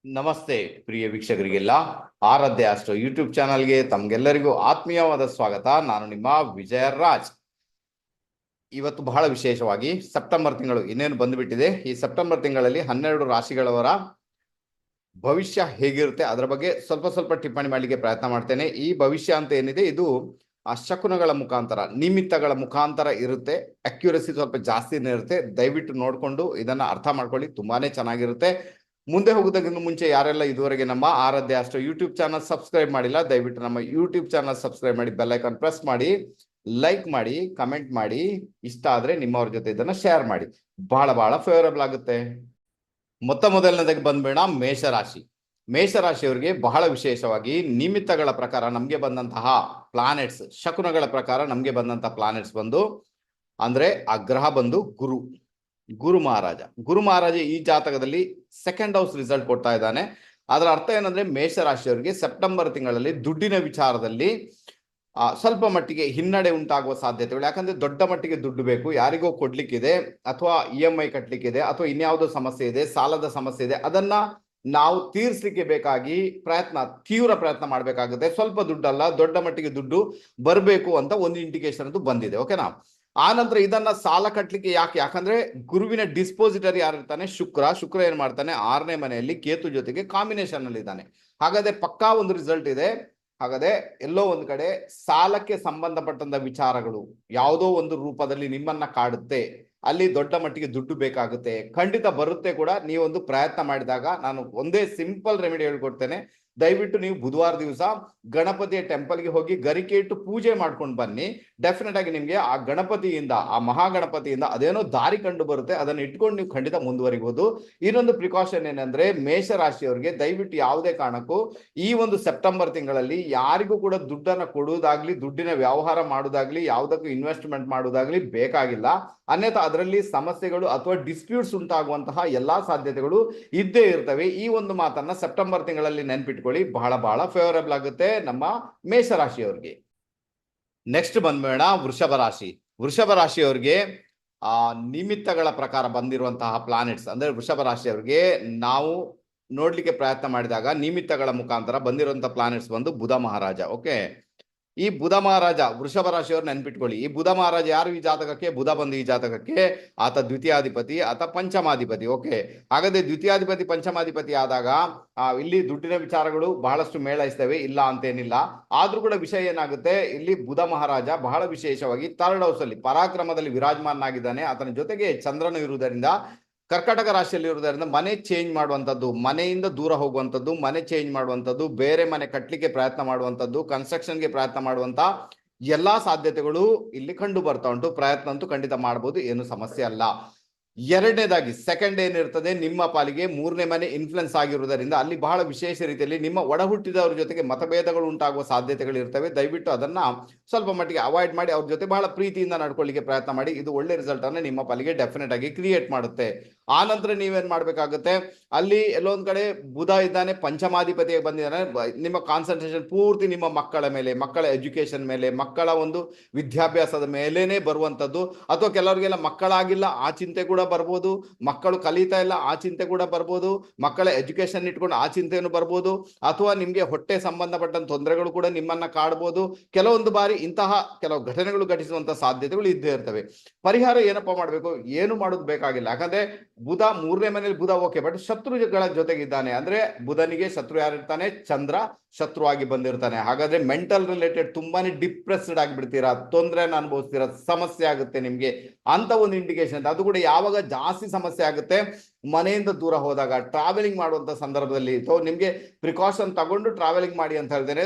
ನಮಸ್ತೆ ಪ್ರಿಯ ವೀಕ್ಷಕರಿಗೆಲ್ಲ ಆರಾಧ್ಯ astro YouTube ಚಾನಲ್ಗೆ ತಮಗೆಲ್ಲರಿಗೂ ಆತ್ಮೀಯವಾದ ಸ್ವಾಗತ. ನಾನು ನಿಮ್ಮ ವಿಜಯ ರಾಜ್. ಇವತ್ತು ಬಹಳ ವಿಶೇಷವಾಗಿ ಸೆಪ್ಟೆಂಬರ್ ತಿಂಗಳು ಇನ್ನೇನು ಬಂದುಬಿಟ್ಟಿದೆ. ಈ ಸೆಪ್ಟೆಂಬರ್ ತಿಂಗಳಲ್ಲಿ 12 ರಾಶಿಗಳವರ ಭವಿಷ್ಯ ಹೇಗಿರುತ್ತೆ ಅದರ ಬಗ್ಗೆ ಸ್ವಲ್ಪ ಟಿಪ್ಪಣಿ ಮಾಡಲಿಕ್ಕೆ ಪ್ರಯತ್ನ ಮಾಡ್ತೇನೆ. ಈ ಭವಿಷ್ಯ ಅಂತ ಏನಿದೆ ಇದು ಆ ಶಕುನಗಳ ಮುಖಾಂತರ, ನಿಮಿತ್ತಗಳ ಮುಖಾಂತರ ಇರುತ್ತೆ. ಅಕ್ಯುರಸಿ ಸ್ವಲ್ಪ ಜಾಸ್ತಿನೇ ಇರುತ್ತೆ. ದಯವಿಟ್ಟು ನೋಡಿಕೊಂಡು ಇದನ್ನ ಅರ್ಥ ಮಾಡ್ಕೊಳ್ಳಿ, ತುಂಬಾನೇ ಚೆನ್ನಾಗಿರುತ್ತೆ. ಮುಂದೆ ಹೋಗೋದಕ್ಕಿಂತ ಮುಂಚೆ ಯಾರೆಲ್ಲ ಇದುವರೆಗೆ ನಮ್ಮ ಆರಾಧ್ಯ ಅಸ್ಟ್ರೋ ಯೂಟ್ಯೂಬ್ ಚಾನಲ್ ಸಬ್ಸ್ಕ್ರೈಬ್ ಮಾಡಿಲ್ಲ, ದಯವಿಟ್ಟು ನಮ್ಮ ಯೂಟ್ಯೂಬ್ ಚಾನಲ್ ಸಬ್ಸ್ಕ್ರೈಬ್ ಮಾಡಿ, ಬೆಲ್ ಐಕಾನ್ ಪ್ರೆಸ್ ಮಾಡಿ, ಲೈಕ್ ಮಾಡಿ, ಕಮೆಂಟ್ ಮಾಡಿ, ಇಷ್ಟ ಆದ್ರೆ ನಿಮ್ಮವ್ರ ಜೊತೆ ಇದನ್ನ ಶೇರ್ ಮಾಡಿ, ಬಹಳ ಫೇವರಬಲ್ ಆಗುತ್ತೆ. ಮೊದಲನೇದಾಗಿ ಬಂದ್ಬೇಡ ಮೇಷರಾಶಿ. ಮೇಷರಾಶಿಯವರಿಗೆ ಬಹಳ ವಿಶೇಷವಾಗಿ ನಿಮಿತ್ತಗಳ ಪ್ರಕಾರ ನಮಗೆ ಬಂದಂತಹ ಪ್ಲಾನೆಟ್ಸ್, ಶಕುನಗಳ ಪ್ರಕಾರ ನಮಗೆ ಬಂದಂತಹ ಪ್ಲಾನೆಟ್ಸ್ ಬಂದು ಅಂದ್ರೆ ಆ ಗ್ರಹ ಬಂದು ಗುರು ಮಹಾರಾಜ ಈ ಜಾತಕದಲ್ಲಿ ಸೆಕೆಂಡ್ ಹೌಸ್ ರಿಸಲ್ಟ್ ಕೊಡ್ತಾ ಇದ್ದಾನೆ. ಅದರ ಅರ್ಥ ಏನಂದ್ರೆ ಮೇಷರಾಶಿಯವರಿಗೆ ಸೆಪ್ಟೆಂಬರ್ ತಿಂಗಳಲ್ಲಿ ದುಡ್ಡಿನ ವಿಚಾರದಲ್ಲಿ ಸ್ವಲ್ಪ ಮಟ್ಟಿಗೆ ಹಿನ್ನಡೆ ಉಂಟಾಗುವ ಸಾಧ್ಯತೆಗಳು. ಯಾಕಂದ್ರೆ ದೊಡ್ಡ ಮಟ್ಟಿಗೆ ದುಡ್ಡು ಬೇಕು, ಯಾರಿಗೋ ಕೊಡ್ಲಿಕ್ಕಿದೆ, ಅಥವಾ EMI ಕಟ್ಲಿಕ್ಕಿದೆ, ಅಥವಾ ಇನ್ಯಾವುದೋ ಸಮಸ್ಯೆ ಇದೆ, ಸಾಲದ ಸಮಸ್ಯೆ ಇದೆ, ಅದನ್ನ ನಾವು ತೀರಿಸಲಿಕ್ಕೆ ಬೇಕಾಗಿ ತೀವ್ರ ಪ್ರಯತ್ನ ಮಾಡಬೇಕಾಗುತ್ತೆ. ಸ್ವಲ್ಪ ದುಡ್ಡಲ್ಲ, ದೊಡ್ಡ ಮಟ್ಟಿಗೆ ದುಡ್ಡು ಬರಬೇಕು ಅಂತ ಒಂದು ಇಂಡಿಕೇಶನ್ ಅದು ಬಂದಿದೆ. ಓಕೆನಾ? ಆ ನಂತರ ಇದನ್ನ ಸಾಲ ಕಟ್ಟಲಿಕ್ಕೆ ಯಾಕಂದ್ರೆ ಗುರುವಿನ ಡಿಸ್ಪೋಸಿಟರಿ ಯಾರಿರ್ತಾನೆ ಶುಕ್ರ ಏನ್ ಮಾಡ್ತಾನೆ, 6ನೇ ಮನೆಯಲ್ಲಿ ಕೇತು ಜೊತೆಗೆ ಕಾಂಬಿನೇಷನ್ ಅಲ್ಲಿ ಇದ್ದಾನೆ. ಹಾಗಾದ್ರೆ ಪಕ್ಕಾ ಒಂದು ರಿಸಲ್ಟ್ ಇದೆ. ಹಾಗಾದ್ರೆ ಎಲ್ಲೋ ಒಂದು ಕಡೆ ಸಾಲಕ್ಕೆ ಸಂಬಂಧಪಟ್ಟಂತ ವಿಚಾರಗಳು ಯಾವುದೋ ಒಂದು ರೂಪದಲ್ಲಿ ನಿಮ್ಮನ್ನ ಕಾಡುತ್ತೆ. ಅಲ್ಲಿ ದೊಡ್ಡ ಮಟ್ಟಿಗೆ ದುಡ್ಡು ಬೇಕಾಗುತ್ತೆ, ಖಂಡಿತ ಬರುತ್ತೆ ಕೂಡ. ನೀವೊಂದು ಪ್ರಯತ್ನ ಮಾಡಿದಾಗ ನಾನು ಒಂದೇ ಸಿಂಪಲ್ ರೆಮಿಡಿ ಹೇಳ್ಕೊಡ್ತೇನೆ. ದಯವಿಟ್ಟು ನೀವು ಬುಧವಾರ ದಿವಸ ಗಣಪತಿಯ ಟೆಂಪಲ್ಗೆ ಹೋಗಿ ಗರಿಕೆ ಇಟ್ಟು ಪೂಜೆ ಮಾಡ್ಕೊಂಡು ಬನ್ನಿ. ಡೆಫಿನೆಟ್ ಆಗಿ ನಿಮ್ಗೆ ಆ ಗಣಪತಿಯಿಂದ, ಆ ಮಹಾಗಣಪತಿಯಿಂದ ಅದೇನೋ ದಾರಿ ಕಂಡು ಬರುತ್ತೆ. ಅದನ್ನು ಇಟ್ಕೊಂಡು ನೀವು ಖಂಡಿತ ಮುಂದುವರಿಬಹುದು. ಇನ್ನೊಂದು ಪ್ರಿಕಾಷನ್ ಏನಂದ್ರೆ ಮೇಷರಾಶಿಯವರಿಗೆ ದಯವಿಟ್ಟು ಯಾವುದೇ ಕಾರಣಕ್ಕೂ ಈ ಒಂದು ಸೆಪ್ಟೆಂಬರ್ ತಿಂಗಳಲ್ಲಿ ಯಾರಿಗೂ ಕೂಡ ದುಡ್ಡನ್ನು ಕೊಡುವುದಾಗ್ಲಿ, ದುಡ್ಡಿನ ವ್ಯವಹಾರ ಮಾಡುವುದಾಗ್ಲಿ, ಯಾವುದಕ್ಕೂ ಇನ್ವೆಸ್ಟ್ಮೆಂಟ್ ಮಾಡುವುದಾಗ್ಲಿ ಬೇಕಾಗಿಲ್ಲ. ಅನ್ಯथा ಅದರಲ್ಲಿ ಸಮಸ್ಯೆಗಳು ಅಥವಾ ಡಿಸ್ಪ್ಯೂಟ್ಸ್ ಉಂಟಾಗುವಂತಹ ಎಲ್ಲಾ ಸಾಧ್ಯತೆಗಳು ಇದ್ದೇ ಇರ್ತವೆ. ಈ ಒಂದು ಮಾತನ್ನ ಸೆಪ್ಟೆಂಬರ್ ತಿಂಗಳಲ್ಲಿ ನೆನ್ಪಿಟ್ಕೊಳ್ಳಿ, ಬಹಳ ಫೇವರಬಲ್ ಆಗುತ್ತೆ ನಮ್ಮ ಮೇಷರಾಶಿಯವರಿಗೆ. ನೆಕ್ಸ್ಟ್ ಬಂದ್ಬೇಡ ವೃಷಭ ರಾಶಿಯವರಿಗೆ ನಿಮಿತ್ತಗಳ ಪ್ರಕಾರ ಬಂದಿರುವಂತಹ ಪ್ಲಾನೆಟ್ಸ್ ಅಂದ್ರೆ ವೃಷಭ ರಾಶಿಯವರಿಗೆ ನಾವು ನೋಡ್ಲಿಕ್ಕೆ ಪ್ರಯತ್ನ ಮಾಡಿದಾಗ ನಿಮಿತ್ತಗಳ ಮುಖಾಂತರ ಬಂದಿರುವಂತಹ ಪ್ಲಾನೆಟ್ಸ್ ಬಂದು ಬುಧ ಮಹಾರಾಜ. ಓಕೆ, ಈ ಬುಧ ಮಹಾರಾಜ ವೃಷಭ ರಾಶಿಯವರು ನೆನ್ಪಿಟ್ಕೊಳ್ಳಿ. ಈ ಬುಧ ಮಹಾರಾಜ ಯಾರು ಈ ಜಾತಕಕ್ಕೆ? ಬುಧ ಬಂದು ಈ ಜಾತಕಕ್ಕೆ ಆತ ದ್ವಿತೀಯಾಧಿಪತಿ, ಆತ ಪಂಚಮಾಧಿಪತಿ. ಓಕೆ, ಹಾಗಾದ್ರೆ ದ್ವಿತೀಯಾಧಿಪತಿ ಪಂಚಮಾಧಿಪತಿ ಆದಾಗ ಇಲ್ಲಿ ದುಡ್ಡಿನ ವಿಚಾರಗಳು ಬಹಳಷ್ಟು ಮೇಳೈಸ್ತವೆ, ಇಲ್ಲ ಅಂತೇನಿಲ್ಲ. ಆದ್ರೂ ಕೂಡ ವಿಷಯ ಏನಾಗುತ್ತೆ, ಇಲ್ಲಿ ಬುಧ ಮಹಾರಾಜ ಬಹಳ ವಿಶೇಷವಾಗಿ 3rd ಹೌಸ್ ಅಲ್ಲಿ ಪರಾಕ್ರಮದಲ್ಲಿ ವಿರಾಜಮಾನಾಗಿದ್ದಾನೆ. ಆತನ ಜೊತೆಗೆ ಚಂದ್ರನು ಇರುವುದರಿಂದ, ಕರ್ಕಾಟಕ ರಾಶಿಯಲ್ಲಿ ಇರುವುದರಿಂದ ಮನೆ ಚೇಂಜ್ ಮಾಡುವಂಥದ್ದು, ಮನೆಯಿಂದ ದೂರ ಹೋಗುವಂಥದ್ದು, ಮನೆ ಚೇಂಜ್ ಮಾಡುವಂಥದ್ದು, ಬೇರೆ ಮನೆ ಕಟ್ಟಲಿಕ್ಕೆ ಪ್ರಯತ್ನ ಮಾಡುವಂಥದ್ದು, ಕನ್ಸ್ಟ್ರಕ್ಷನ್ಗೆ ಪ್ರಯತ್ನ ಮಾಡುವಂತ ಎಲ್ಲಾ ಸಾಧ್ಯತೆಗಳು ಇಲ್ಲಿ ಕಂಡು ಬರ್ತಾ ಉಂಟು. ಪ್ರಯತ್ನ ಅಂತೂ ಖಂಡಿತ ಮಾಡಬಹುದು, ಏನು ಸಮಸ್ಯೆ ಅಲ್ಲ. ಎರಡನೇದಾಗಿ ಸೆಕೆಂಡ್ ಏನಿರ್ತದೆ, ನಿಮ್ಮ ಪಾಲಿಗೆ 3ನೇ ಮನೆ ಇನ್ಫ್ಲುಯೆನ್ಸ್ ಆಗಿರುವುದರಿಂದ ಅಲ್ಲಿ ಬಹಳ ವಿಶೇಷ ರೀತಿಯಲ್ಲಿ ನಿಮ್ಮ ಒಡ ಹುಟ್ಟಿದವ್ರ ಜೊತೆಗೆ ಮತಭೇದಗಳು ಉಂಟಾಗುವ ಸಾಧ್ಯತೆಗಳು ಇರ್ತವೆ. ದಯವಿಟ್ಟು ಅದನ್ನ ಸ್ವಲ್ಪ ಮಟ್ಟಿಗೆ ಅವಾಯ್ಡ್ ಮಾಡಿ, ಅವ್ರ ಜೊತೆ ಬಹಳ ಪ್ರೀತಿಯಿಂದ ನಡ್ಕೊಳ್ಳಿಕ್ಕೆ ಪ್ರಯತ್ನ ಮಾಡಿ. ಇದು ಒಳ್ಳೆ ರಿಸಲ್ಟ್ ಅನ್ನು ನಿಮ್ಮ ಪಾಲಿಗೆ ಡೆಫಿನೆಟ್ ಆಗಿ ಕ್ರಿಯೇಟ್ ಮಾಡುತ್ತೆ. ಆ ನಂತರ ನೀವೇನ್ ಮಾಡ್ಬೇಕಾಗುತ್ತೆ, ಅಲ್ಲಿ ಎಲ್ಲೊಂದ್ ಕಡೆ ಬುಧ ಇದ್ದಾನೆ, ಪಂಚಮಾಧಿಪತಿಯಾಗಿ ಬಂದಿದ್ದಾನೆ. ನಿಮ್ಮ ಕಾನ್ಸಂಟ್ರೇಷನ್ ಪೂರ್ತಿ ನಿಮ್ಮ ಮಕ್ಕಳ ಮೇಲೆ, ಮಕ್ಕಳ ಎಜುಕೇಶನ್ ಮೇಲೆ, ಮಕ್ಕಳ ಒಂದು ವಿದ್ಯಾಭ್ಯಾಸದ ಮೇಲೇನೆ ಬರುವಂತದ್ದು. ಅಥವಾ ಕೆಲವರಿಗೆಲ್ಲ ಮಕ್ಕಳಾಗಿಲ್ಲ, ಆ ಚಿಂತೆ ಕೂಡ ಬರ್ಬೋದು. ಮಕ್ಕಳು ಕಲಿತಾ ಇಲ್ಲ, ಆ ಚಿಂತೆ ಕೂಡ ಬರ್ಬೋದು. ಮಕ್ಕಳ ಎಜುಕೇಶನ್ ಇಟ್ಕೊಂಡು ಆ ಚಿಂತೆಯನ್ನು ಬರ್ಬೋದು. ಅಥವಾ ನಿಮ್ಗೆ ಹೊಟ್ಟೆ ಸಂಬಂಧಪಟ್ಟಂತ ತೊಂದರೆಗಳು ಕೂಡ ನಿಮ್ಮನ್ನ ಕಾಡ್ಬೋದು. ಕೆಲವೊಂದು ಬಾರಿ ಇಂತಹ ಕೆಲವು ಘಟನೆಗಳು ಘಟಿಸುವಂತ ಸಾಧ್ಯತೆಗಳು ಇದ್ದೇ ಇರ್ತವೆ. ಪರಿಹಾರ ಏನಪ್ಪಾ ಮಾಡ್ಬೇಕು? ಏನು ಮಾಡೋದು ಬೇಕಾಗಿಲ್ಲ. ಯಾಕಂದ್ರೆ ಬುಧ 3ನೇ ಮನೆಯಲ್ಲಿ ಬುಧ ಓಕೆ, ಬಟ್ ಶತ್ರುಗಳ ಜೊತೆಗಿದ್ದಾನೆ. ಅಂದ್ರೆ ಬುಧನಿಗೆ ಶತ್ರು ಯಾರಿರ್ತಾನೆ? ಚಂದ್ರ ಶತ್ರುವಾಗಿ ಬಂದಿರ್ತಾನೆ. ಹಾಗಾದ್ರೆ ಮೆಂಟಲ್ ರಿಲೇಟೆಡ್ ತುಂಬಾನೇ ಡಿಪ್ರೆಸ್ಡ್ ಆಗಿಬಿಡ್ತೀರಾ, ತೊಂದರೆಯನ್ನು ಅನುಭವಿಸ್ತೀರಾ, ಸಮಸ್ಯೆ ಆಗುತ್ತೆ ನಿಮ್ಗೆ ಅಂತ ಒಂದು ಇಂಡಿಕೇಶನ್. ಅದು ಕೂಡ ಯಾವಾಗ ಜಾಸ್ತಿ ಸಮಸ್ಯೆ ಆಗುತ್ತೆ, ಮನೆಯಿಂದ ದೂರ ಹೋದಾಗ, ಟ್ರಾವೆಲಿಂಗ್ ಮಾಡುವಂತ ಸಂದರ್ಭದಲ್ಲಿ ನಿಮ್ಗೆ ಪ್ರಿಕಾಷನ್ ತಗೊಂಡು ಟ್ರಾವೆಲಿಂಗ್ ಮಾಡಿ ಅಂತ ಹೇಳ್ತೇನೆ.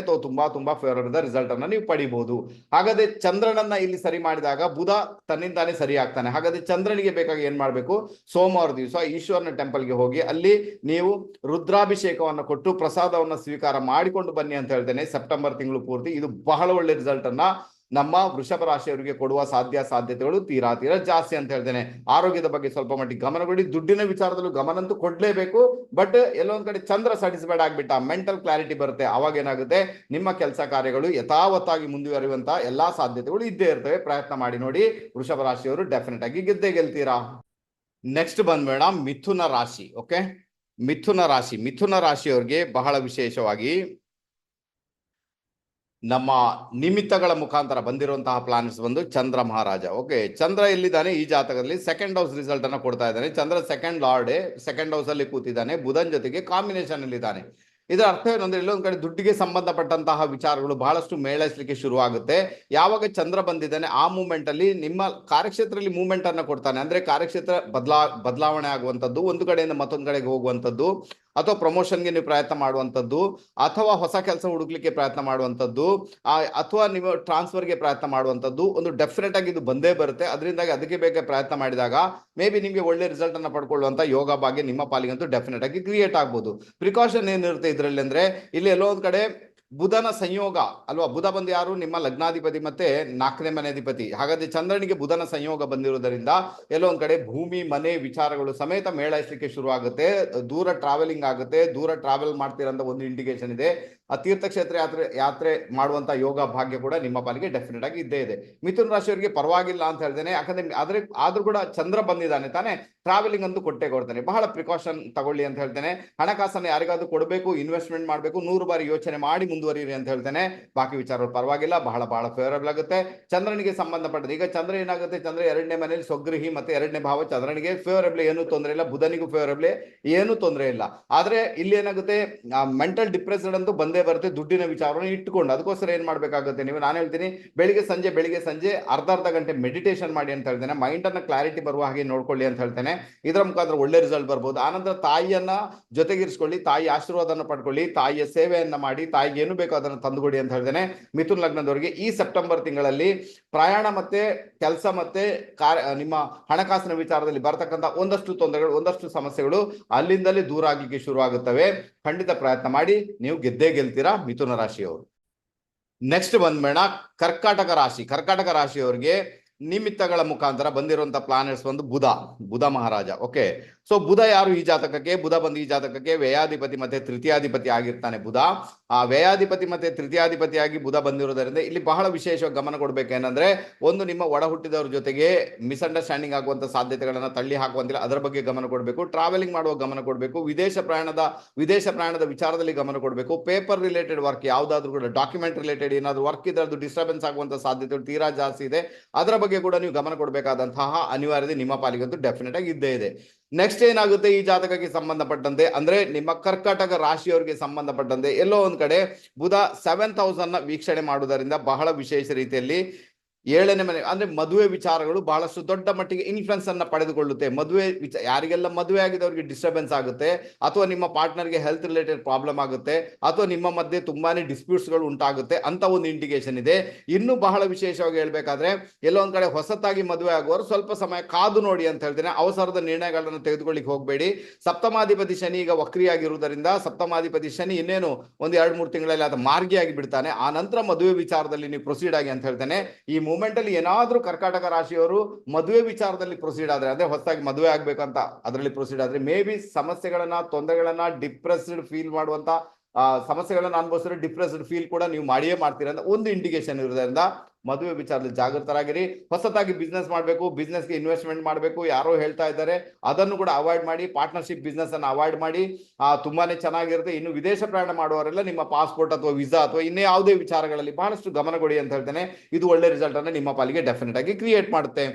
ತುಂಬಾ ಫೇವರಬಲ್ ರಿಸಲ್ಟ್ ಅನ್ನ ನೀವು ಪಡಿಬಹುದು. ಹಾಗಾದ್ರೆ ಚಂದ್ರನನ್ನ ಇಲ್ಲಿ ಸರಿ ಮಾಡಿದಾಗ ಬುಧ ತನ್ನಿಂದಾನೇ ಸರಿ ಆಗ್ತಾನೆ. ಹಾಗಾದ್ರೆ ಚಂದ್ರನಿಗೆ ಬೇಕಾಗಿ ಏನ್ ಮಾಡ್ಬೇಕು? ಸೋಮವಾರ ದಿವಸ ಈಶ್ವರನ ಟೆಂಪಲ್ಗೆ ಹೋಗಿ ಅಲ್ಲಿ ನೀವು ರುದ್ರಾಭಿಷೇಕವನ್ನು ಕೊಟ್ಟು ಪ್ರಸಾದವನ್ನು ಸ್ವೀಕಾರ ಮಾಡಿಕೊಂಡು ಬನ್ನಿ ಅಂತ ಹೇಳ್ತೇನೆ. ಸೆಪ್ಟೆಂಬರ್ ತಿಂಗಳು ಪೂರ್ತಿ ಇದು ಬಹಳ ಒಳ್ಳೆ ರಿಸಲ್ಟ್ ಅನ್ನ ನಮ್ಮ ವೃಷಭ ರಾಶಿಯವರಿಗೆ ಕೊಡುವ ಸಾಧ್ಯತೆಗಳು ತೀರಾ ಜಾಸ್ತಿ ಅಂತ ಹೇಳ್ತೇನೆ. ಆರೋಗ್ಯದ ಬಗ್ಗೆ ಸ್ವಲ್ಪ ಮಟ್ಟಿಗೆ ಗಮನ ಕೊಡಿ. ದುಡ್ಡಿನ ವಿಚಾರದಲ್ಲೂ ಗಮನ ಅಂತೂ ಕೊಡ್ಲೇಬೇಕು. ಬಟ್ ಎಲ್ಲೊಂದ್ ಕಡೆ ಚಂದ್ರ ಸ್ಯಾಟಿಸ್ಫೈಡ್ ಆಗ್ಬಿಟ್ಟ, ಮೆಂಟಲ್ ಕ್ಲಾರಿಟಿ ಬರುತ್ತೆ. ಅವಾಗ ಏನಾಗುತ್ತೆ, ನಿಮ್ಮ ಕೆಲಸ ಕಾರ್ಯಗಳು ಯಥಾವತ್ತಾಗಿ ಮುಂದುವರಿಯುವಂತ ಎಲ್ಲಾ ಸಾಧ್ಯತೆಗಳು ಇದ್ದೇ ಇರ್ತವೆ. ಪ್ರಯತ್ನ ಮಾಡಿ ನೋಡಿ, ವೃಷಭ ರಾಶಿಯವರು ಡೆಫಿನೆಟ್ ಆಗಿ ಗೆದ್ದೇ ಗೆಲ್ತೀರಾ. ನೆಕ್ಸ್ಟ್ ಬಂದ್ಬೇಡ ಮಿಥುನ ರಾಶಿ. ಓಕೆ, ಮಿಥುನ ರಾಶಿಯವರಿಗೆ ಬಹಳ ವಿಶೇಷವಾಗಿ ನಮ್ಮ ನಿಮಿತ್ತಗಳ ಮುಖಾಂತರ ಬಂದಿರುವಂತಹ ಪ್ಲಾನೆಟ್ಸ್ ಬಂದು ಚಂದ್ರ ಮಹಾರಾಜ. ಓಕೆ, ಚಂದ್ರ ಎಲ್ಲಿದ್ದಾನೆ ಈ ಜಾತಕದಲ್ಲಿ ಸೆಕೆಂಡ್ ಹೌಸ್ ರಿಸಲ್ಟ್ ಅನ್ನ ಕೊಡ್ತಾ ಇದ್ದಾನೆ. ಚಂದ್ರ ಸೆಕೆಂಡ್ ಲಾರ್ಡ್ ಸೆಕೆಂಡ್ ಹೌಸ್ ಅಲ್ಲಿ ಕೂತಿದ್ದಾನೆ, ಬುಧನ್ ಜೊತೆಗೆ ಕಾಂಬಿನೇಷನ್ ಅಲ್ಲಿ ಇದ್ದಾನೆ. ಇದರ ಅರ್ಥ ಏನಂದ್ರೆ ಇಲ್ಲೊಂದ್ ಕಡೆ ದುಡ್ಡಿಗೆ ಸಂಬಂಧಪಟ್ಟಂತಹ ವಿಚಾರಗಳು ಬಹಳಷ್ಟು ಮೇಳೈಸಲಿಕ್ಕೆ ಶುರುವಾಗುತ್ತೆ. ಯಾವಾಗ ಚಂದ್ರ ಬಂದಿದ್ದಾನೆ ಆ ಮೂಮೆಂಟ್ ಅಲ್ಲಿ ನಿಮ್ಮ ಕಾರ್ಯಕ್ಷೇತ್ರದಲ್ಲಿ ಮೂವ್ಮೆಂಟ್ ಅನ್ನ ಕೊಡ್ತಾನೆ. ಅಂದ್ರೆ ಕಾರ್ಯಕ್ಷೇತ್ರ ಬದಲಾವಣೆ ಆಗುವಂತದ್ದು, ಒಂದು ಕಡೆಯಿಂದ ಮತ್ತೊಂದು ಕಡೆಗೆ ಹೋಗುವಂತದ್ದು, ಅಥವಾ ಪ್ರಮೋಷನ್ಗೆ ನೀವು ಪ್ರಯತ್ನ ಮಾಡುವಂಥದ್ದು, ಅಥವಾ ಹೊಸ ಕೆಲಸ ಹುಡುಕ್ಲಿಕ್ಕೆ ಪ್ರಯತ್ನ ಮಾಡುವಂಥದ್ದು, ಅಥವಾ ನೀವು ಟ್ರಾನ್ಸ್ಫರ್ಗೆ ಪ್ರಯತ್ನ ಮಾಡುವಂಥದ್ದು ಒಂದು ಡೆಫಿನೆಟ್ ಆಗಿ ಇದು ಬಂದೇ ಬರುತ್ತೆ. ಅದರಿಂದಾಗಿ ಅದಕ್ಕೆ ಬೇಕಾಗಿ ಪ್ರಯತ್ನ ಮಾಡಿದಾಗ ಮೇ ಬಿ ನಿಮಗೆ ಒಳ್ಳೆ ರಿಸಲ್ಟ್ ಅನ್ನ ಪಡ್ಕೊಳ್ಳುವಂತ ಯೋಗ ಭಾಗ್ಯ ನಿಮ್ಮ ಪಾಲಿಗಂತೂ ಡೆಫಿನೆಟ್ ಆಗಿ ಕ್ರಿಯೇಟ್ ಆಗ್ಬೋದು. ಪ್ರಿಕಾಷನ್ ಏನಿರುತ್ತೆ ಇದರಲ್ಲಿ ಅಂದ್ರೆ ಇಲ್ಲಿ ಎಲ್ಲೋ ಒಂದ್ ಕಡೆ ಬುಧನ ಸಂಯೋಗ ಅಲ್ವಾ. ಬುಧ ಬಂದು ಯಾರು? ನಿಮ್ಮ ಲಗ್ನಾಧಿಪತಿ ಮತ್ತೆ 4ನೇ ಮನೆ ಅಧಿಪತಿ. ಹಾಗಾದ್ರೆ ಚಂದ್ರನಿಗೆ ಬುಧನ ಸಂಯೋಗ ಬಂದಿರುವುದರಿಂದ ಎಲ್ಲೋ ಒಂದ್ ಕಡೆ ಭೂಮಿ ಮನೆ ವಿಚಾರಗಳು ಸಮೇತ ಮೇಳೈಸಲಿಕ್ಕೆ ಶುರು ಆಗುತ್ತೆ. ದೂರ ಟ್ರಾವೆಲಿಂಗ್ ಆಗುತ್ತೆ, ದೂರ ಟ್ರಾವೆಲ್ ಮಾಡ್ತೀರಂತ ಒಂದು ಇಂಡಿಕೇಶನ್ ಇದೆ. ಆ ತೀರ್ಥಕ್ಷೇತ್ರ ಯಾತ್ರೆ ಮಾಡುವಂತ ಯೋಗ ಭಾಗ್ಯ ಕೂಡ ನಿಮ್ಮ ಪಾಲಿಗೆ ಡೆಫಿನೆಟ್ ಆಗಿ ಇದ್ದೇ ಇದೆ. ಮಿಥುನ ರಾಶಿಯವರಿಗೆ ಪರವಾಗಿಲ್ಲ ಅಂತ ಹೇಳ್ತೇನೆ. ಯಾಕಂದ್ರೆ ಆದ್ರೂ ಕೂಡ ಚಂದ್ರ ಬಂದಿದ್ದಾನೆ ತಾನೆ, ಟ್ರಾವೆಲಿಂಗ್ ಅಂತೂ ಕೊಟ್ಟೆ ಕೊಡ್ತಾನೆ. ಬಹಳ ಪ್ರಿಕಾಷನ್ ತಗೊಳ್ಳಿ ಅಂತ ಹೇಳ್ತೇನೆ. ಹಣಕಾಸನ್ನು ಯಾರಿಗಾದ್ರೂ ಕೊಡಬೇಕು, ಇನ್ವೆಸ್ಟ್ಮೆಂಟ್ ಮಾಡಬೇಕು, 100 ಬಾರಿ ಯೋಚನೆ ಮಾಡಿ ಮುಂದುವರಿರಿ ಅಂತ ಹೇಳ್ತೇನೆ. ಬಾಕಿ ವಿಚಾರಗಳು ಪರವಾಗಿಲ್ಲ, ಬಹಳ ಬಹಳ ಫೇವರಬಲ್ ಆಗುತ್ತೆ. ಚಂದ್ರನಿಗೆ ಸಂಬಂಧಪಟ್ಟದ್ದು ಈಗ ಚಂದ್ರ ಏನಾಗುತ್ತೆ, ಚಂದ್ರ 2ನೇ ಮನೆಯಲ್ಲಿ ಸ್ವಗೃಹಿ ಮತ್ತೆ 2ನೇ ಭಾವ. ಚಂದ್ರನಿಗೆ ಫೇವರಬಲ್ ಏನೂ ತೊಂದರೆ ಇಲ್ಲ, ಬುಧನಿಗೂ ಫೇವರಬಲ್ ಏನೂ ತೊಂದರೆ ಇಲ್ಲ. ಆದ್ರೆ ಇಲ್ಲಿ ಏನಾಗುತ್ತೆ, ಮೆಂಟಲ್ ಡಿಪ್ರೆಸ್ಡ್ ಅಂತೂ ಬಂದೇ ಬರುತ್ತೆ ದುಡ್ಡಿನ ವಿಚಾರವನ್ನು ಇಟ್ಟುಕೊಂಡು. ಅದಕ್ಕೋಸ್ಕರ ಏನ್ ಮಾಡ್ಬೇಕಾಗುತ್ತೆ ನೀವು, ನಾನು ಹೇಳ್ತೀನಿ ಬೆಳಿಗ್ಗೆ ಸಂಜೆ ಅರ್ಧ ಗಂಟೆ ಮೆಡಿಟೇಷನ್ ಮಾಡಿ ಅಂತ ಹೇಳ್ತೇನೆ. ಮೈಂಡ್ ಅನ್ನ ಕ್ಲಾರಿಟಿ ಬರುವ ಹಾಗೆ ನೋಡ್ಕೊಳ್ಳಿ ಅಂತ ಹೇಳ್ತೇನೆ. ಇದರ ಮುಖಾಂತರ ಒಳ್ಳೆ ರಿಸಲ್ಟ್ ಬರ್ಬೋದು. ಆನಂತರ ತಾಯಿಯನ್ನ ಜೊತೆಗಿರಿಸ್ಕೊಳ್ಳಿ, ತಾಯಿ ಆಶೀರ್ವಾದನ ಪಡ್ಕೊಳ್ಳಿ, ತಾಯಿಯ ಸೇವೆಯನ್ನ ಮಾಡಿ, ತಾಯಿಗೆ ಏನು ಬೇಕೋ ಅದನ್ನು ತಂದುಕೊಡಿ ಅಂತ ಹೇಳ್ತೇನೆ. ಮಿಥುನ್ ಲಗ್ನದವರಿಗೆ ಈ ಸೆಪ್ಟೆಂಬರ್ ತಿಂಗಳಲ್ಲಿ ಪ್ರಯಾಣ ಮತ್ತೆ ಕೆಲಸ ಮತ್ತೆ ನಿಮ್ಮ ಹಣಕಾಸಿನ ವಿಚಾರದಲ್ಲಿ ಬರ್ತಕ್ಕಂಥ ಒಂದಷ್ಟು ತೊಂದರೆಗಳು, ಒಂದಷ್ಟು ಸಮಸ್ಯೆಗಳು ಅಲ್ಲಿಂದಲೇ ದೂರ ಆಗಲಿಕ್ಕೆ ಶುರು ಆಗುತ್ತವೆ. ಖಂಡಿತ ಪ್ರಯತ್ನ ಮಾಡಿ, ನೀವು ಗೆದ್ದೇ ಗೆಲ್ತೀರಾ ಮಿಥುನ ರಾಶಿಯವರು. ನೆಕ್ಸ್ಟ್ ಬಂದ್ಬೇಡ ಕರ್ಕಾಟಕ ರಾಶಿಯವರಿಗೆ ನಿಮಿತ್ತಗಳ ಮುಖಾಂತರ ಬಂದಿರುವಂತಹ ಪ್ಲಾನೆಟ್ಸ್ ಒಂದು ಬುಧ ಮಹಾರಾಜ. ಓಕೆ, ಸೊ ಬುಧ ಯಾರು ಈ ಜಾತಕಕ್ಕೆ? ಬುಧ ಬಂದು ಈ ಜಾತಕಕ್ಕೆ ವ್ಯಯಾಧಿಪತಿ ಮತ್ತೆ ತೃತೀಯಾಧಿಪತಿ ಆಗಿರ್ತಾನೆ ಬುಧ. ಆ ವ್ಯಯಾಧಿಪತಿ ಮತ್ತೆ ತೃತೀಯಾಧಿಪತಿಯಾಗಿ ಬುಧ ಬಂದಿರೋದರಿಂದ ಇಲ್ಲಿ ಬಹಳ ವಿಶೇಷವಾಗಿ ಗಮನ ಕೊಡ್ಬೇಕೇನಂದ್ರೆ, ಒಂದು ನಿಮ್ಮ ಒಡ ಹುಟ್ಟಿದವ್ರ ಜೊತೆಗೆ ಮಿಸ್ಅಂಡರ್ಸ್ಟ್ಯಾಂಡಿಂಗ್ ಆಗುವಂತ ಸಾಧ್ಯತೆಗಳನ್ನ ತಳ್ಳಿ ಹಾಕುವಂತಿಲ್ಲ, ಅದರ ಬಗ್ಗೆ ಗಮನ ಕೊಡಬೇಕು. ಟ್ರಾವೆಲಿಂಗ್ ಮಾಡುವ ಗಮನ ಕೊಡಬೇಕು. ವಿದೇಶ ಪ್ರಯಾಣದ ವಿಚಾರದಲ್ಲಿ ಗಮನ ಕೊಡಬೇಕು. ಪೇಪರ್ ರಿಲೇಟೆಡ್ ವರ್ಕ್ ಯಾವ್ದಾದ್ರು ಕೂಡ, ಡಾಕ್ಯುಮೆಂಟ್ ರಿಲೇಟೆಡ್ ಏನಾದ್ರು ವರ್ಕ್ ಇದ್ರೆ ಅದು ಡಿಸ್ಟರ್ಬೆನ್ಸ್ ಆಗುವಂತ ಸಾಧ್ಯತೆಗಳು ತೀರಾ ಜಾಸ್ತಿ ಇದೆ. ಅದರ ಬಗ್ಗೆ ಕೂಡ ನೀವು ಗಮನ ಕೊಡಬೇಕಾದಂತಹ ಅನಿವಾರ್ಯತೆ ನಿಮ್ಮ ಪಾಲಿಗಂತೂ ಡೆಫಿನೆಟ್ ಆಗಿ ಇದ್ದೇ ಇದೆ. ನೆಕ್ಸ್ಟ್ ಏನಾಗುತ್ತೆ ಈ ಜಾತಕಕ್ಕೆ ಸಂಬಂಧಪಟ್ಟಂತೆ ಅಂದ್ರೆ, ನಿಮ್ಮ ಕರ್ಕಾಟಕ ರಾಶಿಯವರಿಗೆ ಸಂಬಂಧಪಟ್ಟಂತೆ ಎಲ್ಲೋ ಒಂದ್ ಕಡೆ ಬುಧ 7th ಹೌಸ್ ಅನ್ನ ವೀಕ್ಷಣೆ ಮಾಡುವುದರಿಂದ ಬಹಳ ವಿಶೇಷ ರೀತಿಯಲ್ಲಿ 7ನೇ ಮನೆ ಅಂದ್ರೆ ಮದುವೆ ವಿಚಾರಗಳು ಬಹಳಷ್ಟು ದೊಡ್ಡ ಮಟ್ಟಿಗೆ ಇನ್ಫ್ಲುಯೆನ್ಸ್ ಅನ್ನ ಪಡೆದುಕೊಳ್ಳುತ್ತೆ. ಯಾರಿಗೆಲ್ಲ ಮದುವೆ ಆಗಿದೆ ಅವರಿಗೆ ಡಿಸ್ಟರ್ಬೆನ್ಸ್ ಆಗುತ್ತೆ, ಅಥವಾ ನಿಮ್ಮ ಪಾರ್ಟ್ನರ್ಗೆ ಹೆಲ್ತ್ ರಿಲೇಟೆಡ್ ಪ್ರಾಬ್ಲಮ್ ಆಗುತ್ತೆ, ಅಥವಾ ನಿಮ್ಮ ಮಧ್ಯೆ ತುಂಬಾನೇ ಡಿಸ್ಪ್ಯೂಟ್ಸ್ಗಳು ಉಂಟಾಗುತ್ತೆ ಅಂತ ಒಂದು ಇಂಡಿಕೇಶನ್ ಇದೆ. ಇನ್ನು ಬಹಳ ವಿಶೇಷವಾಗಿ ಹೇಳ್ಬೇಕಾದ್ರೆ, ಎಲ್ಲೋ ಒಂದ್ ಕಡೆ ಹೊಸತಾಗಿ ಮದುವೆ ಆಗುವವರು ಸ್ವಲ್ಪ ಸಮಯ ಕಾದು ನೋಡಿ ಅಂತ ಹೇಳ್ತೇನೆ. ಅವಸರದ ನಿರ್ಣಯಗಳನ್ನು ತೆಗೆದುಕೊಳ್ಳಿಕ್ಕೆ ಹೋಗಬೇಡಿ. ಸಪ್ತಮಾಧಿಪತಿ ಶನಿ ಈಗ ವಕ್ರಿಯಾಗಿರುವುದರಿಂದ, ಸಪ್ತಮಾಧಿಪತಿ ಶನಿ ಇನ್ನೇನು ಒಂದು 2-3 ತಿಂಗಳಲ್ಲಿ ಅದು ಮಾರ್ಗಿಯಾಗಿ ಬಿಡ್ತಾನೆ. ಆ ನಂತರ ಮದುವೆ ವಿಚಾರದಲ್ಲಿ ನೀವು ಪ್ರೊಸೀಡ್ ಆಗಿ ಅಂತ ಹೇಳ್ತೇನೆ. ಈ ಮೂಮೆಂಟ್ ಅಲ್ಲಿ ಏನಾದ್ರೂ ಕರ್ಕಾಟಕ ರಾಶಿಯವರು ಮದುವೆ ವಿಚಾರದಲ್ಲಿ ಪ್ರೊಸೀಡ್ ಆದ್ರೆ, ಅಂದ್ರೆ ಹೊಸದಾಗಿ ಮದುವೆ ಆಗ್ಬೇಕಂತ ಅದರಲ್ಲಿ ಪ್ರೊಸೀಡ್ ಆದ್ರೆ, ಮೇ ಬಿ ಸಮಸ್ಯೆಗಳನ್ನ, ತೊಂದರೆಗಳನ್ನ, ಡಿಪ್ರೆಸ್ಡ್ ಫೀಲ್ ಮಾಡುವಂತ ಸಮಸ್ಯೆಗಳನ್ನ ಅನುಭವಿಸಿದ್ರೆ ಡಿಪ್ರೆಸ್ಡ್ ಫೀಲ್ ಕೂಡ ನೀವು ಮಾಡಿಯೇ ಮಾಡ್ತೀರಾ ಅಂತ ಒಂದು ಇಂಡಿಕೇಶನ್ ಇರೋದ್ರಿಂದ ಮದುವೆ ವಿಚಾರದಲ್ಲಿ ಜಾಗೃತರಾಗಿರಿ. ಹೊಸತಾಗಿ ಬಿಸ್ನೆಸ್ ಮಾಡಬೇಕು, ಬಿಸ್ನೆಸ್ಗೆ ಇನ್ವೆಸ್ಟ್ಮೆಂಟ್ ಮಾಡಬೇಕು, ಯಾರೋ ಹೇಳ್ತಾ ಇದ್ದಾರೆ ಅದನ್ನು ಕೂಡ ಅವಾಯ್ಡ್ ಮಾಡಿ. ಪಾರ್ಟ್ನರ್ಶಿಪ್ ಬಿಸ್ನೆಸ್ ಅನ್ನು ಅವಾಯ್ಡ್ ಮಾಡಿ. ತುಂಬಾನೇ ಚೆನ್ನಾಗಿರುತ್ತೆ. ಇನ್ನು ವಿದೇಶ ಪ್ರಯಾಣ ಮಾಡುವವರೆಲ್ಲ ನಿಮ್ಮ ಪಾಸ್ಪೋರ್ಟ್ ಅಥವಾ ವೀಸಾ ಅಥವಾ ಇನ್ನೇ ಯಾವುದೇ ವಿಚಾರಗಳಲ್ಲಿ ಬಹಳಷ್ಟು ಗಮನ ಕೊಡಿ ಅಂತ ಹೇಳ್ತೇನೆ. ಇದು ಒಳ್ಳೆ ರಿಸಲ್ಟ್ ಅನ್ನು ನಿಮ್ಮ ಪಾಲಿಗೆ ಡೆಫಿನೆಟ್ ಆಗಿ ಕ್ರಿಯೇಟ್ ಮಾಡುತ್ತೆ.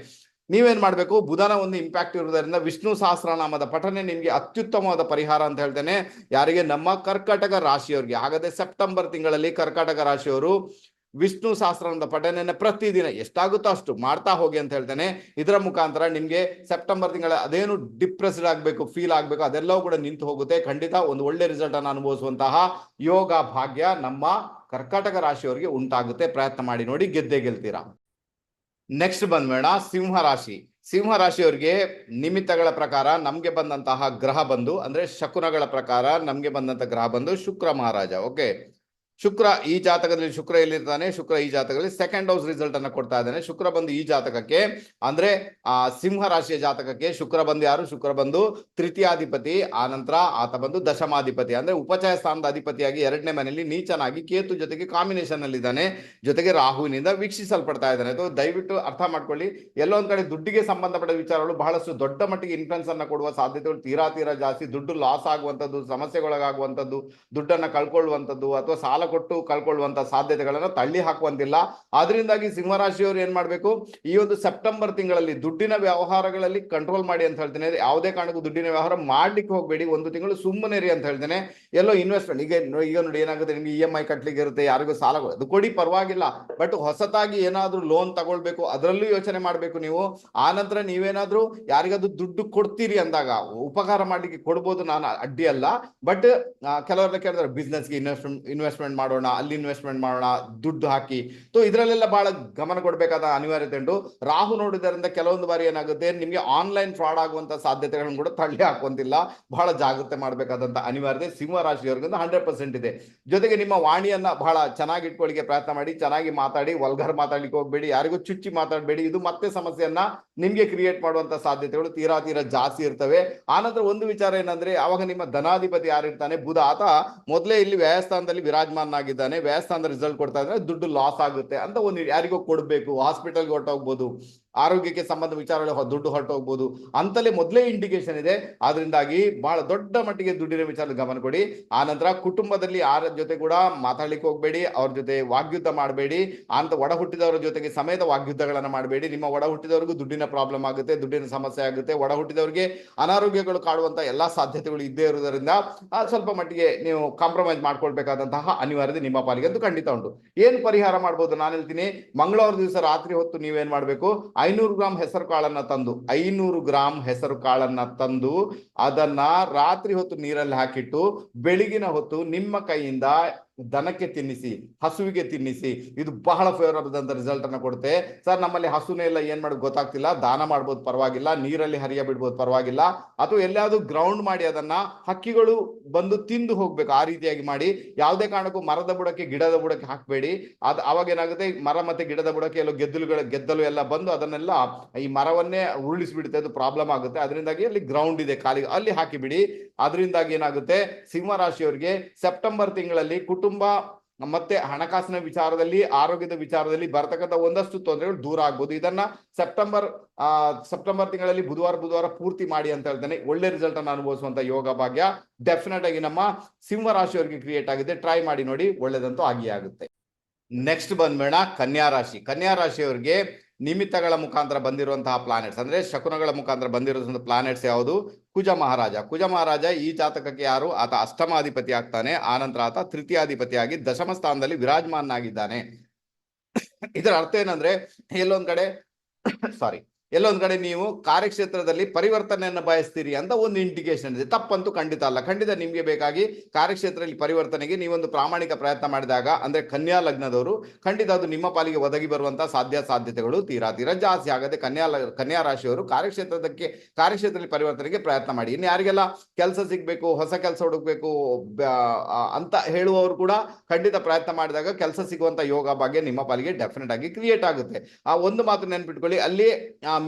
ನೀವೇನ್ ಮಾಡ್ಬೇಕು, ಬುಧನ ಒಂದು ಇಂಪ್ಯಾಕ್ಟ್ ಇರುವುದರಿಂದ ವಿಷ್ಣು ಸಹಸ್ರನಾಮದ ಪಠನೆ ನಿಮ್ಗೆ ಅತ್ಯುತ್ತಮವಾದ ಪರಿಹಾರ ಅಂತ ಹೇಳ್ತೇನೆ. ಯಾರಿಗೆ? ನಮ್ಮ ಕರ್ಕಾಟಕ ರಾಶಿಯವರಿಗೆ. ಹಾಗಾದ್ರೆ ಸೆಪ್ಟೆಂಬರ್ ತಿಂಗಳಲ್ಲಿ ಕರ್ಕಾಟಕ ರಾಶಿಯವರು ವಿಷ್ಣು ಸಹಸ್ರನಾಮದ ಪಠನೆಯನ್ನು ಪ್ರತಿದಿನ ಎಷ್ಟಾಗುತ್ತೋ ಅಷ್ಟು ಮಾಡ್ತಾ ಹೋಗಿ ಅಂತ ಹೇಳ್ತೇನೆ. ಇದರ ಮುಖಾಂತರ ನಿಮ್ಗೆ ಸೆಪ್ಟೆಂಬರ್ ತಿಂಗಳ ಅದೇನು ಡಿಪ್ರೆಸ್ಡ್ ಆಗ್ಬೇಕು, ಫೀಲ್ ಆಗ್ಬೇಕು, ಅದೆಲ್ಲವೂ ಕೂಡ ನಿಂತು ಹೋಗುತ್ತೆ. ಖಂಡಿತ ಒಂದು ಒಳ್ಳೆ ರಿಸಲ್ಟ್ ಅನ್ನು ಅನುಭವಿಸುವಂತಹ ಯೋಗ ಭಾಗ್ಯ ನಮ್ಮ ಕರ್ಕಾಟಕ ರಾಶಿಯವರಿಗೆ ಉಂಟಾಗುತ್ತೆ. ಪ್ರಯತ್ನ ಮಾಡಿ ನೋಡಿ, ಗೆದ್ದೇ ಗೆಲ್ತೀರಾ. ನೆಕ್ಸ್ಟ್ ಬಂದ್ಬೇಡ ಸಿಂಹ ರಾಶಿಯವರಿಗೆ ನಿಮಿತ್ತಗಳ ಪ್ರಕಾರ ನಮ್ಗೆ ಬಂದಂತಹ ಗ್ರಹ ಬಂದು, ಅಂದ್ರೆ ಶಕುನಗಳ ಪ್ರಕಾರ ನಮ್ಗೆ ಬಂದಂತ ಗ್ರಹ ಬಂದು ಶುಕ್ರ ಮಹಾರಾಜ. ಓಕೆ, ಶುಕ್ರ ಈ ಜಾತಕದಲ್ಲಿ ಶುಕ್ರ ಎಲ್ಲಿರ್ತಾನೆ, ಶುಕ್ರ ಈ ಜಾತಕದಲ್ಲಿ ಸೆಕೆಂಡ್ ಹೌಸ್ ರಿಸಲ್ಟ್ ಅನ್ನ ಕೊಡ್ತಾ ಇದ್ದಾನೆ. ಶುಕ್ರ ಬಂದು ಈ ಜಾತಕಕ್ಕೆ ಅಂದ್ರೆ ಸಿಂಹ ರಾಶಿಯ ಜಾತಕಕ್ಕೆ ಶುಕ್ರ ಬಂದು ಯಾರು, ಶುಕ್ರ ಬಂದು ತೃತೀಯಾಧಿಪತಿ, ಆನಂತರ ಆತ ಬಂದು ದಶಮಾಧಿಪತಿ ಅಂದ್ರೆ ಉಪಚಯ ಸ್ಥಾನದ ಅಧಿಪತಿಯಾಗಿ 2ನೇ ಮನೆಯಲ್ಲಿ ನೀಚನಾಗಿ ಕೇತು ಜೊತೆಗೆ ಕಾಂಬಿನೇಷನ್ ಅಲ್ಲಿ ಇದ್ದಾನೆ, ಜೊತೆಗೆ ರಾಹುವಿನಿಂದ ವೀಕ್ಷಿಸಲ್ಪಡ್ತಾ ಇದ್ದಾನೆ. ದಯವಿಟ್ಟು ಅರ್ಥ ಮಾಡ್ಕೊಳ್ಳಿ, ಎಲ್ಲೋ ಒಂದ್ ಕಡೆ ದುಡ್ಡಿಗೆ ಸಂಬಂಧಪಟ್ಟ ವಿಚಾರಗಳು ಬಹಳಷ್ಟು ದೊಡ್ಡ ಮಟ್ಟಿಗೆ ಇನ್ಫ್ಲುಯೆನ್ಸ್ ಅನ್ನ ಕೊಡುವ ಸಾಧ್ಯತೆಗಳು ತೀರಾ ಜಾಸ್ತಿ. ದುಡ್ಡು ಲಾಸ್ ಆಗುವಂತದ್ದು, ಸಮಸ್ಯೆಗೊಳಗಾಗುವಂಥದ್ದು, ದುಡ್ಡನ್ನ ಕಳ್ಕೊಳ್ಳುವಂಥದ್ದು ಅಥವಾ ಸಾಲ ಕೊಟ್ಟು ಕಳ್ಕೊಳ್ಳುವಂತ ಸಾಧ್ಯತೆಗಳನ್ನು ತಳ್ಳಿ ಹಾಕುವಂತಿಲ್ಲ. ಆದ್ರಿಂದಾಗಿ ಸಿಂಹರಾಶಿಯವರು ಏನ್ ಮಾಡ್ಬೇಕು, ಈ ಒಂದು ಸೆಪ್ಟೆಂಬರ್ ತಿಂಗಳಲ್ಲಿ ದುಡ್ಡಿನ ವ್ಯವಹಾರಗಳಲ್ಲಿ ಕಂಟ್ರೋಲ್ ಮಾಡಿ ಅಂತ ಹೇಳ್ತೇನೆ. ಯಾವುದೇ ಕಾರಣಕ್ಕೂ ದುಡ್ಡಿನ ವ್ಯವಹಾರ ಮಾಡ್ಲಿಕ್ಕೆ ಹೋಗಬೇಡಿ, 1 ತಿಂಗಳು ಸುಮ್ಮನೆ ರೀ ಅಂತ ಹೇಳ್ತೇನೆ. ಎಲ್ಲೋ ಇನ್ವೆಸ್ಟ್ಮೆಂಟ್ ಈಗ ನೋಡಿ ಏನಾಗುತ್ತೆ, ನಿಮ್ಗೆ EMI ಕಟ್ಲಿಕ್ಕೆ ಇರುತ್ತೆ, ಯಾರಿಗೂ ಸಾಲ ಅದು ಕೊಡಿ ಪರವಾಗಿಲ್ಲ, ಬಟ್ ಹೊಸತಾಗಿ ಏನಾದ್ರೂ ಲೋನ್ ತಗೊಳ್ಬೇಕು ಅದರಲ್ಲೂ ಯೋಚನೆ ಮಾಡ್ಬೇಕು ನೀವು. ಆನಂತರ ನೀವೇನಾದ್ರೂ ಯಾರಿಗಾದ್ರೂ ದುಡ್ಡು ಕೊಡ್ತೀರಿ ಅಂದಾಗ ಉಪಕಾರ ಮಾಡ್ಲಿಕ್ಕೆ ಕೊಡ್ಬೋದು, ನಾನು ಅಡ್ಡಿ ಅಲ್ಲ. ಬಟ್ ಕೆಲವರೆಲ್ಲ ಕೇಳಿದ್ರೆ ಬಿಸ್ನೆಸ್ಗೆ ಇನ್ವೆಸ್ಟ್ಮೆಂಟ್ ಮಾಡೋಣ, ಅಲ್ಲಿ ಇನ್ವೆಸ್ಟ್ಮೆಂಟ್ ಮಾಡೋಣ, ದುಡ್ಡು ಹಾಕಿ. ಇದರಲ್ಲೆಲ್ಲ ಬಹಳ ಗಮನ ಕೊಡಬೇಕಾದ ಅನಿವಾರ್ಯತೆ ಉಂಟು. ರಾಹು ನೋಡಿದ್ರಿಂದ ಕೆಲವೊಂದು ಬಾರಿ ಏನಾಗುತ್ತೆ, ನಿಮಗೆ ಆನ್ಲೈನ್ ಫ್ರಾಡ್ ಆಗುವಂತ ಸಾಧ್ಯತೆಗಳನ್ನು ಕೂಡ ತಳ್ಳಿ ಹಾಕುವಂತಿಲ್ಲ. ಬಹಳ ಜಾಗ್ರತೆ ಮಾಡಬೇಕಾದಂತ ಅನಿವಾರ್ಯತೆ ಸಿಂಹ ರಾಶಿಯವರಿಗಿಂತ 100% ಇದೆ. ಜೊತೆಗೆ ನಿಮ್ಮ ವಾಣಿಯನ್ನ ಬಹಳ ಚೆನ್ನಾಗಿ ಇಟ್ಕೊಳ್ಳಿಕ್ಕೆ ಪ್ರಯತ್ನ ಮಾಡಿ, ಚೆನ್ನಾಗಿ ಮಾತಾಡಿ, ವಲ್ಗರ್ ಮಾತಾಡ್ಲಿಕ್ಕೆ ಹೋಗ್ಬೇಡಿ, ಯಾರಿಗೂ ಚುಚ್ಚಿ ಮಾತಾಡಬೇಡಿ. ಇದು ಮತ್ತೆ ಸಮಸ್ಯೆಯನ್ನ ನಿಮ್ಗೆ ಕ್ರಿಯೇಟ್ ಮಾಡುವಂತ ಸಾಧ್ಯತೆಗಳು ತೀರಾ ಜಾಸ್ತಿ ಇರ್ತವೆ. ಆನಂತರ ಒಂದು ವಿಚಾರ ಏನಂದ್ರೆ, ಅವಾಗ ನಿಮ್ಮ ಧನಾಧಿಪತಿ ಯಾರಿರ್ತಾನೆ ಬುಧ, ಆತ ಮೊದಲೇ ಇಲ್ಲಿ ವ್ಯಯಸ್ಥಾನದಲ್ಲಿ ವಿರಾಜಮಾನಾಗಿದ್ದಾನೆ. ವ್ಯಯಸ್ಥಾನದ ರಿಸಲ್ಟ್ ಕೊಡ್ತಾ ಇದ್ರೆ ದುಡ್ಡು ಲಾಸ್ ಆಗುತ್ತೆ ಅಂತ ಒಂದು ಯಾರಿಗೋ ಕೊಡ್ಬೇಕು, ಹಾಸ್ಪಿಟಲ್ಗೆ ಹೊರಟೋಗ್ಬೋದು, ಆರೋಗ್ಯಕ್ಕೆ ಸಂಬಂಧ ವಿಚಾರಗಳು ದುಡ್ಡು ಹೊರಟೋಗ್ಬೋದು ಅಂತಲೇ ಮೊದಲೇ ಇಂಡಿಕೇಶನ್ ಇದೆ. ಆದ್ರಿಂದಾಗಿ ಬಹಳ ದೊಡ್ಡ ಮಟ್ಟಿಗೆ ದುಡ್ಡಿನ ವಿಚಾರದ ಗಮನ ಕೊಡಿ. ಆನಂತರ ಕುಟುಂಬದಲ್ಲಿ ಯಾರ ಜೊತೆ ಕೂಡ ಮಾತಾಡ್ಲಿಕ್ಕೆ ಹೋಗ್ಬೇಡಿ, ಅವ್ರ ಜೊತೆ ವಾಗ್ಯುದ್ಧ ಮಾಡಬೇಡಿ. ಅಂತ ಒಡ ಹುಟ್ಟಿದವರ ಜೊತೆಗೆ ಸಮೇತ ವಾಗ್ಯುದ್ಧಗಳನ್ನ ಮಾಡಬೇಡಿ. ನಿಮ್ಮ ಒಡ ಹುಟ್ಟಿದವರಿಗೂ ದುಡ್ಡಿನ ಪ್ರಾಬ್ಲಮ್ ಆಗುತ್ತೆ, ದುಡ್ಡಿನ ಸಮಸ್ಯೆ ಆಗುತ್ತೆ. ಒಡ ಹುಟ್ಟಿದವರಿಗೆ ಅನಾರೋಗ್ಯಗಳು ಕಾಡುವಂತ ಎಲ್ಲಾ ಸಾಧ್ಯತೆಗಳು ಇದ್ದೇ ಇರುವುದರಿಂದ ಸ್ವಲ್ಪ ಮಟ್ಟಿಗೆ ನೀವು ಕಾಂಪ್ರಮೈಸ್ ಮಾಡ್ಕೊಳ್ಬೇಕಾದಂತಹ ಅನಿವಾರ್ಯತೆ ನಿಮ್ಮ ಪಾಲಿಗೆ ಅಂತೂ ಖಂಡಿತ ಉಂಟು. ಏನು ಪರಿಹಾರ ಮಾಡ್ಬೋದು ನಾನು ಹೇಳ್ತೀನಿ. ಮಂಗಳವಾರ ದಿವಸ ರಾತ್ರಿ ಹೊತ್ತು ನೀವೇನ್ ಮಾಡ್ಬೇಕು, 500 ಗ್ರಾಂ ಹೆಸರು ಕಾಳನ್ನ ತಂದು 500 ಗ್ರಾಂ ಹೆಸರು ಕಾಳನ್ನ ತಂದು ಅದನ್ನ ರಾತ್ರಿ ಹೊತ್ತು ನೀರಲ್ಲಿ ಹಾಕಿಟ್ಟು ಬೆಳಗಿನ ಹೊತ್ತು ನಿಮ್ಮ ಕೈಯಿಂದ ದನಕ್ಕೆ ತಿನ್ನಿಸಿ, ಹಸುವಿಗೆ ತಿನ್ನಿಸಿ. ಇದು ಬಹಳ ಫೇವರಬಲ್ ಅಂತ ರಿಸಲ್ಟ್ ಅನ್ನ ಕೊಡುತ್ತೆ. ಸರ್ ನಮ್ಮಲ್ಲಿ ಹಸುನೇ ಇಲ್ಲ, ಏನ್ ಮಾಡೋದು ಗೊತ್ತಾಗ್ತಿಲ್ಲ, ದಾನ ಮಾಡ್ಬೋದು ಪರವಾಗಿಲ್ಲ, ನೀರಲ್ಲಿ ಹರಿಯ ಬಿಡ್ಬೋದು ಪರವಾಗಿಲ್ಲ, ಅಥವಾ ಎಲ್ಲಾದ್ರೂ ಗ್ರೌಂಡ್ ಮಾಡಿ ಅದನ್ನ ಹಕ್ಕಿಗಳು ಬಂದು ತಿಂದು ಹೋಗ್ಬೇಕು, ಆ ರೀತಿಯಾಗಿ ಮಾಡಿ. ಯಾವುದೇ ಕಾರಣಕ್ಕೂ ಮರದ ಬುಡಕ್ಕೆ ಗಿಡದ ಬುಡಕ್ಕೆ ಹಾಕಬೇಡಿ. ಅವಾಗ ಏನಾಗುತ್ತೆ, ಮರ ಮತ್ತೆ ಗಿಡದ ಬುಡಕ್ಕೆ ಎಲ್ಲೋ ಗೆದ್ದಲು ಎಲ್ಲ ಬಂದು ಅದನ್ನೆಲ್ಲ ಈ ಮರವನ್ನೇ ಉರುಳಿಸ್ಬಿಡುತ್ತೆ, ಅದು ಪ್ರಾಬ್ಲಮ್ ಆಗುತ್ತೆ. ಅದರಿಂದಾಗಿ ಅಲ್ಲಿ ಗ್ರೌಂಡ್ ಇದೆ ಖಾಲಿ, ಅಲ್ಲಿ ಹಾಕಿಬಿಡಿ. ಅದರಿಂದಾಗಿ ಏನಾಗುತ್ತೆ, ಸಿಂಹ ರಾಶಿಯವರಿಗೆ ಸೆಪ್ಟೆಂಬರ್ ತಿಂಗಳಲ್ಲಿ ಕುಟುಂಬ ಮತ್ತೆ ಹಣಕಾಸಿನ ವಿಚಾರದಲ್ಲಿ, ಆರೋಗ್ಯದ ವಿಚಾರದಲ್ಲಿ ಬರ್ತಕ್ಕಂಥ ಒಂದಷ್ಟು ತೊಂದರೆಗಳು ದೂರ ಆಗ್ಬೋದು. ಇದನ್ನ ಸೆಪ್ಟೆಂಬರ್ ತಿಂಗಳಲ್ಲಿ ಬುಧವಾರ ಪೂರ್ತಿ ಮಾಡಿ ಅಂತ ಹೇಳ್ತೇನೆ. ಒಳ್ಳೆ ರಿಸಲ್ಟ್ ಅನ್ನು ಅನುಭವಿಸುವಂತ ಯೋಗ ಭಾಗ್ಯ ಡೆಫಿನೆಟ್ ಆಗಿ ನಮ್ಮ ಸಿಂಹ ರಾಶಿಯವರಿಗೆ ಕ್ರಿಯೇಟ್ ಆಗಿದೆ. ಟ್ರೈ ಮಾಡಿ ನೋಡಿ, ಒಳ್ಳೇದಂತೂ ಆಗಿಯೇ ಆಗುತ್ತೆ. ನೆಕ್ಸ್ಟ್ ಬಂದ್ಬೇಡ ಕನ್ಯಾ ರಾಶಿ. ಕನ್ಯಾ ರಾಶಿಯವರಿಗೆ ನಿಮಿತ್ತಗಳ ಮುಖಾಂತರ ಬಂದಿರುವಂತಹ ಪ್ಲಾನೆಟ್ಸ್ ಅಂದ್ರೆ ಶಕುನಗಳ ಮುಖಾಂತರ ಬಂದಿರುವಂತಹ ಪ್ಲಾನೆಟ್ಸ್ ಯಾವುದು? ಕುಜ ಮಹಾರಾಜ ಈ ಜಾತಕಕ್ಕೆ ಯಾರು? ಆತ ಅಷ್ಟಮಾಧಿಪತಿ ಆಗ್ತಾನೆ. ಆನಂತರ ಆತ ತೃತೀಯಾಧಿಪತಿಯಾಗಿ ದಶಮ ಸ್ಥಾನದಲ್ಲಿ ವಿರಾಜಮಾನಾಗಿದ್ದಾನೆ. ಇದರ ಅರ್ಥ ಏನಂದ್ರೆ, ಎಲ್ಲೊಂದ್ ಕಡೆ ನೀವು ಕಾರ್ಯಕ್ಷೇತ್ರದಲ್ಲಿ ಪರಿವರ್ತನೆಯನ್ನು ಬಯಸ್ತೀರಿ ಅಂತ ಒಂದು ಇಂಡಿಕೇಶನ್ ಇದೆ. ತಪ್ಪಂತೂ ಖಂಡಿತ ಅಲ್ಲ. ಖಂಡಿತ ನಿಮ್ಗೆ ಬೇಕಾಗಿ ಕಾರ್ಯಕ್ಷೇತ್ರದಲ್ಲಿ ಪರಿವರ್ತನೆಗೆ ನೀವೊಂದು ಪ್ರಾಮಾಣಿಕ ಪ್ರಯತ್ನ ಮಾಡಿದಾಗ, ಅಂದ್ರೆ ಕನ್ಯಾ ಲಗ್ನದವರು, ಖಂಡಿತ ಅದು ನಿಮ್ಮ ಪಾಲಿಗೆ ಒದಗಿ ಬರುವಂತಹ ಸಾಧ್ಯತೆಗಳು ತೀರಾ ಜಾಸ್ತಿ ಆಗದೆ. ಕನ್ಯಾ ರಾಶಿಯವರು ಕಾರ್ಯಕ್ಷೇತ್ರದಲ್ಲಿ ಪರಿವರ್ತನೆಗೆ ಪ್ರಯತ್ನ ಮಾಡಿ. ಇನ್ನು ಯಾರಿಗೆಲ್ಲ ಕೆಲಸ ಸಿಗ್ಬೇಕು, ಹೊಸ ಕೆಲಸ ಹುಡುಕ್ಬೇಕು ಅಂತ ಹೇಳುವವರು ಕೂಡ ಖಂಡಿತ ಪ್ರಯತ್ನ ಮಾಡಿದಾಗ ಕೆಲಸ ಸಿಗುವಂತ ಯೋಗ ಭಾಗ್ಯ ನಿಮ್ಮ ಪಾಲಿಗೆ ಡೆಫಿನೆಟ್ ಆಗಿ ಕ್ರಿಯೇಟ್ ಆಗುತ್ತೆ. ಆ ಒಂದು ಮಾತು ನೆನ್ಪಿಟ್ಕೊಳ್ಳಿ, ಅಲ್ಲಿ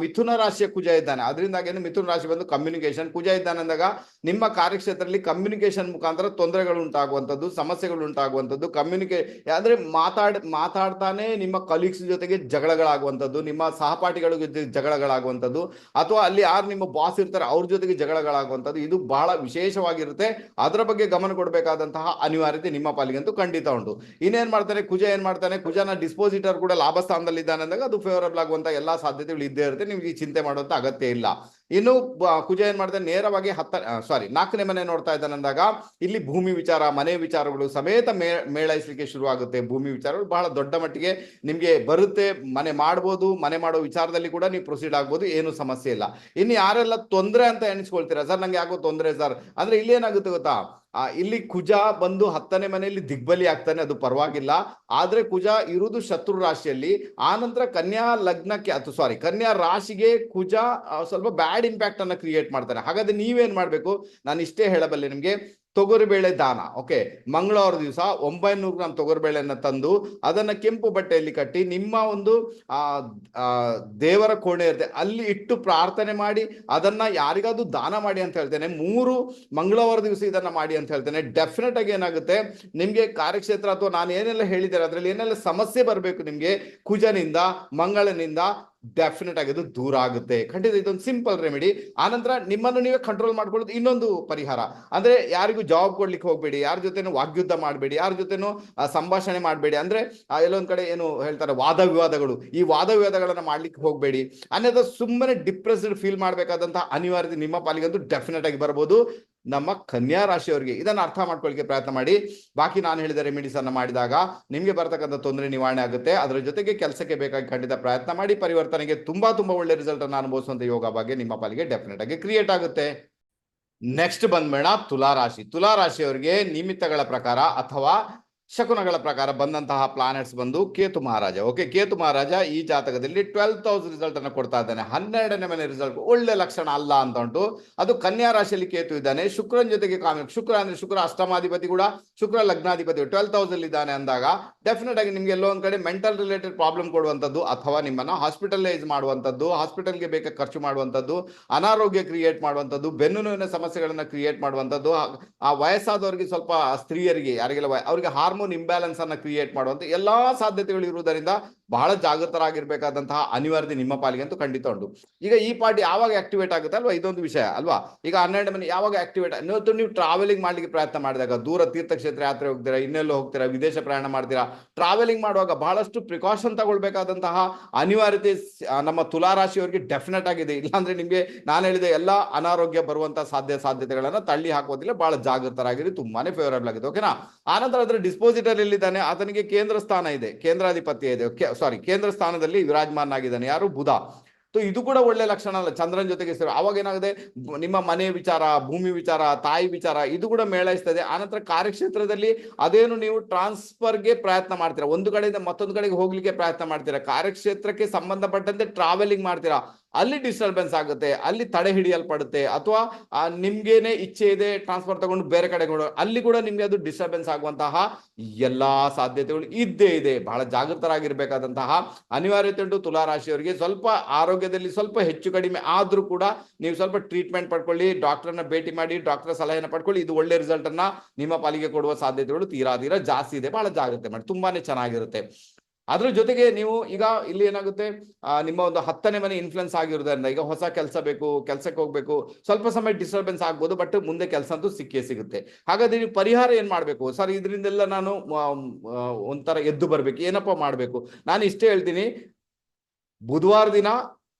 ಮಿಥುನ ರಾಶಿಯ ಕುಜ ಇದ್ದಾನೆ. ಅದರಿಂದಾಗಿ ಮಿಥುನ ರಾಶಿ ಬಂದು ಕಮ್ಯುನಿಕೇಶನ್, ಕುಜ ಇದ್ದಾನೆ ಅಂದಾಗ ನಿಮ್ಮ ಕಾರ್ಯಕ್ಷೇತ್ರದಲ್ಲಿ ಕಮ್ಯುನಿಕೇಶನ್ ಮುಖಾಂತರ ತೊಂದರೆಗಳು ಉಂಟಾಗುವಂಥದ್ದು, ಸಮಸ್ಯೆಗಳು ಉಂಟಾಗುವಂಥದ್ದು. ಅಂದ್ರೆ ಮಾತಾಡ್ತಾನೆ ನಿಮ್ಮ ಕಲೀಗ್ಸ್ ಜೊತೆಗೆ ಜಗಳಗಳಾಗುವಂಥದ್ದು, ನಿಮ್ಮ ಸಹಪಾಠಿಗಳ ಜೊತೆ ಜಗಳಗಳಾಗುವಂಥದ್ದು, ಅಥವಾ ಅಲ್ಲಿ ಯಾರು ನಿಮ್ಮ ಬಾಸ್ ಇರ್ತಾರೆ ಅವ್ರ ಜೊತೆಗೆ ಜಗಳಗಳಾಗುವಂಥದ್ದು. ಇದು ಬಹಳ ವಿಶೇಷವಾಗಿರುತ್ತೆ. ಅದರ ಬಗ್ಗೆ ಗಮನ ಕೊಡಬೇಕಾದಂತಹ ಅನಿವಾರ್ಯತೆ ನಿಮ್ಮ ಪಾಲಿಗಂತೂ ಖಂಡಿತ ಉಂಟು. ಇನ್ನೇನ್ ಮಾಡ್ತಾನೆ ಕುಜ, ಕುಜನ ಡಿಸ್ಪೋಸಿಟರ್ ಕೂಡ ಲಾಭ ಸ್ಥಾನದಲ್ಲಿ ಇದ್ದಾನೆ ಅಂದಾಗ ಅದು ಫೇವರಬಲ್ ಆಗುವಂತ ಎಲ್ಲಾ ಸಾಧ್ಯತೆಗಳು ಇದ್ದೇ ಇರುತ್ತೆ. ನಿಮ್ಗೆ ಚಿಂತೆ ಮಾಡುವಂತ ಅಗತ್ಯ ಇಲ್ಲ. ಇನ್ನು ಕುಜ ಏನ್ ಮಾಡ್ತಾನೆ, ನೇರವಾಗಿ 4ನೇ ಮನೆ ನೋಡ್ತಾ ಇದ್ದಾನೆ ಅಂದಾಗ ಇಲ್ಲಿ ಭೂಮಿ ವಿಚಾರ, ಮನೆ ವಿಚಾರಗಳು ಸಮೇತ ಮೇಳೈಸಲಿಕ್ಕೆ ಶುರು ಆಗುತ್ತೆ. ಭೂಮಿ ವಿಚಾರಗಳು ಬಹಳ ದೊಡ್ಡ ಮಟ್ಟಿಗೆ ನಿಮ್ಗೆ ಬರುತ್ತೆ. ಮನೆ ಮಾಡ್ಬೋದು, ಮನೆ ಮಾಡೋ ವಿಚಾರದಲ್ಲಿ ಕೂಡ ನೀವು ಪ್ರೊಸೀಡ್ ಆಗ್ಬೋದು, ಏನು ಸಮಸ್ಯೆ ಇಲ್ಲ. ಇನ್ನು ಯಾರೆಲ್ಲ ತೊಂದರೆ ಅಂತ ಎಣಿಸ್ಕೊಳ್ತೀರಾ, ಸರ್ ನಂಗೆ ಯಾಕೋ ತೊಂದರೆ ಸರ್ ಅಂದ್ರೆ, ಇಲ್ಲಿ ಏನಾಗುತ್ತೆ ಗೊತ್ತಾ, ಇಲ್ಲಿ ಕುಜ ಬಂದು 10ನೇ ಮನೆಯಲ್ಲಿ ದಿಗ್ಬಲಿ ಆಗ್ತಾನೆ, ಅದು ಪರವಾಗಿಲ್ಲ. ಆದ್ರೆ ಕುಜ ಇರುವುದು ಶತ್ರು ರಾಶಿಯಲ್ಲಿ. ಆನಂತರ ಕನ್ಯಾ ರಾಶಿಗೆ ಕುಜ ಸ್ವಲ್ಪ ಬ್ಯಾಡ್ ಬ್ಯಾಡ್ ಇಂಪ್ಯಾಕ್ಟ್ ಅನ್ನ ಕ್ರಿಯೇಟ್ ಮಾಡ್ತಾರೆ. ಹಾಗಾದ್ರೆ ನೀವೇನ್ ಮಾಡ್ಬೇಕು, ನಾನು ಇಷ್ಟೇ ಹೇಳಬಲ್ಲೆ ನಿಮ್ಗೆ, ತೊಗರಿಬೇಳೆ ದಾನ. ಓಕೆ, ಮಂಗಳವಾರ ದಿವಸ 900 ಗ್ರಾಂ ತೊಗರಿಬೇಳೆಯನ್ನ ತಂದು ಅದನ್ನ ಕೆಂಪು ಬಟ್ಟೆಯಲ್ಲಿ ಕಟ್ಟಿ ನಿಮ್ಮ ಒಂದು ಆ ದೇವರ ಕೋಣೆ ಇರುತ್ತೆ ಅಲ್ಲಿ ಇಟ್ಟು ಪ್ರಾರ್ಥನೆ ಮಾಡಿ ಅದನ್ನ ಯಾರಿಗಾದ್ರೂ ದಾನ ಮಾಡಿ ಅಂತ ಹೇಳ್ತೇನೆ. 3 ಮಂಗಳವಾರ ದಿವಸ ಇದನ್ನ ಮಾಡಿ ಅಂತ ಹೇಳ್ತೇನೆ. ಡೆಫಿನೆಟ್ ಆಗಿ ಏನಾಗುತ್ತೆ, ನಿಮ್ಗೆ ಕಾರ್ಯಕ್ಷೇತ್ರ ಅಥವಾ ನಾನು ಏನೆಲ್ಲ ಹೇಳಿದ್ದೇನೆ ಅದರಲ್ಲಿ ಏನೆಲ್ಲ ಸಮಸ್ಯೆ ಬರಬೇಕು ನಿಮ್ಗೆ ಕುಜನಿಂದ ಮಂಗಳನಿಂದ, ಡೆಫಿನೆಟ್ ಆಗಿ ಅದು ದೂರ ಆಗುತ್ತೆ. ಖಂಡಿತ ಇದೊಂದು ಸಿಂಪಲ್ ರೆಮಿಡಿ. ಆನಂತರ ನಿಮ್ಮನ್ನು ನೀವೇ ಕಂಟ್ರೋಲ್ ಮಾಡ್ಕೊಳ್ಳೋದು ಇನ್ನೊಂದು ಪರಿಹಾರ. ಅಂದ್ರೆ ಯಾರಿಗೂ ಜಾಬ್ ಕೊಡ್ಲಿಕ್ಕೆ ಹೋಗ್ಬೇಡಿ, ಯಾರ ಜೊತೆನೂ ವಾಗ್ಯುದ್ಧ ಮಾಡಬೇಡಿ, ಯಾರ ಜೊತೆನೂ ಸಂಭಾಷಣೆ ಮಾಡಬೇಡಿ. ಅಂದ್ರೆ ಎಲ್ಲೊಂದ್ ಕಡೆ ಏನು ಹೇಳ್ತಾರೆ ವಾದ ವಿವಾದಗಳು, ಈ ವಾದ ವಿವಾದಗಳನ್ನ ಮಾಡ್ಲಿಕ್ಕೆ ಹೋಗ್ಬೇಡಿ. ಅನ್ನೋದು ಸುಮ್ಮನೆ ಡಿಪ್ರೆಸ್ಡ್ ಫೀಲ್ ಮಾಡ್ಬೇಕಾದಂತಹ ಅನಿವಾರ್ಯತೆ ನಿಮ್ಮ ಪಾಲಿಗಂತೂ ಡೆಫಿನೆಟ್ ಆಗಿ ಬರ್ಬೋದು. ನಮ್ಮ ಕನ್ಯಾ ರಾಶಿಯವರಿಗೆ ಇದನ್ನು ಅರ್ಥ ಮಾಡ್ಕೊಳ್ಳಿಕ್ಕೆ ಪ್ರಯತ್ನ ಮಾಡಿ. ಬಾಕಿ ನಾನು ಹೇಳಿದ ರೆಮಿಡೀಸ್ ಅನ್ನ ಮಾಡಿದಾಗ ನಿಮ್ಗೆ ಬರ್ತಕ್ಕಂಥ ತೊಂದರೆ ನಿವಾರಣೆ ಆಗುತ್ತೆ. ಅದರ ಜೊತೆಗೆ ಕೆಲಸಕ್ಕೆ ಬೇಕಾಗಿ ಖಂಡಿತ ಪ್ರಯತ್ನ ಮಾಡಿ. ಪರಿವರ್ತನೆಗೆ ತುಂಬಾ ಒಳ್ಳೆ ರಿಸಲ್ಟ್ ಅನ್ನು ಅನುಭವಿಸುವಂತ ಯೋಗ ಬಗ್ಗೆ ನಿಮ್ಮ ಪಾಲಿಗೆ ಡೆಫಿನೆಟ್ ಆಗಿ ಕ್ರಿಯೇಟ್ ಆಗುತ್ತೆ. ನೆಕ್ಸ್ಟ್ ಬಂದ್ಬೇಡ ತುಲಾ ರಾಶಿ. ತುಲಾ ರಾಶಿಯವರಿಗೆ ನಿಮಿತ್ತಗಳ ಪ್ರಕಾರ ಅಥವಾ ಶಕುನಗಳ ಪ್ರಕಾರ ಬಂದಂತಹ ಪ್ಲಾನೆಟ್ಸ್ ಬಂದು ಕೇತು ಮಹಾರಾಜ. ಓಕೆ, ಕೇತು ಮಹಾರಾಜ ಈ ಜಾತಕದಲ್ಲಿ 12th ಹೌಸ್ ರಿಸಲ್ಟ್ ಅನ್ನು ಕೊಡ್ತಾ ಇದ್ದಾನೆ. 12ನೇ ಮನೆ ರಿಸಲ್ಟ್ ಒಳ್ಳೆ ಲಕ್ಷಣ ಅಲ್ಲ ಅಂತ ಉಂಟು. ಅದು ಕನ್ಯಾ ರಾಶಿಯಲ್ಲಿ ಕೇತು ಇದ್ದಾನೆ, ಶುಕ್ರನ ಜೊತೆಗೆ ಶುಕ್ರ ಅಂದ್ರೆ ಶುಕ್ರ ಅಷ್ಟಮಾಧಿಪತಿ ಕೂಡ, ಶುಕ್ರ ಲಗ್ನಾಧಿಪತಿ 12th ಹೌಸ್ ಅಲ್ಲಿ ಇದ್ದಾನೆ ಅಂದಾಗ ಡೆಫಿನೆಟ್ ಆಗಿ ನಿಮ್ಗೆ ಎಲ್ಲೋ ಒಂದ್ ಕಡೆ ಮೆಂಟಲ್ ರಿಲೇಟೆಡ್ ಪ್ರಾಬ್ಲಮ್ ಕೊಡುವಂಥದ್ದು ಅಥವಾ ನಿಮ್ಮನ್ನ ಹಾಸ್ಪಿಟಲೈಸ್ ಮಾಡುವಂಥದ್ದು, ಹಾಸ್ಪಿಟಲ್ಗೆ ಬೇಕಾಗಿ ಖರ್ಚು ಮಾಡುವಂಥದ್ದು, ಅನಾರೋಗ್ಯ ಕ್ರಿಯೇಟ್ ಮಾಡುವಂಥದ್ದು, ಬೆನ್ನು ನೋವಿನ ಸಮಸ್ಯೆಗಳನ್ನ ಕ್ರಿಯೇಟ್ ಮಾಡುವಂಥದ್ದು, ಆ ವಯಸ್ಸಾದವರಿಗೆ ಸ್ವಲ್ಪ ಸ್ತ್ರೀಯರಿಗೆ ಯಾರಿಗೆಲ್ಲ ಅವರಿಗೆ ಹಾರ್ಮೋನ್ ಇಂಬ್ಯಾಲೆನ್ಸ್ ಅನ್ನ ಕ್ರಿಯೇಟ್ ಮಾಡುವಂತ ಎಲ್ಲಾ ಸಾಧ್ಯತೆಗಳು ಇರುವುದರಿಂದ ಬಹಳ ಜಾಗೃತರಾಗಿರ್ಬೇಕಾದಂತಹ ಅನಿವಾರ್ಯತೆ ನಿಮ್ಮ ಪಾಲಿಗೆ ಅಂತೂ ಖಂಡಿತ ಉಂಟು. ಈಗ ಈ ಪಾರ್ಟಿ ಯಾವಾಗ ಆಕ್ಟಿವೇಟ್ ಆಗುತ್ತೆ ಅಲ್ವಾ, ಇದೊಂದು ವಿಷಯ ಅಲ್ವಾ. ಈಗ 12 ಮನೆ ಯಾವಾಗ ಆಕ್ಟಿವೇಟ್, ಇವತ್ತು ನೀವು ಟ್ರಾವೆಲಿಂಗ್ ಮಾಡ್ಲಿಕ್ಕೆ ಪ್ರಯತ್ನ ಮಾಡಿದಾಗ, ದೂರ ತೀರ್ಥಕ್ಷೇತ್ರ ಯಾತ್ರೆ ಹೋಗ್ತೀರಾ, ಇನ್ನೆಲ್ಲೋ ಹೋಗ್ತೀರಾ, ವಿದೇಶ ಪ್ರಯಾಣ ಮಾಡ್ತೀರಾ, ಟ್ರಾವೆಲಿಂಗ್ ಮಾಡುವಾಗ ಬಹಳಷ್ಟು ಪ್ರಿಕಾಷನ್ ತಗೊಳ್ಬೇಕಾದಂತಹ ಅನಿವಾರ್ಯತೆ ನಮ್ಮ ತುಲಾ ರಾಶಿಯವರಿಗೆ ಡೆಫಿನೆಟ್ ಆಗಿದೆ. ಇಲ್ಲಾಂದ್ರೆ ನಿಮ್ಗೆ ನಾನು ಹೇಳಿದ ಎಲ್ಲ ಅನಾರೋಗ್ಯ ಬರುವಂತಹ ಸಾಧ್ಯತೆಗಳನ್ನ ತಳ್ಳಿ ಹಾಕೋದಿಲ್ಲ. ಬಹಳ ಜಾಗೃತರಾಗಿರಿ, ತುಂಬಾನೇ ಫೇವರಬಲ್ ಆಗಿದೆ. ಓಕೆನಾ. ಆನಂತರ ಅದರ ಡಿಸ್ಪೋಸಿಟರ್ ಎಲ್ಲಿದ್ದಾನೆ, ಆತನಿಗೆ ಕೇಂದ್ರ ಸ್ಥಾನ ಇದೆ, ಕೇಂದ್ರಾಧಿಪತ್ಯ ಇದೆ. ಕೇಂದ್ರ ಸ್ಥಾನದಲ್ಲಿ ವಿರಾಜಮಾನಾಗಿದ್ದಾನೆ ಯಾರು, ಬುಧ. ಇದು ಕೂಡ ಒಳ್ಳೆ ಲಕ್ಷಣ ಅಲ್ಲ, ಚಂದ್ರನ ಜೊತೆಗೆ ಸೇರಿ. ಅವಾಗ ಏನಾಗಿದೆ, ನಿಮ್ಮ ಮನೆ ವಿಚಾರ, ಭೂಮಿ ವಿಚಾರ, ತಾಯಿ ವಿಚಾರ ಇದು ಕೂಡ ಮೇಳೈಸ್ತದೆ. ಆನಂತರ ಕಾರ್ಯಕ್ಷೇತ್ರದಲ್ಲಿ ಅದೇನು ನೀವು ಟ್ರಾನ್ಸ್ಫರ್ಗೆ ಪ್ರಯತ್ನ ಮಾಡ್ತೀರಾ, ಒಂದು ಕಡೆಯಿಂದ ಮತ್ತೊಂದು ಕಡೆಗೆ ಹೋಗ್ಲಿಕ್ಕೆ ಪ್ರಯತ್ನ ಮಾಡ್ತೀರಾ, ಕಾರ್ಯಕ್ಷೇತ್ರಕ್ಕೆ ಸಂಬಂಧಪಟ್ಟಂತೆ ಟ್ರಾವೆಲಿಂಗ್ ಮಾಡ್ತೀರಾ, ಅಲ್ಲಿ ಡಿಸ್ಟರ್ಬೆನ್ಸ್ ಆಗುತ್ತೆ, ಅಲ್ಲಿ ತಡೆ ಹಿಡಿಯಲ್ಪಡುತ್ತೆ. ಅಥವಾ ನಿಮ್ಗೇನೆ ಇಚ್ಛೆ ಇದೆ ಟ್ರಾನ್ಸ್ಫರ್ ತಗೊಂಡು ಬೇರೆ ಕಡೆ ಅಲ್ಲಿ ಕೂಡ ನಿಮ್ಗೆ ಅದು ಡಿಸ್ಟರ್ಬೆನ್ಸ್ ಆಗುವಂತಹ ಎಲ್ಲಾ ಸಾಧ್ಯತೆಗಳು ಇದ್ದೇ ಇದೆ. ಬಹಳ ಜಾಗೃತರಾಗಿರ್ಬೇಕಾದಂತಹ ಅನಿವಾರ್ಯತೆ ಉಂಟು ತುಲಾ ರಾಶಿಯವರಿಗೆ. ಸ್ವಲ್ಪ ಆರೋಗ್ಯದಲ್ಲಿ ಸ್ವಲ್ಪ ಹೆಚ್ಚು ಕಡಿಮೆ ಆದ್ರೂ ಕೂಡ ನೀವು ಸ್ವಲ್ಪ ಟ್ರೀಟ್ಮೆಂಟ್ ಪಡ್ಕೊಳ್ಳಿ, ಡಾಕ್ಟರ್ನ ಭೇಟಿ ಮಾಡಿ, ಡಾಕ್ಟರ್ ಸಲಹೆನ ಪಡ್ಕೊಳ್ಳಿ. ಇದು ಒಳ್ಳೆ ರಿಸಲ್ಟ್ ಅನ್ನ ನಿಮ್ಮ ಪಾಲಿಗೆ ಕೊಡುವ ಸಾಧ್ಯತೆಗಳು ತೀರಾ ಜಾಸ್ತಿ ಇದೆ. ಬಹಳ ಜಾಗ್ರತೆ ಮಾಡಿ, ತುಂಬಾನೇ ಚೆನ್ನಾಗಿರುತ್ತೆ. ಅದ್ರ ಜೊತೆಗೆ ನೀವು ಈಗ ಇಲ್ಲಿ ಏನಾಗುತ್ತೆ, ನಿಮ್ಮ ಒಂದು 10ನೇ ಮನೆ ಇನ್ಫ್ಲುಯೆನ್ಸ್ ಆಗಿರೋದ್ರಿಂದ ಈಗ ಹೊಸ ಕೆಲಸ ಬೇಕು, ಕೆಲಸಕ್ಕೆ ಹೋಗ್ಬೇಕು, ಸ್ವಲ್ಪ ಸಮಯ ಡಿಸ್ಟರ್ಬೆನ್ಸ್ ಆಗ್ಬೋದು, ಬಟ್ ಮುಂದೆ ಕೆಲಸ ಅಂತೂ ಸಿಕ್ಕೇ ಸಿಗುತ್ತೆ. ಹಾಗಾದ್ರೆ ನೀವು ಪರಿಹಾರ ಏನ್ ಮಾಡ್ಬೇಕು ಸರ್, ಇದರಿಂದೆಲ್ಲ ನಾನು ಒಂಥರ ಎದ್ದು ಬರ್ಬೇಕು, ಏನಪ್ಪಾ ಮಾಡ್ಬೇಕು? ನಾನು ಇಷ್ಟೇ ಹೇಳ್ತೀನಿ, ಬುಧವಾರ ದಿನ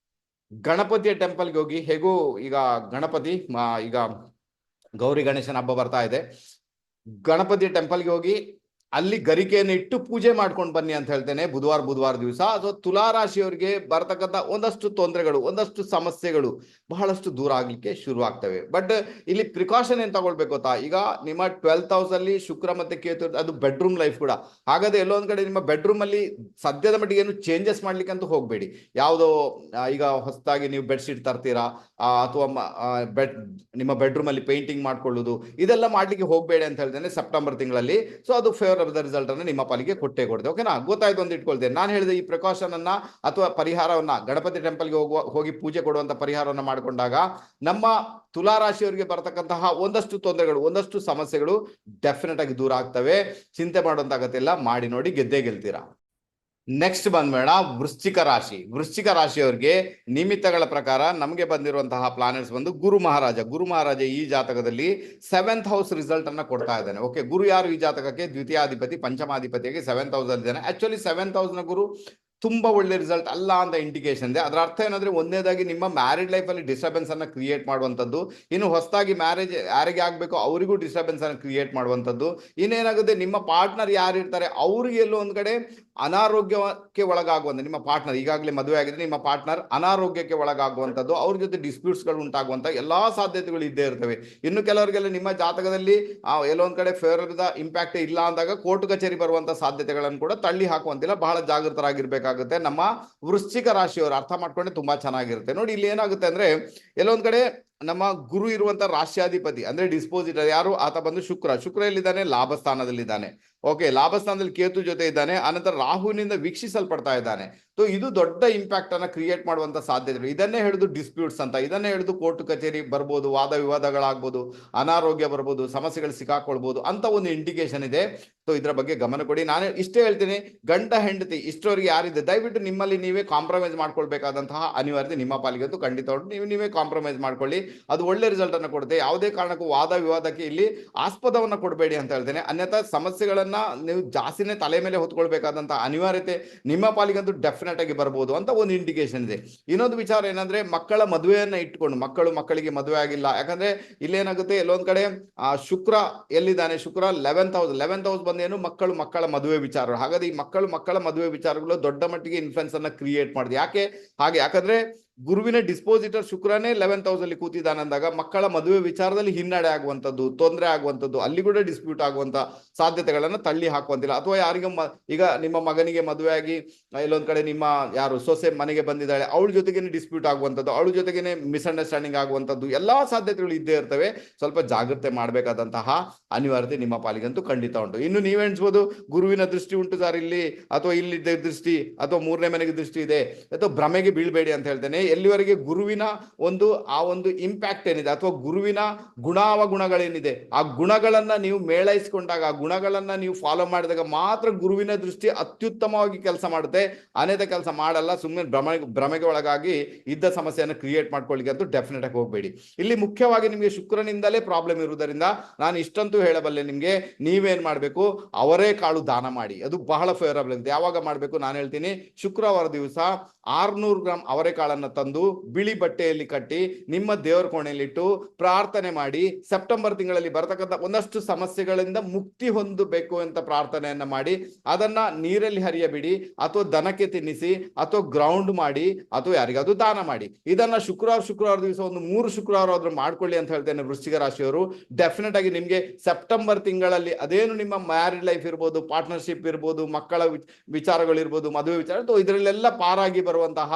ಗಣಪತಿಯ ಟೆಂಪಲ್ಗೆ ಹೋಗಿ. ಹೇಗೂ ಈಗ ಗಣಪತಿ ಈಗ ಗೌರಿ ಗಣೇಶನ ಹಬ್ಬ ಬರ್ತಾ ಇದೆ, ಗಣಪತಿಯ ಟೆಂಪಲ್ಗೆ ಹೋಗಿ ಅಲ್ಲಿ ಗರಿಕೆಯನ್ನು ಇಟ್ಟು ಪೂಜೆ ಮಾಡ್ಕೊಂಡು ಬನ್ನಿ ಅಂತ ಹೇಳ್ತೇನೆ ಬುಧವಾರ ದಿವಸ. ಅಥವಾ ತುಲಾ ರಾಶಿಯವರಿಗೆ ಬರ್ತಕ್ಕಂಥ ಒಂದಷ್ಟು ತೊಂದರೆಗಳು, ಒಂದಷ್ಟು ಸಮಸ್ಯೆಗಳು ಬಹಳಷ್ಟು ದೂರ ಆಗ್ಲಿಕ್ಕೆ ಶುರು ಆಗ್ತವೆ. ಬಟ್ ಇಲ್ಲಿ ಪ್ರಿಕಾಷನ್ ಏನ್ ತಗೊಳ್ಬೇಕು ಗೊತ್ತಾ, ಈಗ ನಿಮ್ಮ 12th ಹೌಸ್ ಅಲ್ಲಿ ಶುಕ್ರ ಮತ್ತೆ ಕೇತು, ಅದು ಬೆಡ್ರೂಮ್ ಲೈಫ್ ಕೂಡ. ಹಾಗಾದ್ರೆ ಎಲ್ಲೊಂದ್ ಕಡೆ ನಿಮ್ಮ ಬೆಡ್ರೂಮ್ ಅಲ್ಲಿ ಸದ್ಯದ ಮಟ್ಟಿಗೆ ಏನು ಚೇಂಜಸ್ ಮಾಡ್ಲಿಕ್ಕೆ ಅಂತೂ ಹೋಗ್ಬೇಡಿ. ಯಾವುದೋ ಈಗ ಹೊಸದಾಗಿ ನೀವು ಬೆಡ್ಶೀಟ್ ತರ್ತೀರಾ ಅಥವಾ ನಿಮ್ಮ ಬೆಡ್ರೂಮ್ ಅಲ್ಲಿ ಪೇಂಟಿಂಗ್ ಮಾಡ್ಕೊಳ್ಳೋದು, ಇದೆಲ್ಲ ಮಾಡ್ಲಿಕ್ಕೆ ಹೋಗ್ಬೇಡಿ ಅಂತ ಹೇಳ್ತೇನೆ ಸೆಪ್ಟೆಂಬರ್ ತಿಂಗಳಲ್ಲಿ. ಸೊ ಅದು ರಿಸಲ್ಟ್ ಅನ್ನು ನಿಮ್ಮ ಪಾಲಿಗೆ ಕೊಟ್ಟೆ ಕೊಡ್ತೇವೆ. ಓಕೆನಾ, ಗೊತ್ತಾಯ್ತು ಅಂತ ಇಟ್ಕೊಳ್ತೇನೆ. ನಾನು ಹೇಳಿದ ಈ ಪ್ರಿಕಾಷನ್ ಅನ್ನ ಅಥವಾ ಪರಿಹಾರವನ್ನ, ಗಣಪತಿ ಟೆಂಪಲ್ಗೆ ಹೋಗಿ ಪೂಜೆ ಕೊಡುವಂತ ಪರಿಹಾರವನ್ನ ಮಾಡಿಕೊಂಡಾಗ ನಮ್ಮ ತುಲಾ ರಾಶಿಯವರಿಗೆ ಬರತಕ್ಕಂತಹ ಒಂದಷ್ಟು ತೊಂದರೆಗಳು, ಒಂದಷ್ಟು ಸಮಸ್ಯೆಗಳು ಡೆಫಿನೆಟ್ ಆಗಿ ದೂರ ಆಗ್ತವೆ. ಚಿಂತೆ ಮಾಡುವಂತ ಅಗತ್ಯ ಇಲ್ಲ, ಮಾಡಿ ನೋಡಿ ಗೆದ್ದೇ ಗೆಲ್ತೀರಾ. ನೆಕ್ಸ್ಟ್ ಬಂದ್ಬೇಡ ವೃಶ್ಚಿಕ ರಾಶಿ. ವೃಶ್ಚಿಕ ರಾಶಿಯವರಿಗೆ ನಿಮಿತ್ತಗಳ ಪ್ರಕಾರ ನಮಗೆ ಬಂದಿರುವಂತಹ ಪ್ಲಾನೆಟ್ಸ್ ಬಂದು ಗುರು ಮಹಾರಾಜ ಈ ಜಾತಕದಲ್ಲಿ 7th ಹೌಸ್ ರಿಸಲ್ಟ್ ಅನ್ನ ಕೊಡ್ತಾ ಇದ್ದಾನೆ. ಓಕೆ, ಗುರು ಯಾರು ಈ ಜಾತಕಕ್ಕೆ? ದ್ವಿತೀಯಾಧಿಪತಿ, ಪಂಚಮಾಧಿಪತಿಯಾಗಿ 7th ಹೌಸ್ ಅಲ್ಲಿ ಇದ್ದಾನೆ. ಆಕ್ಚುಲಿ 7th ಹೌಸ್ ನ ಗುರು ತುಂಬಾ ಒಳ್ಳೆ ರಿಸಲ್ಟ್ ಅಲ್ಲ ಅಂತ ಇಂಡಿಕೇಶನ್ ಇದೆ. ಅದರ ಅರ್ಥ ಏನಂದ್ರೆ, ಒಂದನೇದಾಗಿ ನಿಮ್ಮ ಮ್ಯಾರಿಡ್ ಲೈಫ್ ಅಲ್ಲಿ ಡಿಸ್ಟರ್ಬೆನ್ಸ್ ಅನ್ನ ಕ್ರಿಯೇಟ್ ಮಾಡುವಂತದ್ದು, ಇನ್ನು ಹೊಸದಾಗಿ ಮ್ಯಾರೇಜ್ ಯಾರಿಗೆ ಆಗ್ಬೇಕು ಅವರಿಗೂ ಡಿಸ್ಟರ್ಬೆನ್ಸ್ ಅನ್ನು ಕ್ರಿಯೇಟ್ ಮಾಡುವಂತದ್ದು. ಇನ್ನೇನಾಗುತ್ತೆ, ನಿಮ್ಮ ಪಾರ್ಟ್ನರ್ ಯಾರು ಇರ್ತಾರೆ ಅವ್ರಿಗೆ ಎಲ್ಲೋ ಒಂದ್ ಕಡೆ ಅನಾರೋಗ್ಯಕ್ಕೆ ಒಳಗಾಗುವಂತ ನಿಮ್ಮ ಪಾರ್ಟ್ನರ್, ಈಗಾಗಲೇ ಮದುವೆ ಆಗಿದೆ, ನಿಮ್ಮ ಪಾರ್ಟ್ನರ್ ಅನಾರೋಗ್ಯಕ್ಕೆ ಒಳಗಾಗುವಂಥದ್ದು, ಅವ್ರ ಜೊತೆ ಡಿಸ್ಪ್ಯೂಟ್ಸ್ಗಳು ಉಂಟಾಗುವಂಥ ಎಲ್ಲಾ ಸಾಧ್ಯತೆಗಳು ಇದ್ದೇ ಇರ್ತವೆ. ಇನ್ನು ಕೆಲವರಿಗೆಲ್ಲ ನಿಮ್ಮ ಜಾತಕದಲ್ಲಿ ಎಲ್ಲೊಂದ್ ಕಡೆ ಫೇವರಬಲ್ ಇಂಪ್ಯಾಕ್ಟ್ ಇಲ್ಲ ಅಂದಾಗ ಕೋರ್ಟ್ ಕಚೇರಿ ಬರುವಂತ ಸಾಧ್ಯತೆಗಳನ್ನು ಕೂಡ ತಳ್ಳಿ ಹಾಕುವಂತಿಲ್ಲ. ಬಹಳ ಜಾಗೃತರಾಗಿರ್ಬೇಕಾಗುತ್ತೆ ನಮ್ಮ ವೃಶ್ಚಿಕ ರಾಶಿಯವರು. ಅರ್ಥ ಮಾಡ್ಕೊಂಡ್ರೆ ತುಂಬಾ ಚೆನ್ನಾಗಿರುತ್ತೆ. ನೋಡಿ, ಇಲ್ಲಿ ಏನಾಗುತ್ತೆ ಅಂದ್ರೆ ಎಲ್ಲೊಂದ್ ಕಡೆ ನಮ್ಮ ಗುರು ಇರುವಂತ ರಾಶ್ಯಾಧಿಪತಿ ಅಂದ್ರೆ ಡಿಸ್ಪೋಸಿಟರ್ ಯಾರು, ಆತ ಬಂದು ಶುಕ್ರ ಎಲ್ಲಿದ್ದಾನೆ, ಲಾಭ ಸ್ಥಾನದಲ್ಲಿದ್ದಾನೆ. ಓಕೆ, ಲಾಭ ಸ್ಥಾನದಲ್ಲಿ ಕೇತು ಜೊತೆ ಇದ್ದಾನೆ. ಆನಂತರ ರಾಹುವಿನಿಂದ ವೀಕ್ಷಿಸಲ್ಪಡ್ತಾ ಇದ್ದಾನೆ. ಸೊ ಇದು ದೊಡ್ಡ ಇಂಪ್ಯಾಕ್ಟ್ ಅನ್ನ ಕ್ರಿಯೇಟ್ ಮಾಡುವಂತ ಸಾಧ್ಯತೆಗಳು. ಇದನ್ನೇ ಹಿಡಿದು ಡಿಸ್ಪ್ಯೂಟ್ಸ್ ಅಂತ, ಇದನ್ನೇ ಹಿಡಿದು ಕೋರ್ಟ್ ಕಚೇರಿ ಬರ್ಬೋದು, ವಾದ ವಿವಾದಗಳಾಗ್ಬೋದು, ಅನಾರೋಗ್ಯ ಬರ್ಬೋದು, ಸಮಸ್ಯೆಗಳು ಸಿಕ್ಕಾಕೊಳ್ಬಹುದು ಅಂತ ಒಂದು ಇಂಡಿಕೇಶನ್ ಇದೆ. ಸೊ ಇದ್ರ ಬಗ್ಗೆ ಗಮನ ಕೊಡಿ. ನಾನು ಇಷ್ಟೇ ಹೇಳ್ತೀನಿ, ಗಂಡ ಹೆಂಡತಿ ಇಷ್ಟವರೆಗೆ ಯಾರಿದೆ ದಯವಿಟ್ಟು ನಿಮ್ಮಲ್ಲಿ ನೀವೇ ಕಾಂಪ್ರಮೈಸ್ ಮಾಡ್ಕೊಳ್ಬೇಕಾದಂತಹ ಅನಿವಾರ್ಯತೆ ನಿಮ್ಮ ಪಾಲಿಗೆ ಅಂತೂ ಖಂಡಿತ ಉಂಟು. ನೀವೇ ಕಾಂಪ್ರಮೈಸ್ ಮಾಡ್ಕೊಳ್ಳಿ, ಅದು ಒಳ್ಳೆ ರಿಸಲ್ಟ್ ಅನ್ನು ಕೊಡುತ್ತೆ. ಯಾವುದೇ ಕಾರಣಕ್ಕೂ ವಾದ ವಿವಾದಕ್ಕೆ ಇಲ್ಲಿ ಆಸ್ಪದವನ್ನ ಕೊಡಬೇಡಿ ಅಂತ ಹೇಳ್ತೇನೆ. ಅನ್ಯಥಾ ಸಮಸ್ಯೆಗಳನ್ನ ನೀವು ಜಾಸ್ತಿನೇ ತಲೆ ಮೇಲೆ ಹೊತ್ಕೊಳ್ಬೇಕಾದಂತಹ ಅನಿವಾರ್ಯತೆ ನಿಮ್ಮ ಪಾಲಿಗಂತೂ ಡೆಫಿನೆಟ್ ಆಗಿ ಬರ್ಬೋದು ಅಂತ ಒಂದು ಇಂಡಿಕೇಶನ್ ಇದೆ. ಇನ್ನೊಂದು ವಿಚಾರ ಏನಂದ್ರೆ, ಮಕ್ಕಳ ಮದುವೆಯನ್ನ ಇಟ್ಕೊಂಡು ಮಕ್ಕಳಿಗೆ ಮದುವೆ ಆಗಿಲ್ಲ. ಯಾಕಂದ್ರೆ ಇಲ್ಲೇನಾಗುತ್ತೆ, ಎಲ್ಲೊಂದ್ ಕಡೆ ಶುಕ್ರ ಎಲ್ಲಿದ್ದಾನೆ, ಶುಕ್ರ 11th ಹೌಸ್ ಬಂದೇನು ಮಕ್ಕಳ ಮದುವೆ ವಿಚಾರಗಳು. ಹಾಗಾದ್ರೆ ಈ ಮಕ್ಕಳ ಮದುವೆ ವಿಚಾರಗಳು ದೊಡ್ಡ ಮಟ್ಟಿಗೆ ಇನ್ಫ್ಲುಯೆನ್ಸ್ ಅನ್ನ ಕ್ರಿಯೇಟ್ ಮಾಡಿದೆ. ಯಾಕಂದ್ರೆ ಗುರುವಿನ ಡಿಸ್ಪೋಸಿಟರ್ ಶುಕ್ರನೇ 11th ಹೌಸ್ ಅಲ್ಲಿ ಕೂತಿದ್ದಾನೆ ಅಂದಾಗ ಮಕ್ಕಳ ಮದುವೆ ವಿಚಾರದಲ್ಲಿ ಹಿನ್ನಡೆ ಆಗುವಂಥದ್ದು, ತೊಂದರೆ ಆಗುವಂಥದ್ದು, ಅಲ್ಲಿ ಕೂಡ ಡಿಸ್ಪ್ಯೂಟ್ ಆಗುವಂತ ಸಾಧ್ಯತೆಗಳನ್ನ ತಳ್ಳಿ ಹಾಕುವಂತಿಲ್ಲ. ಅಥವಾ ಯಾರಿಗೆ ಈಗ ನಿಮ್ಮ ಮಗನಿಗೆ ಮದುವೆ ಆಗಿ ಇಲ್ಲೊಂದ್ ಕಡೆ ನಿಮ್ಮ ಯಾರು ಸೊಸೆ ಮನೆಗೆ ಬಂದಿದ್ದಾಳೆ, ಅವಳ ಜೊತೆಗೇನೆ ಡಿಸ್ಪ್ಯೂಟ್ ಆಗುವಂಥದ್ದು, ಅವಳ ಜೊತೆಗೇನೆ ಮಿಸ್ಅಂಡರ್ಸ್ಟ್ಯಾಂಡಿಂಗ್ ಆಗುವಂಥದ್ದು ಎಲ್ಲಾ ಸಾಧ್ಯತೆಗಳು ಇದ್ದೇ ಇರ್ತವೆ. ಸ್ವಲ್ಪ ಜಾಗ್ರತೆ ಮಾಡಬೇಕಾದಂತಹ ಅನಿವಾರ್ಯತೆ ನಿಮ್ಮ ಪಾಲಿಗಂತೂ ಖಂಡಿತ ಉಂಟು. ಇನ್ನು ನೀವೆಣಿಸ್ಬೋದು, ಗುರುವಿನ ದೃಷ್ಟಿ ಉಂಟು ಸರ್ ಇಲ್ಲಿ, ಅಥವಾ ಇಲ್ಲಿದ್ದ ದೃಷ್ಟಿ, ಅಥವಾ 3ನೇ ಮನೆಗೆ ದೃಷ್ಟಿ ಇದೆ, ಅಥವಾ ಭ್ರಮೆಗೆ ಬೀಳ್ಬೇಡಿ ಅಂತ ಹೇಳ್ತೇನೆ. ಎಲ್ಲಿವರೆಗೆ ಗುರುವಿನ ಒಂದು ಇಂಪ್ಯಾಕ್ಟ್ ಏನಿದೆ, ಅಥವಾ ಗುರುವಿನ ಗುಣಾವಗುಣಗಳೇನಿದೆ, ಆ ಗುಣಗಳನ್ನ ನೀವು ಮೇಳೈಸಿಕೊಂಡಾಗ, ಆ ಗುಣಗಳನ್ನ ನೀವು ಫಾಲೋ ಮಾಡಿದಾಗ ಮಾತ್ರ ಗುರುವಿನ ದೃಷ್ಟಿ ಅತ್ಯುತ್ತಮವಾಗಿ ಕೆಲಸ ಮಾಡುತ್ತೆ. ಅನೇಕ ಕೆಲಸ ಮಾಡಲ್ಲ. ಸುಮ್ಮನೆ ಭ್ರಮೆಗೆ ಒಳಗಾಗಿ ಇದ್ದ ಸಮಸ್ಯೆಯನ್ನು ಕ್ರಿಯೇಟ್ ಮಾಡ್ಕೊಳ್ಳಿಕ್ಕೆ ಅಂತೂ ಡೆಫಿನೆಟ್ ಆಗಿ ಹೋಗಬೇಡಿ. ಇಲ್ಲಿ ಮುಖ್ಯವಾಗಿ ನಿಮಗೆ ಶುಕ್ರನಿಂದಲೇ ಪ್ರಾಬ್ಲಮ್ ಇರುವುದರಿಂದ ನಾನು ಇಷ್ಟಂತೂ ಹೇಳಬಲ್ಲೆ, ನಿಮ್ಗೆ ನೀವೇನ್ ಮಾಡ್ಬೇಕು, ಅವರೇ ಕಾಳು ದಾನ ಮಾಡಿ. ಅದು ಬಹಳ ಫೇವರಬಲ್ ಇದೆ. ಯಾವಾಗ ಮಾಡ್ಬೇಕು ನಾನು ಹೇಳ್ತೀನಿ. ಶುಕ್ರವಾರ ದಿವಸ 600 ಗ್ರಾಂ ಅವರೆಕಾಳನ್ನ ತಂದು ಬಿಳಿ ಬಟ್ಟೆಯಲ್ಲಿ ಕಟ್ಟಿ ನಿಮ್ಮ ದೇವರ ಕೋಣೆಯಲ್ಲಿಟ್ಟು ಪ್ರಾರ್ಥನೆ ಮಾಡಿ, ಸೆಪ್ಟೆಂಬರ್ ತಿಂಗಳಲ್ಲಿ ಬರತಕ್ಕಂಥ ಒಂದಷ್ಟು ಸಮಸ್ಯೆಗಳಿಂದ ಮುಕ್ತಿ ಹೊಂದಬೇಕು ಅಂತ ಪ್ರಾರ್ಥನೆಯನ್ನ ಮಾಡಿ, ಅದನ್ನ ನೀರಲ್ಲಿ ಹರಿಯಬಿಡಿ, ಅಥವಾ ದನಕ್ಕೆ ತಿನ್ನಿಸಿ, ಅಥವಾ ಗ್ರೌಂಡ್ ಮಾಡಿ, ಅಥವಾ ಯಾರಿಗಾದ್ರೂ ದಾನ ಮಾಡಿ. ಇದನ್ನ ಶುಕ್ರವಾರ ದಿವಸ ಒಂದು 3 ಶುಕ್ರವಾರ ಆದ್ರೂ ಮಾಡ್ಕೊಳ್ಳಿ ಅಂತ ಹೇಳ್ತೇನೆ. ವೃಶ್ಚಿಕ ರಾಶಿಯವರು ಡೆಫಿನೆಟ್ ಆಗಿ ನಿಮ್ಗೆ ಸೆಪ್ಟೆಂಬರ್ ತಿಂಗಳಲ್ಲಿ ಅದೇನು ನಿಮ್ಮ ಮ್ಯಾರಿಡ್ ಲೈಫ್ ಇರ್ಬೋದು, ಪಾರ್ಟ್ನರ್ಶಿಪ್ ಇರ್ಬೋದು, ಮಕ್ಕಳ ವಿಚಾರಗಳಿರ್ಬೋದು, ಮದುವೆ ವಿಚಾರ, ಇದರಲ್ಲೆಲ್ಲ ಪಾರಾಗಿ ಬರುವಂತಹ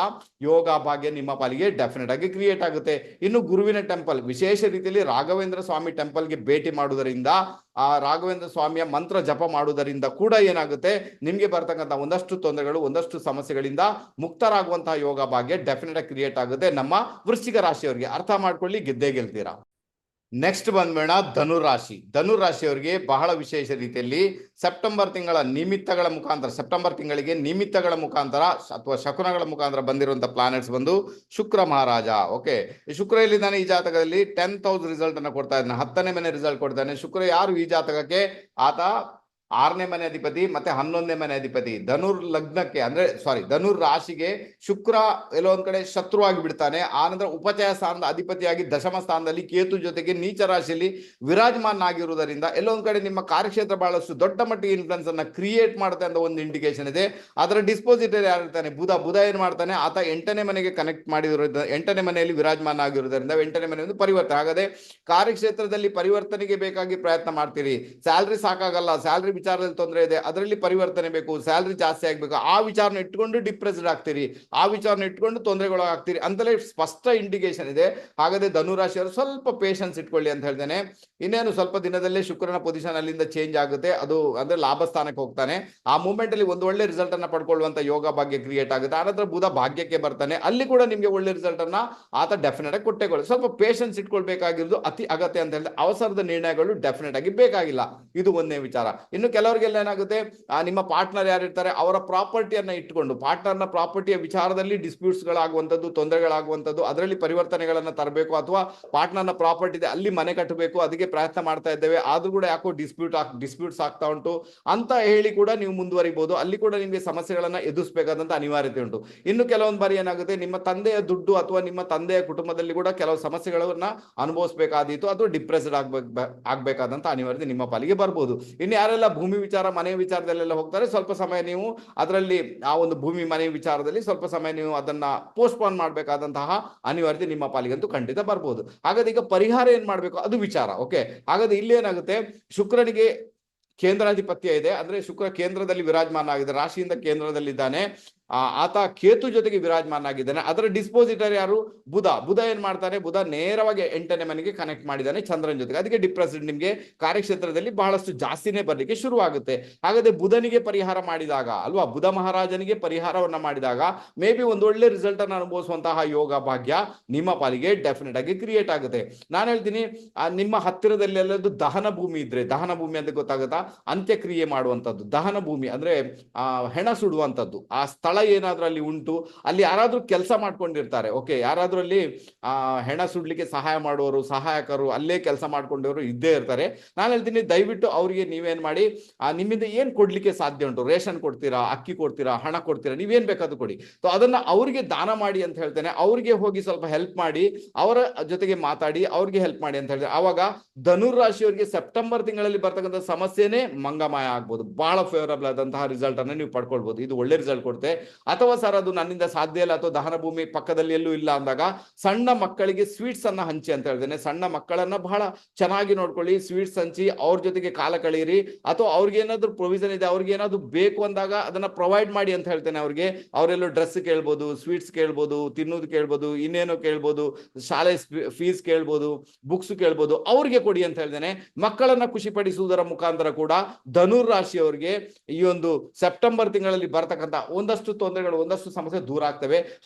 ಯೋಗ ಭಾಗ್ಯ ನಿಮ್ಮ ಪಾಲಿಗೆ ಡೆಫಿನೆಟ್ ಆಗಿ ಕ್ರಿಯೇಟ್ ಆಗುತ್ತೆ. ಇನ್ನು ಗುರುವಿನ ಟೆಂಪಲ್, ವಿಶೇಷ ರೀತಿಯಲ್ಲಿ ರಾಘವೇಂದ್ರ ಸ್ವಾಮಿ ಟೆಂಪಲ್ಗೆ ಭೇಟಿ ಮಾಡುವುದರಿಂದ, ಆ ರಾಘವೇಂದ್ರ ಸ್ವಾಮಿಯ ಮಂತ್ರ ಜಪ ಮಾಡುವುದರಿಂದ ಕೂಡ ಏನಾಗುತ್ತೆ, ನಿಮ್ಗೆ ಬರ್ತಕ್ಕಂಥ ಒಂದಷ್ಟು ತೊಂದರೆಗಳು, ಒಂದಷ್ಟು ಸಮಸ್ಯೆಗಳಿಂದ ಮುಕ್ತರಾಗುವಂತಹ ಯೋಗ ಭಾಗ್ಯ ಡೆಫಿನೆಟ್ ಆಗಿ ಕ್ರಿಯೇಟ್ ಆಗುತ್ತೆ ನಮ್ಮ ವೃಶ್ಚಿಕ ರಾಶಿಯವರಿಗೆ. ಅರ್ಥ ಮಾಡ್ಕೊಳ್ಳಿ, ಗೆದ್ದೇ ಗೆಲ್ತೀರಾ. ನೆಕ್ಸ್ಟ್ ಬಂದ್ಬೇಡ ಧನುರಾಶಿಯವರಿಗೆ ಬಹಳ ವಿಶೇಷ ರೀತಿಯಲ್ಲಿ ಸೆಪ್ಟೆಂಬರ್ ತಿಂಗಳ ನಿಮಿತ್ತಗಳ ಮುಖಾಂತರ, ಸೆಪ್ಟೆಂಬರ್ ತಿಂಗಳಿಗೆ ನಿಮಿತ್ತಗಳ ಮುಖಾಂತರ ಅಥವಾ ಶಕುನಗಳ ಮುಖಾಂತರ ಬಂದಿರುವಂತಹ ಪ್ಲಾನೆಟ್ಸ್ ಬಂದು ಶುಕ್ರ ಮಹಾರಾಜ. ಓಕೆ, ಶುಕ್ರ ಎಲ್ಲಿದ್ದಾನೆ ಈ ಜಾತಕದಲ್ಲಿ 10th ಹೌಸ್ ರಿಸಲ್ಟ್ ಅನ್ನ ಕೊಡ್ತಾ ಇದ್ದಾನೆ, 10ನೇ ಮನೆ ರಿಸಲ್ಟ್ ಕೊಡ್ತಾನೆ. ಶುಕ್ರ ಯಾರು ಈ ಜಾತಕಕ್ಕೆ, ಆತ 6ನೇ ಮನೆ ಅಧಿಪತಿ ಮತ್ತೆ 11ನೇ ಮನೆ ಅಧಿಪತಿ. ಧನುರ್ ರಾಶಿಗೆ ಶುಕ್ರ ಎಲ್ಲೋ ಒಂದ್ ಕಡೆ ಶತ್ರುವಾಗಿ ಬಿಡ್ತಾನೆ. ಆನಂತರ ಉಪಚಯ ಸ್ಥಾನದ ಅಧಿಪತಿಯಾಗಿ ದಶಮ ಸ್ಥಾನದಲ್ಲಿ ಕೇತು ಜೊತೆಗೆ ನೀಚ ರಾಶಿಯಲ್ಲಿ ವಿರಾಜಮಾನ ಆಗಿರುವುದರಿಂದ ಎಲ್ಲೋ ಒಂದ್ ಕಡೆ ನಿಮ್ಮ ಕಾರ್ಯಕ್ಷೇತ್ರ ಬಹಳಷ್ಟು ದೊಡ್ಡ ಮಟ್ಟಿಗೆ ಇನ್ಫ್ಲುಯೆನ್ಸ್ ಅನ್ನ ಕ್ರಿಯೇಟ್ ಮಾಡುತ್ತೆ ಅಂತ ಒಂದು ಇಂಡಿಕೇಶನ್ ಇದೆ. ಅದರ ಡಿಸ್ಪೋಸಿಟರ್ ಯಾರಿರ್ತಾನೆ, ಬುಧ ಏನ್ ಮಾಡ್ತಾನೆ, ಆತ 8ನೇ ಮನೆಗೆ ಕನೆಕ್ಟ್ ಮಾಡಿರೋದ್ರಿಂದ, 8ನೇ ಮನೆಯಲ್ಲಿ ವಿರಾಜಮಾನ ಆಗಿರುವುದರಿಂದ 8ನೇ ಮನೆ ಒಂದು ಪರಿವರ್ತನೆ. ಹಾಗಾದ್ರೆ ಕಾರ್ಯಕ್ಷೇತ್ರದಲ್ಲಿ ಪರಿವರ್ತನೆಗೆ ಬೇಕಾಗಿ ಪ್ರಯತ್ನ ಮಾಡ್ತೀರಿ, ಸ್ಯಾಲ್ರಿ ಸಾಕಾಗಲ್ಲ, ಸ್ಯಾಲ್ರಿ ವಿಚಾರದಲ್ಲಿ ತೊಂದರೆ ಇದೆ, ಅದರಲ್ಲಿ ಪರಿವರ್ತನೆ ಬೇಕು, ಸ್ಯಾಲ್ರಿ ಜಾಸ್ತಿ ಆಗ್ಬೇಕು, ಆ ವಿಚಾರನ ಇಟ್ಕೊಂಡು ಡಿಪ್ರೆಸ್ಡ್ ಆಗ್ತೀರಿ, ಆ ವಿಚಾರನ ಇಟ್ಕೊಂಡು ತೊಂದರೆಗೊಳಗಾಗ್ತೀರಿ ಅಂತಲೇ ಸ್ಪಷ್ಟ ಇಂಡಿಕೇಶನ್ ಇದೆ. ಹಾಗಾದ್ರೆ ಧನುರಾಶಿಯವರು ಸ್ವಲ್ಪ ಪೇಷನ್ಸ್ ಇಟ್ಕೊಳ್ಳಿ ಅಂತ ಹೇಳ್ತೇನೆ. ಇನ್ನೇನು ಸ್ವಲ್ಪ ದಿನದಲ್ಲೇ ಶುಕ್ರನ ಪೊಸಿಷನ್ ಅಲ್ಲಿಂದ ಚೇಂಜ್ ಆಗುತ್ತೆ, ಅದು ಅಂದ್ರೆ ಲಾಭ ಸ್ಥಾನಕ್ಕೆ ಹೋಗ್ತಾನೆ. ಆ ಮೂಮೆಂಟ್ ಅಲ್ಲಿ ಒಂದು ಒಳ್ಳೆ ರಿಸಲ್ಟ್ ಅನ್ನ ಪಡ್ಕೊಳ್ಳುವಂತ ಯೋಗ ಭಾಗ್ಯ ಕ್ರಿಯೇಟ್ ಆಗುತ್ತೆ. ಆನಂತರ ಬುಧ ಭಾಗ್ಯಕ್ಕೆ ಬರ್ತಾನೆ, ಅಲ್ಲಿ ಕೂಡ ನಿಮ್ಗೆ ಒಳ್ಳೆ ರಿಸಲ್ಟ್ ಅನ್ನ ಆತ ಡೆಫಿನೆಟ್ ಆಗಿ ಕೊಟ್ಟೆಕೊಳ್ಳಿ. ಸ್ವಲ್ಪ ಪೇಷನ್ಸ್ ಇಟ್ಕೊಳ್ಬೇಕಾಗಿರೋದು ಅತಿ ಅಗತ್ಯ ಅಂತ ಹೇಳಿದ್ರೆ, ಅವಸರದ ನಿರ್ಣಯಗಳು ಡೆಫಿನೆಟ್ ಆಗಿ ಬೇಕಾಗಿಲ್ಲ. ಇದು ಒಂದೇ ವಿಚಾರ. ಇನ್ನು ಕೆಲವರಿಗೆಲ್ಲ ಏನಾಗುತ್ತೆ, ನಿಮ್ಮ ಪಾರ್ಟ್ನರ್ ಯಾರಿರ್ತಾರೆ ಅವರ ಪ್ರಾಪರ್ಟಿಯನ್ನ ಇಟ್ಕೊಂಡು, ಪಾರ್ಟ್ನರ್ನ ಪ್ರಾಪರ್ಟಿಯ ವಿಚಾರದಲ್ಲಿ ಡಿಸ್ಪ್ಯೂಟ್ಸ್ ಗಳಾಗುವಂಥದ್ದು, ತೊಂದರೆಗಳಾಗುವಂಥದ್ದು, ಅದರಲ್ಲಿ ಪರಿವರ್ತನೆಗಳನ್ನ ತರಬೇಕು, ಅಥವಾ ಪಾರ್ಟ್ನರ್ನ ಪ್ರಾಪರ್ಟಿ ಇದೆ ಅಲ್ಲಿ ಮನೆ ಕಟ್ಟಬೇಕು, ಅದಕ್ಕೆ ಪ್ರಯತ್ನ ಮಾಡ್ತಾ ಇದ್ದೇವೆ, ಆದ್ರೂ ಕೂಡ ಯಾಕೋ ಡಿಸ್ಪ್ಯೂಟ್ಸ್ ಆಗ್ತಾ ಉಂಟು ಅಂತ ಹೇಳಿ ಕೂಡ ನೀವು ಮುಂದುವರಿಬಹುದು. ಅಲ್ಲಿ ಕೂಡ ನಿಮಗೆ ಸಮಸ್ಯೆಗಳನ್ನ ಎದುರಿಸಬೇಕಾದಂತ ಅನಿವಾರ್ಯತೆ ಉಂಟು. ಇನ್ನು ಕೆಲವೊಂದು ಬಾರಿ ಏನಾಗುತ್ತೆ, ನಿಮ್ಮ ತಂದೆಯ ದುಡ್ಡು ಅಥವಾ ನಿಮ್ಮ ತಂದೆಯ ಕುಟುಂಬದಲ್ಲಿ ಕೂಡ ಕೆಲವು ಸಮಸ್ಯೆಗಳನ್ನ ಅನುಭವಿಸಬೇಕಾದೀತು, ಅಥವಾ ಡಿಪ್ರೆಸ್ಡ್ ಆಗ್ಬೇಕಾದಂತ ಅನಿವಾರ್ಯತೆ ನಿಮ್ಮ ಪಾಲಿಗೆ ಬರ್ಬೋದು. ಇನ್ನು ಯಾರೆಲ್ಲ ಭೂಮಿ ವಿಚಾರ ಮನೆ ವಿಚಾರದಲ್ಲೆಲ್ಲ ಹೋಗ್ತಾರೆ, ಸ್ವಲ್ಪ ಸಮಯ ನೀವು ಅದರಲ್ಲಿ ಆ ಒಂದು ಭೂಮಿ ಮನೆ ವಿಚಾರದಲ್ಲಿ ಸ್ವಲ್ಪ ಸಮಯ ನೀವು ಅದನ್ನ ಪೋಸ್ಟ್ಪೋನ್ ಮಾಡಬೇಕಾದಂತಹ ಅನಿವಾರ್ಯತೆ ನಿಮ್ಮ ಪಾಲಿಗಂತೂ ಖಂಡಿತ ಬರ್ಬೋದು. ಹಾಗಾದ್ರೆ ಈಗ ಪರಿಹಾರ ಏನ್ ಮಾಡ್ಬೇಕು ಅದು ವಿಚಾರ. ಓಕೆ, ಹಾಗಾದ್ರೆ ಇಲ್ಲಿ ಏನಾಗುತ್ತೆ, ಶುಕ್ರನಿಗೆ ಕೇಂದ್ರಾಧಿಪತ್ಯ ಇದೆ, ಅಂದ್ರೆ ಶುಕ್ರ ಕೇಂದ್ರದಲ್ಲಿ ವಿರಾಜಮಾನ ಆಗಿದೆ, ರಾಶಿಯಿಂದ ಕೇಂದ್ರದಲ್ಲಿದ್ದಾನೆ. ಆತ ಕೇತು ಜೊತೆಗೆ ವಿರಾಜಮಾನ ಆಗಿದ್ದಾನೆ. ಅದರ ಡಿಸ್ಪೋಸಿಟರ್ ಯಾರು? ಬುಧ. ಬುಧ ಏನ್ ಮಾಡ್ತಾನೆ? ಬುಧ ನೇರವಾಗಿ 8ನೇ ಮನೆಗೆ ಕನೆಕ್ಟ್ ಮಾಡಿದ್ದಾನೆ ಚಂದ್ರನ ಜೊತೆಗೆ. ಅದಕ್ಕೆ ಡಿಪ್ರೆಸ್ಡ್, ನಿಮ್ಗೆ ಕಾರ್ಯಕ್ಷೇತ್ರದಲ್ಲಿ ಬಹಳಷ್ಟು ಜಾಸ್ತಿನೇ ಬರ್ಲಿಕ್ಕೆ ಶುರು ಆಗುತ್ತೆ. ಹಾಗಾದ್ರೆ ಬುಧನಿಗೆ ಪರಿಹಾರ ಮಾಡಿದಾಗ ಅಲ್ವಾ, ಬುಧ ಮಹಾರಾಜನಿಗೆ ಪರಿಹಾರವನ್ನ ಮಾಡಿದಾಗ ಮೇ ಬಿ ಒಂದು ಒಳ್ಳೆ ರಿಸಲ್ಟ್ ಅನ್ನು ಅನುಭವಿಸುವಂತಹ ಯೋಗ ಭಾಗ್ಯ ನಿಮ್ಮ ಪಾಲಿಗೆ ಡೆಫಿನೆಟ್ ಆಗಿ ಕ್ರಿಯೇಟ್ ಆಗುತ್ತೆ. ನಾನು ಹೇಳ್ತೀನಿ, ನಿಮ್ಮ ಹತ್ತಿರದಲ್ಲಿ ಎಲ್ಲದು ದಹನ ಭೂಮಿ ಇದ್ರೆ, ದಹನ ಭೂಮಿ ಅಂತ ಗೊತ್ತಾಗುತ್ತಾ, ಅಂತ್ಯಕ್ರಿಯೆ ಮಾಡುವಂತದ್ದು. ದಹನ ಭೂಮಿ ಅಂದ್ರೆ ಹೆಣ ಸುಡುವಂತದ್ದು. ಆ ಸ್ಥಳ ಏನಾದ್ರೂ ಅಲ್ಲಿ ಉಂಟು, ಅಲ್ಲಿ ಯಾರಾದ್ರೂ ಕೆಲಸ ಮಾಡ್ಕೊಂಡಿರ್ತಾರೆ. ಓಕೆ, ಯಾರಾದ್ರೂ ಅಲ್ಲಿ ಹೆಣ ಸುಡ್ಲಿಕ್ಕೆ ಸಹಾಯ ಮಾಡುವವರು, ಸಹಾಯಕರು ಅಲ್ಲೇ ಕೆಲಸ ಮಾಡ್ಕೊಂಡಿರೋರು ಇದ್ದೇ ಇರ್ತಾರೆ. ನಾನು ಹೇಳ್ತೀನಿ, ದಯವಿಟ್ಟು ಅವರಿಗೆ ನೀವೇನ್ ಮಾಡಿ, ನಿಮ್ಮಿಂದ ಏನ್ ಕೊಡ್ಲಿಕ್ಕೆ ಸಾಧ್ಯ ಉಂಟು, ರೇಷನ್ ಕೊಡ್ತೀರಾ, ಅಕ್ಕಿ ಕೊಡ್ತೀರಾ, ಹಣ ಕೊಡ್ತೀರಾ, ನೀವೇನ್ ಬೇಕಾದ್ರೂ ಕೊಡಿ. ಸೊ ಅದನ್ನ ಅವರಿಗೆ ದಾನ ಮಾಡಿ ಅಂತ ಹೇಳ್ತೇನೆ. ಅವ್ರಿಗೆ ಹೋಗಿ ಸ್ವಲ್ಪ ಹೆಲ್ಪ್ ಮಾಡಿ, ಅವರ ಜೊತೆಗೆ ಮಾತಾಡಿ, ಅವ್ರಿಗೆ ಹೆಲ್ಪ್ ಮಾಡಿ ಅಂತ ಹೇಳ್ತಾರೆ. ಆವಾಗ ಧನುರ್ ರಾಶಿಯವರಿಗೆ ಸೆಪ್ಟೆಂಬರ್ ತಿಂಗಳಲ್ಲಿ ಬರ್ತಕ್ಕಂಥ ಸಮಸ್ಯೆನೇ ಮಂಗಮಾಯ ಆಗ್ಬೋದು. ಬಹಳ ಫೇವರಬಲ್ ಆದಂತಹ ರಿಸಲ್ಟ್ ಅನ್ನ ನೀವು ಪಡ್ಕೊಳ್ಬಹುದು. ಇದು ಒಳ್ಳೆ ರಿಸಲ್ಟ್ ಕೊಡುತ್ತೆ. ಅಥವಾ ಸರ್ ಅದು ನನ್ನಿಂದ ಸಾಧ್ಯ ಇಲ್ಲ, ಅಥವಾ ದಹನ ಭೂಮಿ ಪಕ್ಕದಲ್ಲಿ ಎಲ್ಲೂ ಇಲ್ಲ ಅಂದಾಗ ಸಣ್ಣ ಮಕ್ಕಳಿಗೆ ಸ್ವೀಟ್ಸ್ ಅನ್ನ ಹಂಚಿ ಅಂತ ಹೇಳ್ತೇನೆ. ಸಣ್ಣ ಮಕ್ಕಳನ್ನ ಬಹಳ ಚೆನ್ನಾಗಿ ನೋಡ್ಕೊಳ್ಳಿ, ಸ್ವೀಟ್ಸ್ ಹಂಚಿ ಅವ್ರ ಜೊತೆಗೆ ಕಾಲ ಕಳೀರಿ. ಅಥವಾ ಅವ್ರಿಗೆ ಏನಾದ್ರು ಪ್ರೊವಿಷನ್ ಇದೆ, ಅವ್ರಿಗೆ ಏನಾದ್ರು ಬೇಕು ಅಂದಾಗ ಅದನ್ನ ಪ್ರೊವೈಡ್ ಮಾಡಿ ಅಂತ ಹೇಳ್ತೇನೆ. ಅವ್ರಿಗೆ ಅವರೆಲ್ಲೋ ಡ್ರೆಸ್ ಕೇಳ್ಬೋದು, ಸ್ವೀಟ್ಸ್ ಕೇಳ್ಬೋದು, ತಿನ್ನೋದು ಕೇಳ್ಬೋದು, ಇನ್ನೇನೋ ಕೇಳ್ಬೋದು, ಶಾಲೆ ಫೀಸ್ ಕೇಳ್ಬೋದು, ಬುಕ್ಸ್ ಕೇಳ್ಬೋದು, ಅವ್ರಿಗೆ ಕೊಡಿ ಅಂತ ಹೇಳ್ತೇನೆ. ಮಕ್ಕಳನ್ನ ಖುಷಿ ಪಡಿಸುವುದರ ಮುಖಾಂತರ ಕೂಡ ಧನುರ್ ರಾಶಿಯವರಿಗೆ ಈ ಒಂದು ಸೆಪ್ಟೆಂಬರ್ ತಿಂಗಳಲ್ಲಿ ಬರ್ತಕ್ಕಂಥ ಒಂದಷ್ಟು ತೊಂದರೆಗಳು, ಒಂದಷ್ಟು ಸಮಸ್ಯೆ ದೂರ ಆಗ್ತವೆ.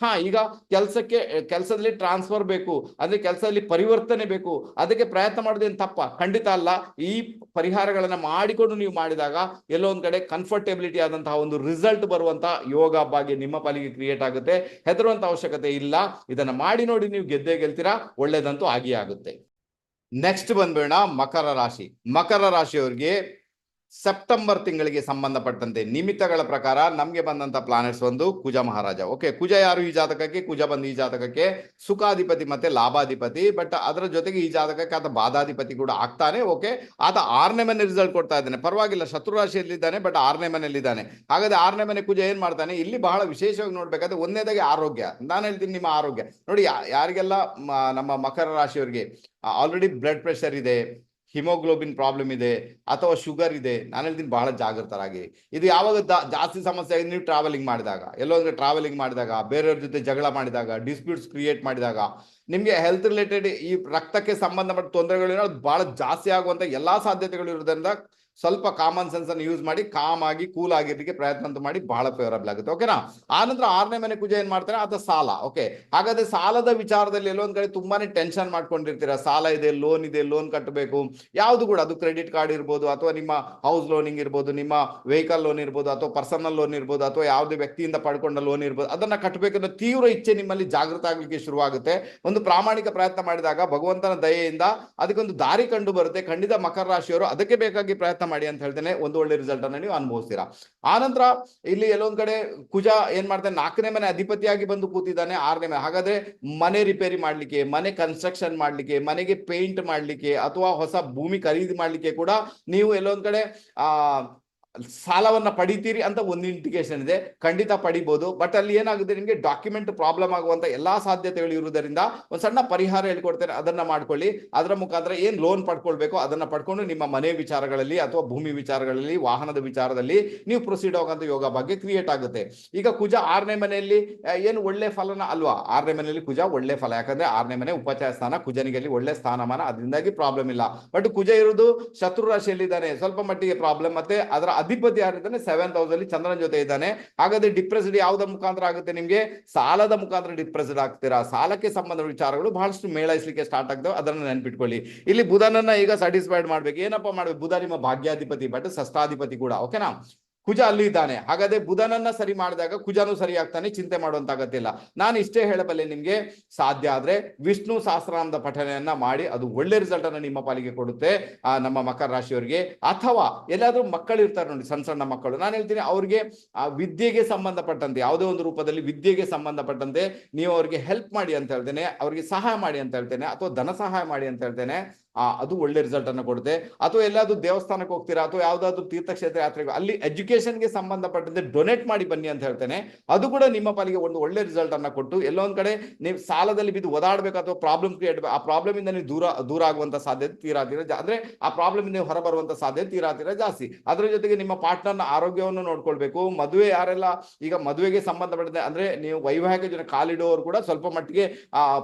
ಈಗ ಕೆಲಸದಲ್ಲಿ ಟ್ರಾನ್ಸ್ಫರ್ ಬೇಕು ಅಂದ್ರೆ ಕೆಲಸದಲ್ಲಿ ಪರಿವರ್ತನೆ ಬೇಕು, ಅದಕ್ಕೆ ಪ್ರಯತ್ನ ಮಾಡೋದೇನು ತಪ್ಪ? ಖಂಡಿತ ಅಲ್ಲ. ಈ ಪರಿಹಾರಗಳನ್ನ ಮಾಡಿಕೊಂಡು ನೀವು ಮಾಡಿದಾಗ ಎಲ್ಲೋ ಒಂದ್ ಕಡೆ ಕಂಫರ್ಟೆಬಿಲಿಟಿ ಆದಂತಹ ಒಂದು ರಿಸಲ್ಟ್ ಬರುವಂತ ಯೋಗ ಭಾಗ್ಯ ನಿಮ್ಮ ಪಾಲಿಗೆ ಕ್ರಿಯೇಟ್ ಆಗುತ್ತೆ. ಹೆದರುವಂತ ಅವಶ್ಯಕತೆ ಇಲ್ಲ. ಇದನ್ನ ಮಾಡಿ ನೋಡಿ, ನೀವು ಗೆದ್ದೇ ಗೆಲ್ತೀರಾ, ಒಳ್ಳೇದಂತೂ ಆಗಿಯೇ ಆಗುತ್ತೆ. ನೆಕ್ಸ್ಟ್ ಬಂದ್ಬೇಡ ಮಕರ ರಾಶಿ. ಮಕರ ರಾಶಿಯವರಿಗೆ ಸೆಪ್ಟೆಂಬರ್ ತಿಂಗಳಿಗೆ ಸಂಬಂಧಪಟ್ಟಂತೆ ನಿಮಿತ್ತಗಳ ಪ್ರಕಾರ ನಮ್ಗೆ ಬಂದಂತ ಪ್ಲಾನೆಟ್ಸ್ ಒಂದು ಕುಜ ಮಹಾರಾಜ. ಓಕೆ, ಕುಜ ಯಾರು ಈ ಜಾತಕಕ್ಕೆ? ಕುಜ ಬಂದು ಈ ಜಾತಕಕ್ಕೆ ಸುಖಾಧಿಪತಿ ಮತ್ತೆ ಲಾಭಾಧಿಪತಿ. ಬಟ್ ಅದರ ಜೊತೆಗೆ ಈ ಜಾತಕಕ್ಕೆ ಆತ ಬಾಧಾಧಿಪತಿ ಕೂಡ ಆಗ್ತಾನೆ. ಓಕೆ, ಆತ 6ನೇ ಮನೆ ರಿಸಲ್ಟ್ ಕೊಡ್ತಾ ಇದ್ದಾನೆ. ಪರವಾಗಿಲ್ಲ, ಶತ್ರು ರಾಶಿಯಲ್ಲಿದ್ದಾನೆ, ಬಟ್ 6ನೇ ಮನೆಯಲ್ಲಿದ್ದಾನೆ. ಹಾಗಾದ್ರೆ 6ನೇ ಮನೆ ಕುಜ ಏನ್ ಮಾಡ್ತಾನೆ? ಇಲ್ಲಿ ಬಹಳ ವಿಶೇಷವಾಗಿ ನೋಡ್ಬೇಕಾದ್ರೆ ಒಂದನೇದಾಗಿ ಆರೋಗ್ಯ. ನಾನು ಹೇಳ್ತೀನಿ, ನಿಮ್ಮ ಆರೋಗ್ಯ ನೋಡಿ. ಯಾರಿಗೆಲ್ಲ ನಮ್ಮ ಮಕರ ರಾಶಿಯವರಿಗೆ ಆಲ್ರೆಡಿ ಬ್ಲಡ್ ಪ್ರೆಷರ್ ಇದೆ, ಹಿಮೋಗ್ಲೋಬಿನ್ ಪ್ರಾಬ್ಲಮ್ ಇದೆ, ಅಥವಾ ಶುಗರ್ ಇದೆ, ನಾನು ಹೇಳ್ತೀನಿ ಬಹಳ ಜಾಗೃತರಾಗಿ. ಇದು ಯಾವಾಗ ಜಾಸ್ತಿ ಸಮಸ್ಯೆ ಆಗಿದೆ? ನೀವು ಟ್ರಾವೆಲಿಂಗ್ ಮಾಡಿದಾಗ, ಎಲ್ಲೊಂದ್ರೆ ಟ್ರಾವೆಲಿಂಗ್ ಮಾಡಿದಾಗ, ಬೇರೆಯವ್ರ ಜೊತೆ ಜಗಳ ಮಾಡಿದಾಗ, ಡಿಸ್ಪ್ಯೂಟ್ಸ್ ಕ್ರಿಯೇಟ್ ಮಾಡಿದಾಗ, ನಿಮಗೆ ಹೆಲ್ತ್ ರಿಲೇಟೆಡ್ ಈ ರಕ್ತಕ್ಕೆ ಸಂಬಂಧಪಟ್ಟ ತೊಂದರೆಗಳು ಬಹಳ ಜಾಸ್ತಿ ಆಗುವಂತ ಎಲ್ಲಾ ಸಾಧ್ಯತೆಗಳು ಇರೋದ್ರಿಂದ ಸ್ವಲ್ಪ ಕಾಮನ್ ಸೆನ್ಸ್ ಅನ್ನು ಯೂಸ್ ಮಾಡಿ ಕಾಮ್ ಆಗಿ ಕೂಲ್ ಆಗಿರ್ಲಿಕ್ಕೆ ಪ್ರಯತ್ನ ಅಂತ ಮಾಡಿ, ಬಹಳ ಫೇವರಬಲ್ ಆಗುತ್ತೆ. ಓಕೆನಾ? ಆನಂತರ 6ನೇ ಮನೆ ಕುಜ ಏನ್ ಮಾಡ್ತಾರೆ? ಆತ ಸಾಲ. ಓಕೆ, ಹಾಗಾದ್ರೆ ಸಾಲದ ವಿಚಾರದಲ್ಲಿ ಎಲ್ಲೊಂದ್ ಕಡೆ ತುಂಬಾನೇ ಟೆನ್ಷನ್ ಮಾಡ್ಕೊಂಡಿರ್ತೀರಾ. ಸಾಲ ಇದೆ, ಲೋನ್ ಇದೆ, ಲೋನ್ ಕಟ್ಟಬೇಕು, ಯಾವ್ದು ಕೂಡ, ಅದು ಕ್ರೆಡಿಟ್ ಕಾರ್ಡ್ ಇರ್ಬೋದು, ಅಥವಾ ನಿಮ್ಮ ಹೌಸ್ ಲೋನಿಂಗ್ ಇರ್ಬೋದು, ನಿಮ್ಮ ವೆಹಿಕಲ್ ಲೋನ್ ಇರ್ಬೋದು, ಅಥವಾ ಪರ್ಸನಲ್ ಲೋನ್ ಇರ್ಬೋದು, ಅಥವಾ ಯಾವುದೇ ವ್ಯಕ್ತಿಯಿಂದ ಪಡ್ಕೊಂಡ ಲೋನ್ ಇರ್ಬೋದು, ಅದನ್ನ ಕಟ್ಟಬೇಕನ್ನೋ ತೀವ್ರ ಇಚ್ಛೆ ನಿಮ್ಮಲ್ಲಿ ಜಾಗೃತ ಆಗ್ಲಿಕ್ಕೆ ಶುರುವಾಗುತ್ತೆ. ಒಂದು ಪ್ರಾಮಾಣಿಕ ಪ್ರಯತ್ನ ಮಾಡಿದಾಗ ಭಗವಂತನ ದಯೆಯಿಂದ ಅದಕ್ಕೊಂದು ದಾರಿ ಕಂಡು ಬರುತ್ತೆ. ಖಂಡಿತ ಮಕರ ರಾಶಿಯವರು ಅದಕ್ಕೆ ಬೇಕಾಗಿ ಪ್ರಯತ್ನ ಮಾಡಿ ಅಂತ ಹೇಳ್ತೇನೆ. ಒಂದು ಒಳ್ಳೆ ರಿಸಲ್ಟ್ ಅನ್ನ ನೀವು ಅನುಭವಿಸ್ತೀರಾ. ಆನಂತರ ಇಲ್ಲಿ ಎಲ್ಲೊಂದ್ ಕಡೆ ಕುಜ ಏನ್ ಮಾಡ್ತಾನೆ? 4ನೇ ಮನೆ ಅಧಿಪತಿಯಾಗಿ ಬಂದು ಕೂತಿದ್ದಾನೆ 6ನೇ ಮನೆ. ಹಾಗಾದ್ರೆ ಮನೆ ರಿಪೇರಿ ಮಾಡ್ಲಿಕ್ಕೆ, ಮನೆ ಕನ್ಸ್ಟ್ರಕ್ಷನ್ ಮಾಡ್ಲಿಕ್ಕೆ, ಮನೆಗೆ ಪೇಂಟ್ ಮಾಡ್ಲಿಕ್ಕೆ, ಅಥವಾ ಹೊಸ ಭೂಮಿ ಖರೀದಿ ಮಾಡ್ಲಿಕ್ಕೆ ಕೂಡ ನೀವು ಎಲ್ಲೊಂದ್ ಕಡೆ ಸಾಲವನ್ನ ಪಡಿತೀರಿ ಅಂತ ಒಂದು ಇಂಡಿಕೇಶನ್ ಇದೆ. ಖಂಡಿತ ಪಡಿಬಹುದು. ಬಟ್ ಅಲ್ಲಿ ಏನಾಗುತ್ತೆ, ನಿಮಗೆ ಡಾಕ್ಯುಮೆಂಟ್ ಪ್ರಾಬ್ಲಮ್ ಆಗುವಂತ ಎಲ್ಲಾ ಸಾಧ್ಯತೆಗಳು ಇರುವುದರಿಂದ ಒಂದು ಸಣ್ಣ ಪರಿಹಾರ ಹೇಳ್ಕೊಡ್ತೇನೆ, ಅದನ್ನ ಮಾಡ್ಕೊಳ್ಳಿ. ಅದರ ಮುಖಾಂತರ ಏನ್ ಲೋನ್ ಪಡ್ಕೊಳ್ಬೇಕು ಅದನ್ನ ಪಡ್ಕೊಂಡು ನಿಮ್ಮ ಮನೆ ವಿಚಾರಗಳಲ್ಲಿ, ಅಥವಾ ಭೂಮಿ ವಿಚಾರಗಳಲ್ಲಿ, ವಾಹನದ ವಿಚಾರದಲ್ಲಿ ನೀವು ಪ್ರೊಸೀಡ್ ಆಗುವಂತ ಯೋಗ ಬಗ್ಗೆ ಕ್ರಿಯೇಟ್ ಆಗುತ್ತೆ. ಈಗ ಕುಜ 6ನೇ ಮನೆಯಲ್ಲಿ ಏನು ಒಳ್ಳೆ ಫಲನ ಅಲ್ವಾ? 6ನೇ ಮನೆಯಲ್ಲಿ ಕುಜ ಒಳ್ಳೆ ಫಲ, ಯಾಕಂದ್ರೆ 6ನೇ ಮನೆ ಉಪಚಯ ಸ್ಥಾನ, ಕುಜನಿಗೆ ಅಲ್ಲಿ ಒಳ್ಳೆ ಸ್ಥಾನಮಾನ, ಅದರಿಂದಾಗಿ ಪ್ರಾಬ್ಲಮ್ ಇಲ್ಲ. ಬಟ್ ಕುಜ ಇರುವುದು ಶತ್ರು ರಾಶಿಯಲ್ಲಿದ್ದಾನೆ, ಸ್ವಲ್ಪ ಮಟ್ಟಿಗೆ ಪ್ರಾಬ್ಲಮ್. ಮತ್ತೆ ಅದರ ಅಧಿಪತಿ ಯಾರಿದ್ದಾನೆ? 7th ಹೌಸ್ ಅಲ್ಲಿ ಚಂದ್ರನ ಜೊತೆ ಇದ್ದಾನೆ. ಹಾಗಾದ್ರೆ ಡಿಪ್ರೆಸ್ಡ್ ಯಾವುದರ ಮುಖಾಂತರ ಆಗುತ್ತೆ? ನಿಮ್ಗೆ ಸಾಲದ ಮುಖಾಂತರ ಡಿಪ್ರೆಸ್ಡ್ ಆಗ್ತೀರಾ. ಸಾಲಕ್ಕೆ ಸಂಬಂಧ ವಿಚಾರಗಳು ಬಹಳಷ್ಟು ಮೇಳೈಸಲಿಕ್ಕೆ ಸ್ಟಾರ್ಟ್ ಆಗ್ತವೆ. ಅದನ್ನ ನೆನ್ಪಿಟ್ಕೊಳ್ಳಿ. ಇಲ್ಲಿ ಬುಧನನ್ನ ಈಗ ಸ್ಯಾಟಿಸ್ಫೈಡ್ ಮಾಡ್ಬೇಕು. ಏನಪ್ಪಾ ಮಾಡ್ಬೇಕು? ಬುಧ ನಿಮ್ಮ ಭಾಗ್ಯಾಧಿಪತಿ, ಬಟ್ ಷಷ್ಠಾಧಿಪತಿ ಕೂಡ. ಓಕೆನಾ? ಕುಜ ಅಲ್ಲಿ ಇದ್ದಾನೆ. ಹಾಗಾದ್ರೆ ಬುಧನನ್ನ ಸರಿ ಮಾಡಿದಾಗ ಕುಜನು ಸರಿ ಆಗ್ತಾನೆ, ಚಿಂತೆ ಮಾಡುವಂತ ಅಗತ್ಯ ಇಲ್ಲ. ನಾನು ಇಷ್ಟೇ ಹೇಳಬಲ್ಲೆ, ನಿಮ್ಗೆ ಸಾಧ್ಯ ಆದ್ರೆ ವಿಷ್ಣು ಸಹಸ್ರನಾಮದ ಪಠಣೆಯನ್ನ ಮಾಡಿ, ಅದು ಒಳ್ಳೆ ರಿಸಲ್ಟ್ ಅನ್ನ ನಿಮ್ಮ ಪಾಲಿಗೆ ಕೊಡುತ್ತೆ ನಮ್ಮ ಮಕರ ರಾಶಿಯವರಿಗೆ. ಅಥವಾ ಎಲ್ಲಾದ್ರೂ ಮಕ್ಕಳು ಇರ್ತಾರೆ ನೋಡಿ, ಸಣ್ಣ ಸಣ್ಣ ಮಕ್ಕಳು, ನಾನು ಹೇಳ್ತೀನಿ ಅವ್ರಿಗೆ ವಿದ್ಯೆಗೆ ಸಂಬಂಧಪಟ್ಟಂತೆ, ಯಾವುದೇ ಒಂದು ರೂಪದಲ್ಲಿ ವಿದ್ಯೆಗೆ ಸಂಬಂಧಪಟ್ಟಂತೆ ನೀವು ಅವ್ರಿಗೆ ಹೆಲ್ಪ್ ಮಾಡಿ ಅಂತ ಹೇಳ್ತೇನೆ, ಅವ್ರಿಗೆ ಸಹಾಯ ಮಾಡಿ ಅಂತ ಹೇಳ್ತೇನೆ, ಅಥವಾ ಧನ ಸಹಾಯ ಮಾಡಿ ಅಂತ ಹೇಳ್ತೇನೆ. ಅದು ಒಳ್ಳೆ ರಿಸಲ್ಟ್ ಅನ್ನು ಕೊಡುತ್ತೆ. ಅಥವಾ ಎಲ್ಲಾದ್ರೂ ದೇವಸ್ಥಾನಕ್ಕೆ ಹೋಗ್ತೀರಾ ಅಥವಾ ಯಾವ್ದಾದ್ರು ತೀರ್ಥಕ್ಷೇತ್ರ ಯಾತ್ರೆಗೆ ಅಲ್ಲಿ ಎಜುಕೇಶನ್ಗೆ ಸಂಬಂಧಪಟ್ಟಂತೆ ಡೊನೇಟ್ ಮಾಡಿ ಬನ್ನಿ ಅಂತ ಹೇಳ್ತೇನೆ. ಅದು ಕೂಡ ನಿಮ್ಮ ಪಾಲಿಗೆ ಒಂದು ಒಳ್ಳೆ ರಿಸಲ್ಟ್ ಅನ್ನ ಕೊಟ್ಟು ಎಲ್ಲೋ ಒಂದ್ ಕಡೆ ನೀವು ಸಾಲದಲ್ಲಿ ಬಿದ್ದು ಒದಾಡಬೇಕು ಅಥವಾ ಪ್ರಾಬ್ಲಮ್ ಕ್ರಿಯೇಟ್ ಆ ಪ್ರಾಬ್ಲಮ್ ಇಂದ ನೀವು ದೂರ ಆಗುವಂತ ಸಾಧ್ಯತೆ ತೀರಾ ಅಂದ್ರೆ ಆ ಪ್ರಾಬ್ಲಮ್ ಇಂದ ನೀವು ಹೊರಬರುವಂತ ಸಾಧ್ಯತೆ ತೀರಾ ಜಾಸ್ತಿ. ಅದರ ಜೊತೆಗೆ ನಿಮ್ಮ ಪಾರ್ಟ್ನರ್ನ ಆರೋಗ್ಯವನ್ನು ನೋಡ್ಕೊಳ್ಬೇಕು. ಮದುವೆ ಯಾರೆಲ್ಲ ಈಗ ಮದುವೆಗೆ ಸಂಬಂಧಪಟ್ಟಂತೆ ಅಂದ್ರೆ ನೀವು ವೈವಾಹಿಕ ಜನ ಕಾಲಿಡುವವರು ಕೂಡ ಸ್ವಲ್ಪ ಮಟ್ಟಿಗೆ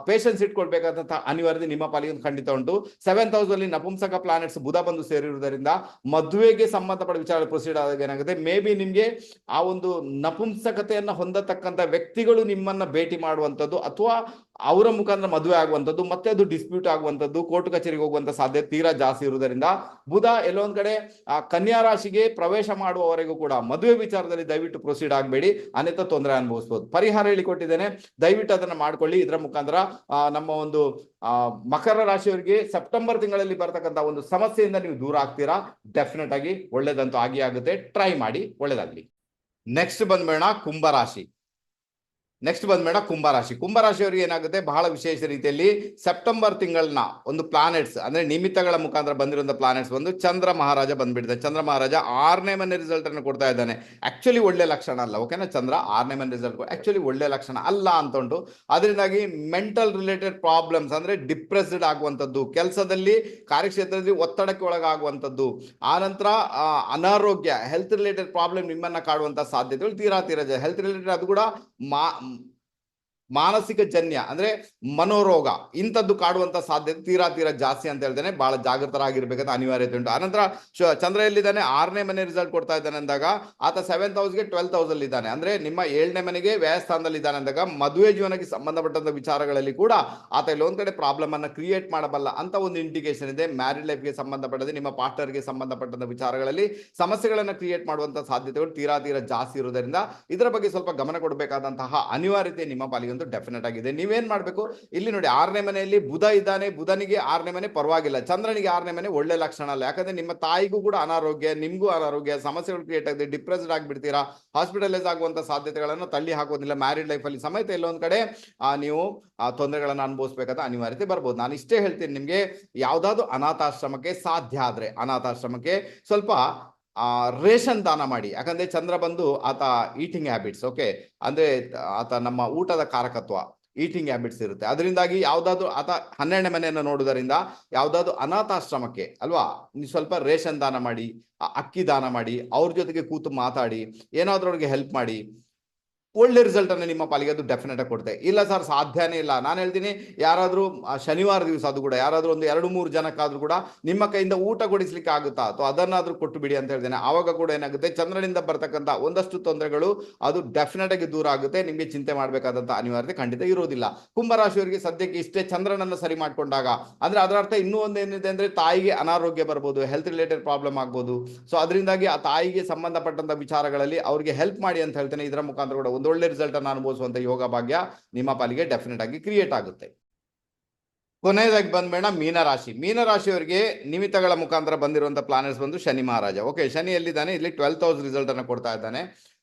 ಪೇಷನ್ಸ್ ಇಟ್ಕೊಳ್ಬೇಕಾದಂತಹ ಅನಿವಾರ್ಯತೆ ನಿಮ್ಮ ಪಾಲಿಗೆ ಖಂಡಿತ ಉಂಟು. 7th ಹೌಸ್ ಅಲ್ಲಿ ನಪುಂಸಕ ಪ್ಲಾನೆಟ್ಸ್ ಬುಧ ಬಂದು ಸೇರಿರುವುದರಿಂದ ಮದುವೆಗೆ ಸಂಬಂಧಪಟ್ಟ ವಿಚಾರ ಪ್ರೊಸೀಡ್ ಆದಾಗ ಏನಾಗುತ್ತೆ, ಮೇ ಬಿ ನಿಮ್ಗೆ ಆ ಒಂದು ನಪುಂಸಕತೆಯನ್ನ ಹೊಂದತಕ್ಕಂತ ವ್ಯಕ್ತಿಗಳು ನಿಮ್ಮನ್ನ ಭೇಟಿ ಮಾಡುವಂಥದ್ದು ಅಥವಾ ಅವರ ಮುಖಾಂತರ ಮದುವೆ ಆಗುವಂಥದ್ದು, ಮತ್ತೆ ಅದು ಡಿಸ್ಪ್ಯೂಟ್ ಆಗುವಂಥದ್ದು, ಕೋರ್ಟ್ ಕಚೇರಿಗೆ ಹೋಗುವಂತ ಸಾಧ್ಯತೆ ತೀರಾ ಜಾಸ್ತಿ ಇರುವುದರಿಂದ ಬುಧ ಎಲ್ಲೊಂದ್ ಕಡೆ ಕನ್ಯಾ ರಾಶಿಗೆ ಪ್ರವೇಶ ಮಾಡುವವರೆಗೂ ಕೂಡ ಮದುವೆ ವಿಚಾರದಲ್ಲಿ ದಯವಿಟ್ಟು ಪ್ರೊಸೀಡ್ ಆಗಬೇಡಿ, ಅನೇಕ ತೊಂದರೆ ಅನುಭವಿಸಬಹುದು. ಪರಿಹಾರ ಹೇಳಿಕೊಟ್ಟಿದ್ದೇನೆ, ದಯವಿಟ್ಟು ಅದನ್ನ ಮಾಡ್ಕೊಳ್ಳಿ. ಇದರ ಮುಖಾಂತರ ನಮ್ಮ ಒಂದು ಮಕರ ರಾಶಿಯವರಿಗೆ ಸೆಪ್ಟೆಂಬರ್ ತಿಂಗಳಲ್ಲಿ ಬರ್ತಕ್ಕಂಥ ಒಂದು ಸಮಸ್ಯೆಯಿಂದ ನೀವು ದೂರ ಆಗ್ತೀರಾ. ಡೆಫಿನೆಟ್ ಆಗಿ ಒಳ್ಳೇದಂತೂ ಆಗುತ್ತೆ. ಟ್ರೈ ಮಾಡಿ, ಒಳ್ಳೇದಾಗ್ಲಿ. ನೆಕ್ಸ್ಟ್ ಬಂದ್ಬೇಡ ಕುಂಭರಾಶಿ. ಕುಂಭರಾಶಿಯವರಿಗೆ ಏನಾಗುತ್ತೆ, ಬಹಳ ವಿಶೇಷ ರೀತಿಯಲ್ಲಿ ಸೆಪ್ಟೆಂಬರ್ ತಿಂಗಳನ್ನ ಒಂದು ಪ್ಲಾನೆಟ್ಸ್ ಅಂದ್ರೆ ನಿಮಿತ್ತಗಳ ಮುಖಾಂತರ ಬಂದಿರುವಂತಹ ಪ್ಲಾನೆಟ್ಸ್ ಒಂದು ಚಂದ್ರ ಮಹಾರಾಜ ಬಂದ್ಬಿಟ್ಟಿದೆ. ಚಂದ್ರ ಮಹಾರಾಜ 6ನೇ ಮನೆ ರಿಸಲ್ಟ್ ಅನ್ನು ಕೊಡ್ತಾ ಇದ್ದಾನೆ. ಆಕ್ಚುಲಿ ಒಳ್ಳೆ ಲಕ್ಷಣ ಅಲ್ಲ, ಓಕೆನಾ. ಚಂದ್ರ 6ನೇ ಮನೆ ರಿಸಲ್ಟ್ ಆಕ್ಚುಲಿ ಒಳ್ಳೆ ಲಕ್ಷಣ ಅಲ್ಲ ಅಂತ ಉಂಟು. ಅದರಿಂದಾಗಿ ಮೆಂಟಲ್ ರಿಲೇಟೆಡ್ ಪ್ರಾಬ್ಲಮ್ಸ್ ಅಂದ್ರೆ ಡಿಪ್ರೆಸ್ಡ್ ಆಗುವಂಥದ್ದು, ಕೆಲಸದಲ್ಲಿ ಕಾರ್ಯಕ್ಷೇತ್ರದಲ್ಲಿ ಒತ್ತಡಕ್ಕೆ ಒಳಗಾಗುವಂಥದ್ದು, ಆನಂತರ ಅನಾರೋಗ್ಯ, ಹೆಲ್ತ್ ರಿಲೇಟೆಡ್ ಪ್ರಾಬ್ಲಮ್ ನಿಮ್ಮನ್ನ ಕಾಡುವಂತಹ ಸಾಧ್ಯತೆಗಳು ತೀರಾ ಹೆಲ್ತ್ ರಿಲೇಟೆಡ್, ಅದು ಕೂಡ ಮಾನಸಿಕ ಜನ್ಯ ಅಂದ್ರೆ ಮನೋರೋಗ ಇಂಥದ್ದು ಕಾಡುವಂತ ಸಾಧ್ಯತೆ ತೀರಾ ಜಾಸ್ತಿ ಅಂತ ಹೇಳ್ತೇನೆ. ಬಹಳ ಜಾಗೃತರಾಗಿರ್ಬೇಕಂತ ಅನಿವಾರ್ಯತೆ ಉಂಟು. ಆನಂತರ ಚಂದ್ರ ಎಲ್ಲಿದ್ದಾನೆ, 6ನೇ ಮನೆ ರಿಸಲ್ಟ್ ಕೊಡ್ತಾ ಇದ್ದಾನೆ ಅಂದಾಗ ಆತ 7th ಹೌಸ್ಗೆ 12th ಹೌಸ್ ಅಲ್ಲಿ ಇದ್ದಾನೆ. ಅಂದ್ರೆ ನಿಮ್ಮ 7ನೇ ಮನೆಗೆ ವ್ಯಯಸ್ಥಾನದಲ್ಲಿ ಇದ್ದಾನೆ ಅಂದಾಗ ಮದುವೆ ಜೀವನಕ್ಕೆ ಸಂಬಂಧಪಟ್ಟಂತ ವಿಚಾರಗಳಲ್ಲಿ ಕೂಡ ಆತ ಇಲ್ಲೊಂದ್ ಕಡೆ ಪ್ರಾಬ್ಲಮ್ ಅನ್ನ ಕ್ರಿಯೇಟ್ ಮಾಡಬಲ್ಲ ಅಂತ ಒಂದು ಇಂಡಿಕೇಶನ್ ಇದೆ. ಮ್ಯಾರಿಡ್ ಲೈಫ್ಗೆ ಸಂಬಂಧಪಟ್ಟಂತೆ ನಿಮ್ಮ ಪಾರ್ಟ್ನರ್ಗೆ ಸಂಬಂಧಪಟ್ಟಂತ ವಿಚಾರಗಳಲ್ಲಿ ಸಮಸ್ಯೆಗಳನ್ನ ಕ್ರಿಯೇಟ್ ಮಾಡುವಂತ ಸಾಧ್ಯತೆಗಳು ತೀರಾ ಜಾಸ್ತಿ ಇರುವುದರಿಂದ ಇದರ ಬಗ್ಗೆ ಸ್ವಲ್ಪ ಗಮನ ಕೊಡಬೇಕಾದಂತಹ ಅನಿವಾರ್ಯತೆ ನಿಮ್ಮ ಪಾಲಿಗೆ ಡೆಫಿನೆಟ್ ಆಗಿದೆ. ನೀವೇನ್ ಮಾಡ್ಬೇಕು, ಇಲ್ಲಿ ನೋಡಿ 6ನೇ ಮನೆಯಲ್ಲಿ ಬುಧ ಇದ್ದಾನೆ. ಬುಧನಿಗೆ 6ನೇ ಮನೆ ಪರವಾಗಿಲ್ಲ, ಚಂದ್ರನಿಗೆ 6ನೇ ಮನೆ ಒಳ್ಳೆ ಲಕ್ಷಣ ಅಲ್ಲ. ಯಾಕಂದ್ರೆ ನಿಮ್ಮ ತಾಯಿಗೂ ಕೂಡ ಅನಾರೋಗ್ಯ, ನಿಮ್ಗೂ ಅನಾರೋಗ್ಯ, ಸಮಸ್ಯೆಗಳು ಕ್ರಿಯೇಟ್ ಆಗಿದೆ, ಡಿಪ್ರೆಸ್ಡ್ ಆಗಿಬಿಡ್ತೀರಾ, ಹಾಸ್ಪಿಟಲೈಸ್ ಆಗುವಂತ ಸಾಧ್ಯತೆಗಳನ್ನು ತಳ್ಳಿ ಹಾಕೋದಿಲ್ಲ. ಮ್ಯಾರಿಡ್ ಲೈಫ್ ಅಲ್ಲಿ ಸಮೇತ ಎಲ್ಲೊಂದ್ ಕಡೆ ನೀವು ತೊಂದರೆಗಳನ್ನು ಅನುಭವಿಸಬೇಕಾದ ಅನಿವಾರ್ಯತೆ ಬರ್ಬೋದು. ನಾನು ಇಷ್ಟೇ ಹೇಳ್ತೀನಿ, ನಿಮ್ಗೆ ಯಾವ್ದಾದ್ರು ಅನಾಥಾಶ್ರಮಕ್ಕೆ ಸಾಧ್ಯ ಆದ್ರೆ ಅನಾಥಾಶ್ರಮಕ್ಕೆ ಸ್ವಲ್ಪ ರೇಷನ್ ದಾನ ಮಾಡಿ. ಯಾಕಂದ್ರೆ ಚಂದ್ರ ಬಂದು ಆತ ಈಟಿಂಗ್ ಹ್ಯಾಬಿಟ್ಸ್, ಓಕೆ, ಅಂದ್ರೆ ಆತ ನಮ್ಮ ಊಟದ ಕಾರಕತ್ವ, ಈಟಿಂಗ್ ಹ್ಯಾಬಿಟ್ಸ್ ಇರುತ್ತೆ. ಅದರಿಂದಾಗಿ ಯಾವ್ದಾದ್ರು ಆತ 12ನೇ ಮನೆಯನ್ನು ನೋಡುವುದರಿಂದ ಯಾವ್ದಾದ್ರು ಅನಾಥಾಶ್ರಮಕ್ಕೆ ಅಲ್ವಾ, ನೀವು ಸ್ವಲ್ಪ ರೇಷನ್ ದಾನ ಮಾಡಿ, ಅಕ್ಕಿ ದಾನ ಮಾಡಿ, ಅವ್ರ ಜೊತೆಗೆ ಕೂತು ಮಾತಾಡಿ, ಏನಾದ್ರೂ ಅವ್ರಿಗೆ ಹೆಲ್ಪ್ ಮಾಡಿ, ಒಳ್ಳೆ ರಿಸಲ್ಟ್ ಅನ್ನು ನಿಮ್ಮ ಪಾಲಿಗೆ ಅದು ಡೆಫಿನೆಟ್ ಆಗಿ ಕೊಡುತ್ತೆ. ಇಲ್ಲ ಸರ್ ಸಾಧ್ಯನೇ ಇಲ್ಲ, ನಾನು ಹೇಳ್ತೀನಿ, ಯಾರಾದ್ರೂ ಶನಿವಾರ ದಿವಸ ಅದು ಕೂಡ ಯಾರಾದ್ರೂ ಒಂದು 2-3 ಜನಕ್ಕಾದ್ರೂ ಕೂಡ ನಿಮ್ಮ ಕೈಯಿಂದ ಊಟ ಕೊಡಿಸ್ಲಿಕ್ಕೆ ಆಗುತ್ತಾ ಅಥವಾ ಅದನ್ನಾದ್ರೂ ಕೊಟ್ಟು ಬಿಡಿ ಅಂತ ಹೇಳ್ತೇನೆ. ಆವಾಗ ಕೂಡ ಏನಾಗುತ್ತೆ, ಚಂದ್ರನಿಂದ ಬರ್ತಕ್ಕಂಥ ಒಂದಷ್ಟು ತೊಂದರೆಗಳು ಅದು ಡೆಫಿನೆಟ್ ಆಗಿ ದೂರ ಆಗುತ್ತೆ. ನಿಮ್ಗೆ ಚಿಂತೆ ಮಾಡಬೇಕಾದಂತ ಅನಿವಾರ್ಯತೆ ಖಂಡಿತ ಇರೋದಿಲ್ಲ. ಕುಂಭರಾಶಿಯವರಿಗೆ ಸದ್ಯಕ್ಕೆ ಇಷ್ಟೇ ಚಂದ್ರನನ್ನು ಸರಿ ಮಾಡ್ಕೊಂಡಾಗ ಅಂದ್ರೆ ಅದರ ಅರ್ಥ ಇನ್ನೂ ಒಂದು ಏನಿದೆ ಅಂದ್ರೆ ತಾಯಿಗೆ ಅನಾರೋಗ್ಯ ಬರ್ಬೋದು, ಹೆಲ್ತ್ ರಿಲೇಟೆಡ್ ಪ್ರಾಬ್ಲಮ್ ಆಗ್ಬೋದು. ಸೊ ಅದರಿಂದಾಗಿ ಆ ತಾಯಿಗೆ ಸಂಬಂಧಪಟ್ಟಂತ ವಿಚಾರಗಳಲ್ಲಿ ಅವ್ರಿಗೆ ಹೆಲ್ಪ್ ಮಾಡಿ ಅಂತ ಹೇಳ್ತೇನೆ. ಇದರ ಮುಖಾಂತರ ಕೂಡ ಒಳ್ಳೆ ರಿಸಲ್ಟ್ ಅನ್ನು ಅನುಭವಿಸುವಂತ ಯೋಗ ಭಾಗ್ಯ ನಿಮ್ಮ ಪಾಲಿಗೆ ಡೆಫಿನೆಟ್ ಆಗಿ ಕ್ರಿಯೇಟ್ ಆಗುತ್ತೆ. ಕೊನೆಯದಾಗಿ ಬಂದ್ಬೇಡ ಮೀನರಾಶಿಯವರಿಗೆ ನಿಮಿತ್ತಗಳ ಮುಖಾಂತರ ಬಂದಿರುವಂತಹ ಪ್ಲಾನೆಟ್ಸ್ ಬಂದು ಶನಿ ಮಹಾರಾಜ. ಓಕೆ, ಶನಿ ಎಲ್ಲಿದ್ದಾನೆ, ಇಲ್ಲಿ 12th ಹೌಸ್ ರಿಸಲ್ಟ್ ಅನ್ನು ಕೊಡ್ತಾ ಇದ್ದಾನೆ.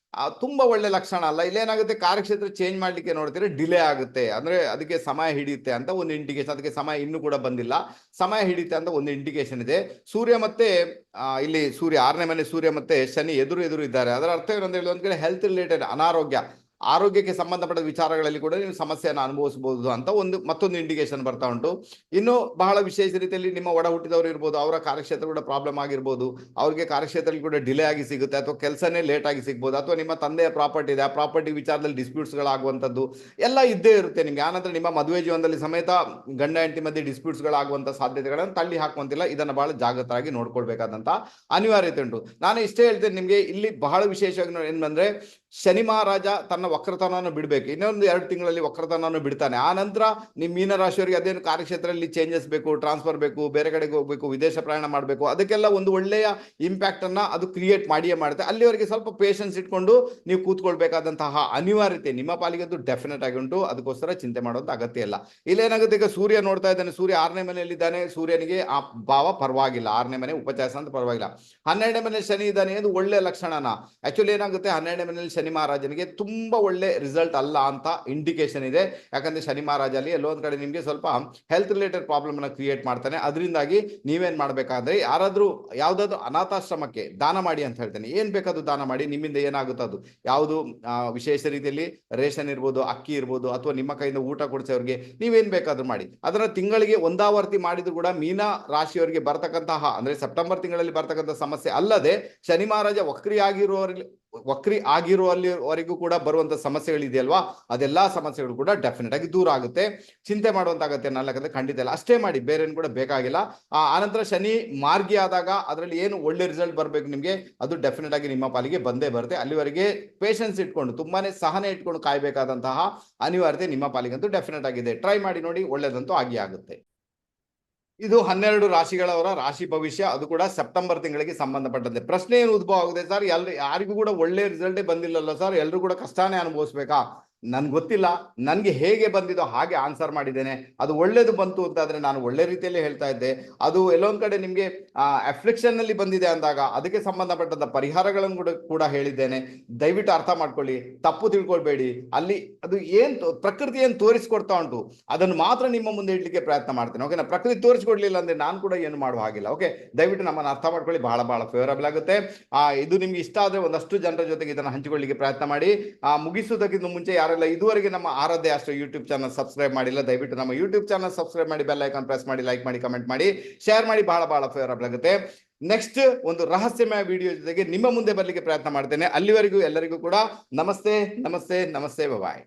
ತುಂಬಾ ಒಳ್ಳೆ ಲಕ್ಷಣ ಅಲ್ಲ. ಇಲ್ಲೇನಾಗುತ್ತೆ, ಕಾರ್ಯಕ್ಷೇತ್ರ ಚೇಂಜ್ ಮಾಡ್ಲಿಕ್ಕೆ ನೋಡ್ತೀರಿ ಡಿಲೇ ಆಗುತ್ತೆ, ಅಂದ್ರೆ ಅದಕ್ಕೆ ಸಮಯ ಹಿಡಿಯುತ್ತೆ ಅಂತ ಒಂದು ಇಂಡಿಕೇಶನ್. ಅದಕ್ಕೆ ಸಮಯ ಇನ್ನೂ ಕೂಡ ಬಂದಿಲ್ಲ, ಸಮಯ ಹಿಡಿಯುತ್ತೆ ಅಂತ ಒಂದು ಇಂಡಿಕೇಶನ್ ಇದೆ. ಸೂರ್ಯ ಮತ್ತೆ ಇಲ್ಲಿ ಸೂರ್ಯ 6ನೇ ಮನೆ ಸೂರ್ಯ ಮತ್ತೆ ಶನಿ ಎದುರು ಇದ್ದಾರೆ. ಅದರ ಅರ್ಥ ಏನಂದ್ರೆ ಇಲ್ಲಿ ಒಂದ್ ಕಡೆ ಹೆಲ್ತ್ ರಿಲೇಟೆಡ್ ಆರೋಗ್ಯಕ್ಕೆ ಸಂಬಂಧಪಟ್ಟ ವಿಚಾರಗಳಲ್ಲಿ ಕೂಡ ನೀವು ಸಮಸ್ಯೆಯನ್ನು ಅನುಭವಿಸಬಹುದು ಅಂತ ಮತ್ತೊಂದು ಇಂಡಿಕೇಶನ್ ಬರ್ತಾ ಉಂಟು. ಇನ್ನು ಬಹಳ ವಿಶೇಷ ರೀತಿಯಲ್ಲಿ ನಿಮ್ಮ ಒಡ ಹುಟ್ಟಿದವರು ಇರ್ಬೋದು, ಅವರ ಕಾರ್ಯಕ್ಷೇತ್ರ ಕೂಡ ಪ್ರಾಬ್ಲಮ್ ಆಗಿರ್ಬೋದು, ಅವ್ರಿಗೆ ಕಾರ್ಯಕ್ಷೇತ್ರದಲ್ಲಿ ಕೂಡ ಡಿಲೇ ಆಗಿ ಸಿಗುತ್ತೆ ಅಥವಾ ಕೆಲಸನೇ ಲೇಟ್ ಆಗಿ ಸಿಗ್ಬೋದು, ಅಥವಾ ನಿಮ್ಮ ತಂದೆಯ ಪ್ರಾಪರ್ಟಿ ಇದೆ, ಆ ಪ್ರಾಪರ್ಟಿ ವಿಚಾರದಲ್ಲಿ ಡಿಸ್ಪ್ಯೂಟ್ಸ್ಗಳಾಗುವಂಥದ್ದು ಎಲ್ಲ ಇದ್ದೇ ಇರುತ್ತೆ ನಿಮ್ಗೆ. ಆನಂತರ ನಿಮ್ಮ ಮದುವೆ ಜೀವನದಲ್ಲಿ ಸಮೇತ ಗಂಡ ಹೆಂಡತಿ ಮಧ್ಯೆ ಡಿಸ್ಪ್ಯೂಟ್ಸ್ಗಳಾಗುವಂಥ ಸಾಧ್ಯತೆಗಳನ್ನು ತಳ್ಳಿ ಹಾಕುವಂತಿಲ್ಲ. ಇದನ್ನು ಬಹಳ ಜಾಗೃತರಾಗಿ ನೋಡ್ಕೊಳ್ಬೇಕಾದಂತ ಅನಿವಾರ್ಯತೆ ಉಂಟು. ನಾನು ಇಷ್ಟೇ ಹೇಳ್ತೇನೆ ನಿಮ್ಗೆ, ಇಲ್ಲಿ ಬಹಳ ವಿಶೇಷವಾಗಿ ಏನಂದ್ರೆ ಶನಿ ಮಹಾರಾಜ ತನ್ನ ವಕ್ರತನವನ್ನು ಬಿಡಬೇಕು. ಇನ್ನೊಂದು 2 ತಿಂಗಳಲ್ಲಿ ವಕ್ರತನವನ್ನು ಬಿಡ್ತಾನೆ. ಆ ನಂತರ ನಿಮ್ಮ ಮೀನರಾಶಿಯವರಿಗೆ ಅದೇನು ಕಾರ್ಯಕ್ಷೇತ್ರದಲ್ಲಿ ಚೇಂಜಸ್ ಬೇಕು, ಟ್ರಾನ್ಸ್ಫರ್ ಬೇಕು, ಬೇರೆ ಕಡೆಗೆ ಹೋಗ್ಬೇಕು, ವಿದೇಶ ಪ್ರಯಾಣ ಮಾಡಬೇಕು, ಅದಕ್ಕೆಲ್ಲ ಒಂದು ಒಳ್ಳೆಯ ಇಂಪ್ಯಾಕ್ಟ್ ಅನ್ನ ಅದು ಕ್ರಿಯೇಟ್ ಮಾಡಿಯೇ ಮಾಡುತ್ತೆ. ಅಲ್ಲಿವರೆಗೆ ಸ್ವಲ್ಪ ಪೇಷನ್ಸ್ ಇಟ್ಕೊಂಡು ನೀವು ಕೂತ್ಕೊಳ್ಬೇಕಾದಂತಹ ಅನಿವಾರ್ಯತೆ ನಿಮ್ಮ ಪಾಲಿಗೆ ಅದು ಡೆಫಿನೆಟ್ ಆಗಿ ಉಂಟು. ಅದಕ್ಕೋಸ್ಕರ ಚಿಂತೆ ಮಾಡೋದು ಅಗತ್ಯ ಇಲ್ಲ. ಇಲ್ಲೇನಾಗುತ್ತೆ, ಈಗ ಸೂರ್ಯ ನೋಡ್ತಾ ಇದ್ದಾನೆ, ಸೂರ್ಯ 6ನೇ ಮನೆಯಲ್ಲಿದ್ದಾನೆ. ಸೂರ್ಯನಿಗೆ ಆ ಭಾವ ಪರವಾಗಿಲ್ಲ, 6ನೇ ಮನೆ ಉಪಚಾಸ ಅಂತ ಪರವಾಗಿಲ್ಲ. 12ನೇ ಮನೆಯಲ್ಲಿ ಶನಿ ಇದ್ದಾನೆ, ಅದು ಒಳ್ಳೆ ಲಕ್ಷಣನ. ಆಕ್ಚುಲಿ ಏನಾಗುತ್ತೆ, 12ನೇ ಮನೆಯಲ್ಲಿ ಶನಿ ಮಹಾರಾಜನಿಗೆ ತುಂಬಾ ಒಳ್ಳೆ ರಿಸಲ್ಟ್ ಅಲ್ಲ ಅಂತ ಇಂಡಿಕೇಶನ್ ಇದೆ. ಯಾಕಂದ್ರೆ ಶನಿ ಮಹಾರಾಜ ಅಲ್ಲಿ ಎಲ್ಲೋ ಒಂದ್ ಕಡೆ ನಿಮ್ಗೆ ಸ್ವಲ್ಪ ಹೆಲ್ತ್ ರಿಲೇಟೆಡ್ ಪ್ರಾಬ್ಲಮ್ ಅನ್ನ ಕ್ರಿಯೇಟ್ ಮಾಡ್ತಾನೆ. ಅದರಿಂದಾಗಿ ನೀವೇನ್ ಮಾಡ್ಬೇಕಾದ್ರೆ ಯಾರಾದ್ರೂ ಯಾವ್ದಾದ್ರು ಅನಾಥಾಶ್ರಮಕ್ಕೆ ದಾನ ಮಾಡಿ ಅಂತ ಹೇಳ್ತೇನೆ. ಏನ್ ಬೇಕಾದ್ರೂ ದಾನ ಮಾಡಿ, ನಿಮ್ಮಿಂದ ಏನಾಗುತ್ತೆ ಅದು ಯಾವುದು ವಿಶೇಷ ರೀತಿಯಲ್ಲಿ ರೇಷನ್ ಇರ್ಬೋದು, ಅಕ್ಕಿ ಇರ್ಬೋದು, ಅಥವಾ ನಿಮ್ಮ ಕೈಯಿಂದ ಊಟ ಕೊಡಿಸೋರಿಗೆ ನೀವೇನ್ ಬೇಕಾದ್ರೂ ಮಾಡಿ. ಅದನ್ನ ತಿಂಗಳಿಗೆ ಒಂದಾವರ್ತಿ ಮಾಡಿದ್ರು ಕೂಡ ಮೀನ ರಾಶಿಯವರಿಗೆ ಬರ್ತಕ್ಕಂತಹ ಅಂದ್ರೆ ಸೆಪ್ಟೆಂಬರ್ ತಿಂಗಳಲ್ಲಿ ಬರ್ತಕ್ಕಂಥ ಸಮಸ್ಯೆ ಅಲ್ಲದೆ ಶನಿ ಮಹಾರಾಜ ವಕ್ರಿ ಆಗಿರುವಲ್ಲಿವರೆಗೂ ಕೂಡ ಬರುವಂತ ಸಮಸ್ಯೆಗಳಿದೆಯಲ್ವಾ, ಅದೆಲ್ಲಾ ಸಮಸ್ಯೆಗಳು ಕೂಡ ಡೆಫಿನೆಟ್ ಆಗಿ ದೂರ ಆಗುತ್ತೆ. ಚಿಂತೆ ಮಾಡುವಂತಾಗತ್ತೆ ಅನ್ನೋದಕ್ಕೆ ಖಂಡಿತ ಇಲ್ಲ. ಅಷ್ಟೇ ಮಾಡಿ, ಬೇರೇನು ಕೂಡ ಬೇಕಾಗಿಲ್ಲ. ಆನಂತರ ಶನಿ ಮಾರ್ಗಿ ಆದಾಗ ಅದರಲ್ಲಿ ಏನು ಒಳ್ಳೆ ರಿಸಲ್ಟ್ ಬರ್ಬೇಕು ನಿಮ್ಗೆ, ಅದು ಡೆಫಿನೆಟ್ ಆಗಿ ನಿಮ್ಮ ಪಾಲಿಗೆ ಬಂದೇ ಬರುತ್ತೆ. ಅಲ್ಲಿವರೆಗೆ ಪೇಷನ್ಸ್ ಇಟ್ಕೊಂಡು, ತುಂಬಾನೇ ಸಹನೆ ಇಟ್ಕೊಂಡು ಕಾಯ್ಬೇಕಾದಂತಹ ಅನಿವಾರ್ಯತೆ ನಿಮ್ಮ ಪಾಲಿಗಂತೂ ಡೆಫಿನೆಟ್ ಆಗಿದೆ. ಟ್ರೈ ಮಾಡಿ ನೋಡಿ, ಒಳ್ಳೇದಂತೂ ಆಗಿ ಆಗುತ್ತೆ. ಇದು 12 ರಾಶಿಗಳವರ ರಾಶಿ ಭವಿಷ್ಯ, ಅದು ಕೂಡ ಸೆಪ್ಟೆಂಬರ್ ತಿಂಗಳಿಗೆ ಸಂಬಂಧಪಟ್ಟಂತೆ. ಪ್ರಶ್ನೆ ಏನು ಉದ್ಭವ ಆಗಿದೆ ಸರ್, ಯಾರಿಗೂ ಕೂಡ ಒಳ್ಳೆ ರಿಸಲ್ಟೇ ಬಂದಿಲ್ಲಲ್ಲ ಸರ್, ಎಲ್ಲರೂ ಕೂಡ ಕಷ್ಟನೇ ಅನುಭವಿಸ್ಬೇಕಾ? ನನ್ಗೆ ಗೊತ್ತಿಲ್ಲ, ನನ್ಗೆ ಹೇಗೆ ಬಂದಿದೋ ಹಾಗೆ ಆನ್ಸರ್ ಮಾಡಿದ್ದೇನೆ. ಅದು ಒಳ್ಳೇದು ಬಂತು ಅಂತಾದ್ರೆ ನಾನು ಒಳ್ಳೆ ರೀತಿಯಲ್ಲಿ ಹೇಳ್ತಾ ಇದ್ದೆ. ಅದು ಎಲ್ಲೊಂದ್ ಕಡೆ ನಿಮ್ಗೆ ಅಫ್ಲಿಕ್ಷನ್ ನಲ್ಲಿ ಬಂದಿದೆ ಅಂದಾಗ ಅದಕ್ಕೆ ಸಂಬಂಧಪಟ್ಟಂತ ಪರಿಹಾರಗಳನ್ನು ಕೂಡ ಹೇಳಿದ್ದೇನೆ. ದಯವಿಟ್ಟು ಅರ್ಥ ಮಾಡ್ಕೊಳ್ಳಿ, ತಪ್ಪು ತಿಳ್ಕೊಳ್ಬೇಡಿ. ಅಲ್ಲಿ ಅದು ಪ್ರಕೃತಿ ಏನ್ ತೋರಿಸ್ಕೊಡ್ತಾ ಉಂಟು ಅದನ್ನು ಮಾತ್ರ ನಿಮ್ಮ ಮುಂದೆ ಇಡ್ಲಿಕ್ಕೆ ಪ್ರಯತ್ನ ಮಾಡ್ತೇನೆ. ಓಕೆನಾ? ಪ್ರಕೃತಿ ತೋರಿಸ್ಕೊಡ್ಲಿಲ್ಲ ಅಂದ್ರೆ ನಾನು ಕೂಡ ಏನು ಮಾಡುವ ಹಾಗಿಲ್ಲ. ಓಕೆ, ದಯವಿಟ್ಟು ನಮ್ಮನ್ನು ಅರ್ಥ ಮಾಡ್ಕೊಳ್ಳಿ, ಬಹಳ ಬಹಳ ಫೇವರಬಲ್ ಆಗುತ್ತೆ. ಇದು ನಿಮ್ಗೆ ಇಷ್ಟ ಆದ್ರೆ ಒಂದಷ್ಟು ಜನರ ಜೊತೆಗೆ ಇದನ್ನು ಹಂಚಿಕೊಳ್ಳಿಕ್ಕೆ ಪ್ರಯತ್ನ ಮಾಡಿ. ಮುಗಿಸುವುದಕ್ಕಿಂತ ಮುಂಚೆ ಯಾರೆಲ್ಲ ಇದುವರೆಗೆ ನಮ್ಮ ಆರಾಧ್ಯ ಆಸ್ಟ್ರೋ ಯೂಟ್ಯೂಬ್ ಚಾನಲ್ ಸಬ್ಸ್ಕ್ರೈಬ್ ಮಾಡಿಲ್ಲ, ದಯವಿಟ್ಟು ನಮ್ಮ ಯೂಟ್ಯೂಬ್ ಚಾನಲ್ ಸಬ್ಸ್ಕ್ರೈಬ್ ಮಾಡಿ, ಬೆಲ್ ಐಕಾನ್ ಪ್ರೆಸ್ ಮಾಡಿ, ಲೈಕ್ ಮಾಡಿ, ಕಮೆಂಟ್ ಮಾಡಿ, ಶೇರ್ ಮಾಡಿ, ಬಹಳ ಬಹಳ ಫೇವರಬಲ್ ಆಗುತ್ತೆ. ನೆಕ್ಸ್ಟ್ ಒಂದು ರಹಸ್ಯಮಯ ವಿಡಿಯೋ ಜೊತೆಗೆ ನಿಮ್ಮ ಮುಂದೆ ಬರ್ಲಿಕ್ಕೆ ಪ್ರಯತ್ನ ಮಾಡ್ತೇನೆ. ಅಲ್ಲಿವರೆಗೂ ಎಲ್ಲರಿಗೂ ಕೂಡ ನಮಸ್ತೆ, ನಮಸ್ತೆ, ನಮಸ್ತೆ, ಬಾಯ್.